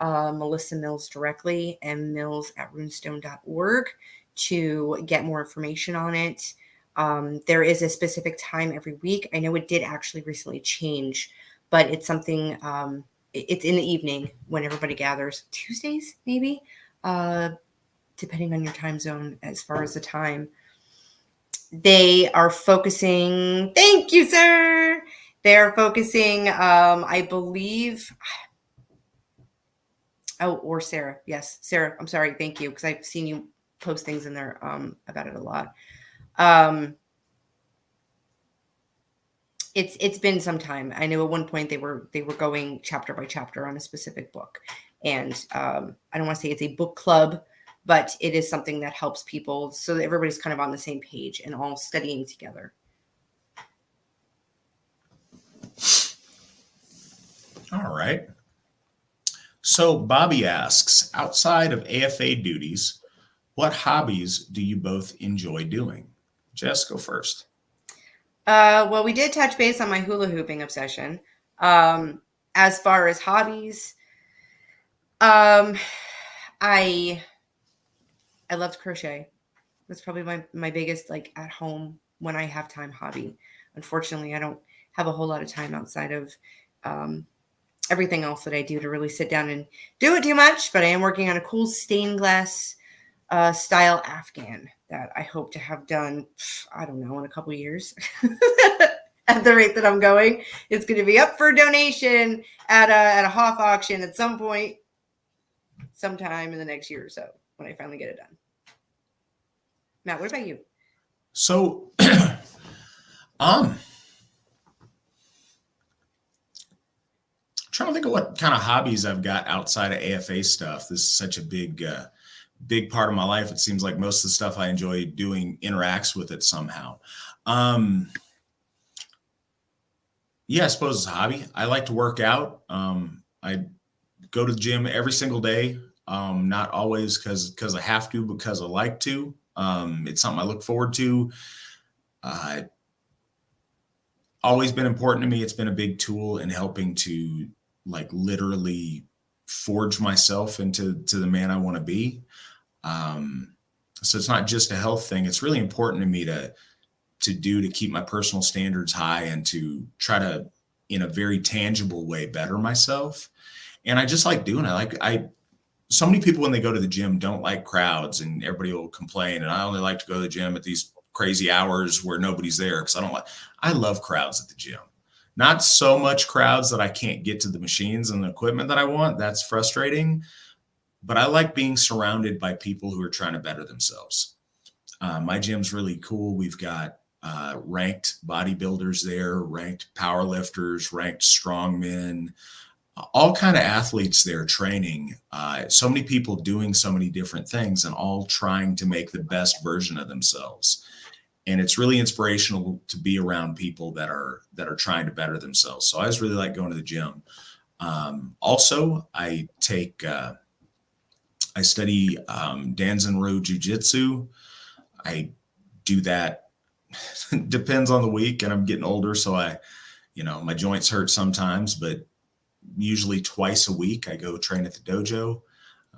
Melissa Mills directly and mills@runestone.org to get more information on it. There is a specific time every week. I know it did actually recently change, but it's something, it's in the evening when everybody gathers. Tuesdays, maybe, depending on your time zone as far as the time. They are focusing, thank you, sir. They're focusing, I believe, oh, or Sarah. Yes, Sarah. I'm sorry. Thank you. Because I've seen you post things in there about it a lot. It's been some time. I know at one point they were going chapter by chapter on a specific book, and I don't want to say it's a book club, but it is something that helps people so that everybody's kind of on the same page and all studying together. All right. So Bobby asks, outside of AFA duties, what hobbies do you both enjoy doing? Jess, go first. Well, we did touch base on my hula hooping obsession. As far as hobbies, I loved crochet. That's probably my biggest, like, at home when I have time hobby. Unfortunately, I don't have a whole lot of time outside of everything else that I do to really sit down and do it too much. But I am working on a cool stained glass style Afghan that I hope to have done, I don't know, in a couple years. At the rate that I'm going, it's going to be up for donation at a Hoff auction at some point, sometime in the next year or so, when I finally get it done. Matt, what about you? So, trying to think of what kind of hobbies I've got outside of AFA stuff. This is such a big part of my life. It seems like most of the stuff I enjoy doing interacts with it somehow. Yeah, I suppose it's a hobby. I like to work out. I go to the gym every single day. Not always because I have to, because I like to. It's something I look forward to. Always been important to me. It's been a big tool in helping to, like, literally forge myself into the man I want to be. So it's not just a health thing. It's really important to me to keep my personal standards high and to try to, in a very tangible way, better myself. And I just like doing it. So many people, when they go to the gym, don't like crowds, and everybody will complain. And I only like to go to the gym at these crazy hours where nobody's there, because I love crowds at the gym. Not so much crowds that I can't get to the machines and the equipment that I want. That's frustrating. But I like being surrounded by people who are trying to better themselves. My gym's really cool. We've got ranked bodybuilders there, ranked powerlifters, ranked strongmen, all kind of athletes there training. So many people doing so many different things and all trying to make the best version of themselves. And it's really inspirational to be around people that are trying to better themselves. So I just really like going to the gym. Also, I study Danzanryu Jiu-Jitsu. I do that. Depends on the week, and I'm getting older, so my joints hurt sometimes, but usually twice a week I go train at the dojo.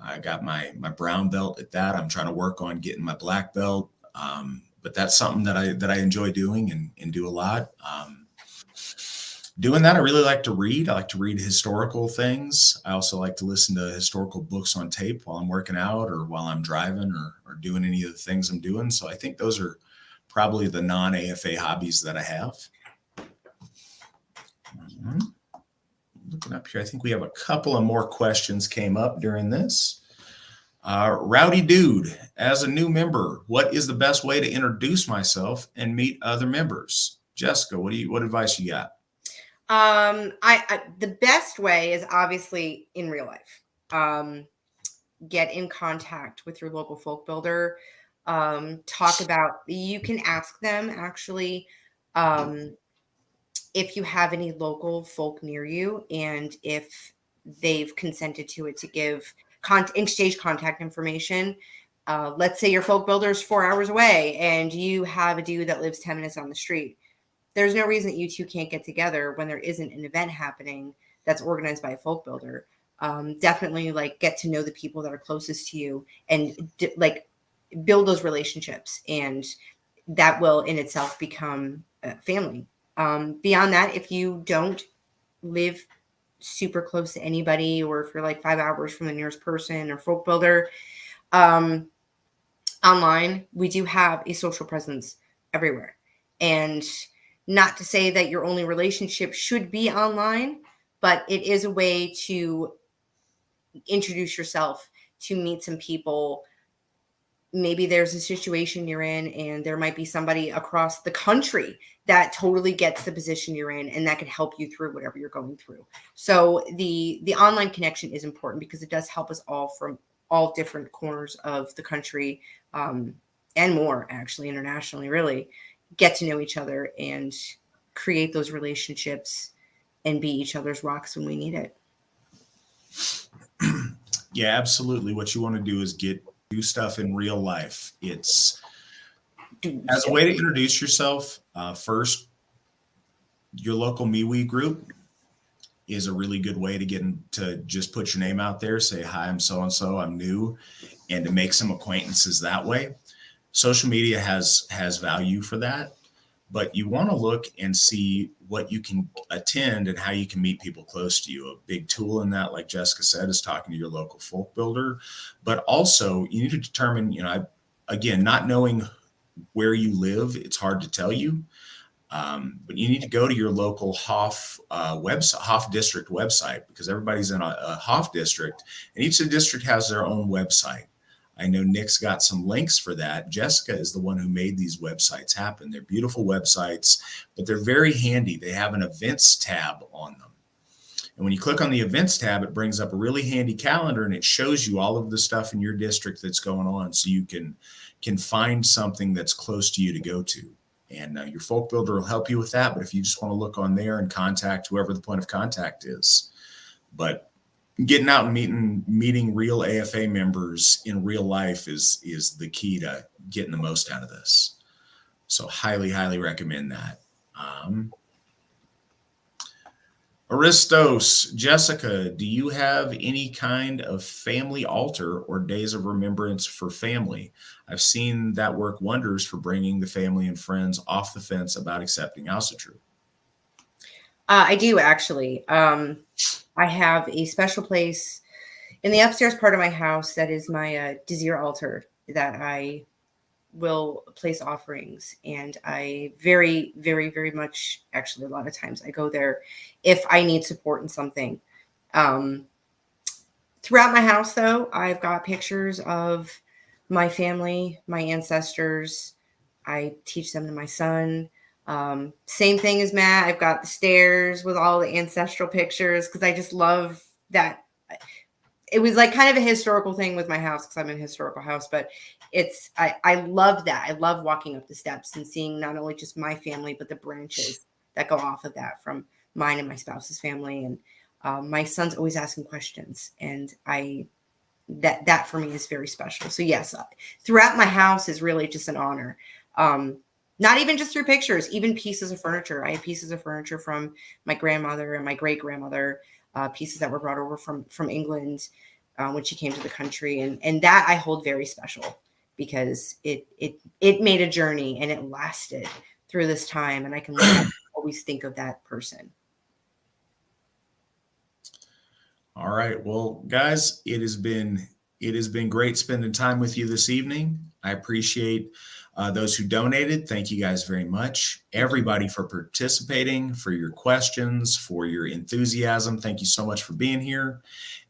I got my brown belt at that. I'm trying to work on getting my black belt. But that's something that I enjoy doing and do a lot. Doing that, I really like to read. I like to read historical things. I also like to listen to historical books on tape while I'm working out or while I'm driving or doing any of the things I'm doing. So I think those are probably the non-AFA hobbies that I have. Looking up here, I think we have a couple of more questions came up during this. Rowdy Dude, as a new member, what is the best way to introduce myself and meet other members? Jessica, what advice you got? The best way is obviously in real life. Get in contact with your local folk builder. You can ask them actually, if you have any local folk near you and if they've consented to it, to give exchange contact information. Let's say your folk builder is 4 hours away and you have a dude that lives 10 minutes on the street. There's no reason that you two can't get together when there isn't an event happening that's organized by a folk builder. Definitely, like, get to know the people that are closest to you and build those relationships, and that will in itself become family. Beyond that, if you don't live super close to anybody, or if you're like 5 hours from the nearest person or folk builder, online, we do have a social presence everywhere. And not to say that your only relationship should be online, but it is a way to introduce yourself, to meet some people maybe there's a situation you're in and there might be somebody across the country that totally gets the position you're in and that can help you through whatever you're going through. So the online connection is important because it does help us all from all different corners of the country, and more, actually, internationally, really get to know each other and create those relationships and be each other's rocks when we need it. Yeah, absolutely. What you want to do is do stuff in real life. It's as a way to introduce yourself. First, your local MeWe group is a really good way to get to just put your name out there, say, hi, I'm so-and-so, I'm new, and to make some acquaintances that way. Social media has value for that, but you want to look and see what you can attend and how you can meet people close to you. A big tool in that, like Jessica said, is talking to your local folk builder, but also you need to determine, again, not knowing where you live, it's hard to tell you. But you need to go to your local HOF website, HOF district website, because everybody's in a HOF district, and each district has their own website. I know Nick's got some links for that. Jessica is the one who made these websites happen. They're beautiful websites, but they're very handy. They have an events tab on them. And when you click on the events tab, it brings up a really handy calendar, and it shows you all of the stuff in your district that's going on, so you can find something that's close to you to go to. And your folk builder will help you with that. But if you just want to look on there and contact whoever the point of contact is. But getting out and meeting real AFA members in real life is the key to getting the most out of this. So highly, highly recommend that. Aristos, Jessica, do you have any kind of family altar or days of remembrance for family? I've seen that work wonders for bringing the family and friends off the fence about accepting Asatru. I do, actually. I have a special place in the upstairs part of my house that is my Desir altar that I will place offerings. And I very, very, very much, actually, a lot of times I go there if I need support in something. Throughout my house, though, I've got pictures of my family, my ancestors. I teach them to my son. Same thing as Matt. I've got the stairs with all the ancestral pictures because I just love that. It was like kind of a historical thing with my house because I'm in a historical house, but I love that. I love walking up the steps and seeing not only just my family, but the branches that go off of that from mine and my spouse's family. And my son's always asking questions, and that for me is very special. So yes, throughout my house is really just an honor. Not even just through pictures, even pieces of furniture. I have pieces of furniture from my grandmother and my great grandmother, pieces that were brought over from England when she came to the country, and that I hold very special because it made a journey and it lasted through this time, and I can always think of that person. All right, well, guys, it has been great spending time with you this evening. I appreciate those who donated. Thank you guys very much. Everybody for participating, for your questions, for your enthusiasm. Thank you so much for being here.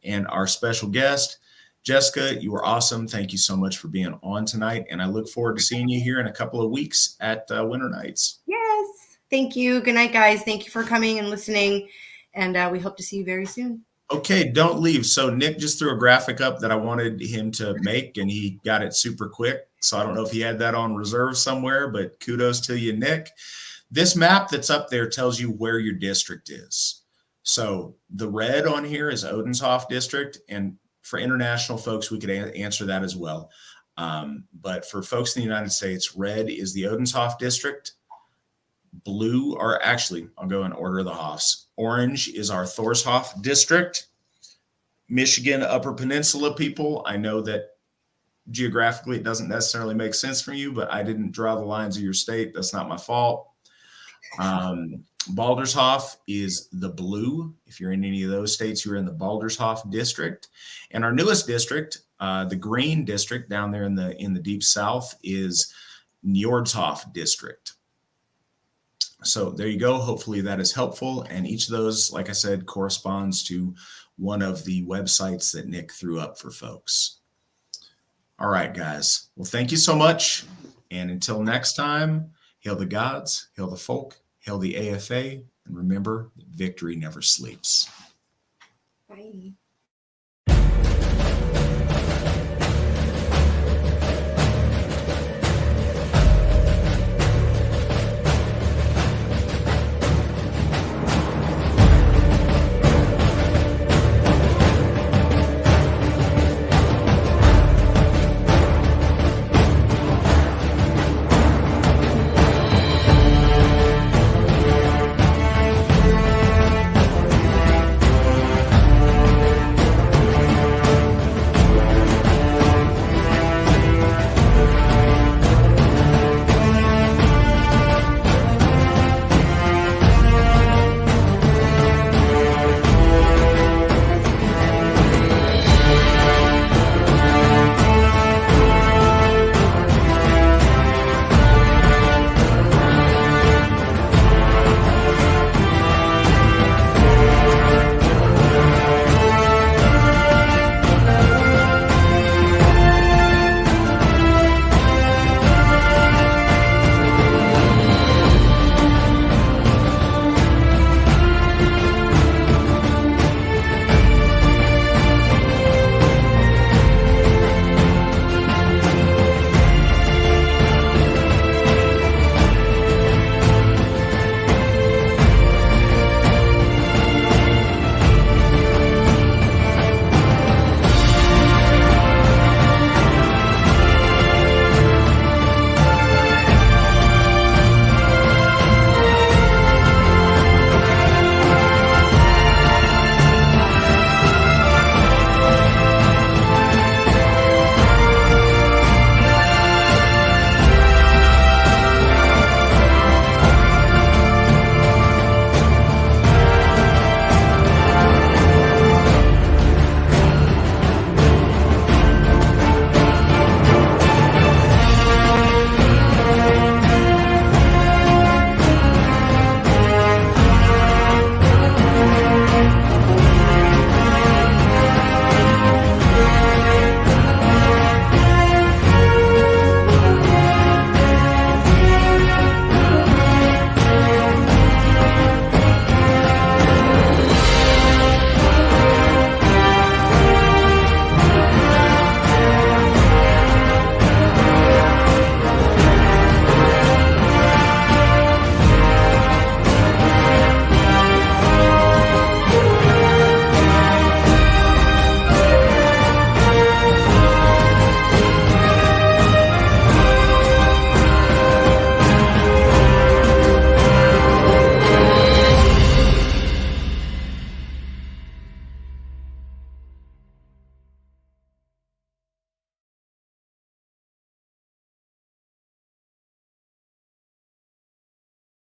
And our special guest, Jessica, you were awesome. Thank you so much for being on tonight. And I look forward to seeing you here in a couple of weeks at Winter Nights. Yes. Thank you. Good night, guys. Thank you for coming and listening. And we hope to see you very soon. Okay, don't leave. So Nick just threw a graphic up that I wanted him to make, and he got it super quick. So I don't know if he had that on reserve somewhere, but kudos to you, Nick. This map that's up there tells you where your district is. So the red on here is Odenshof district, and for international folks, we could answer that as well. But for folks in the United States, red is the Odenshof district. Blue, or actually, I'll go in order of the Hofs. Orange is our Thorshof district. Michigan Upper Peninsula people, I know that geographically it doesn't necessarily make sense for you, but I didn't draw the lines of your state. That's not my fault. Baldershof is the blue. If you're in any of those states, you're in the Baldershof district. And our newest district, the green district down there in the deep south, is Njordshof district. So there you go. Hopefully that is helpful. And each of those, like I said, corresponds to one of the websites that Nick threw up for folks. All right, guys. Well, thank you so much. And until next time, hail the gods, hail the folk, hail the AFA, and remember that victory never sleeps. Bye.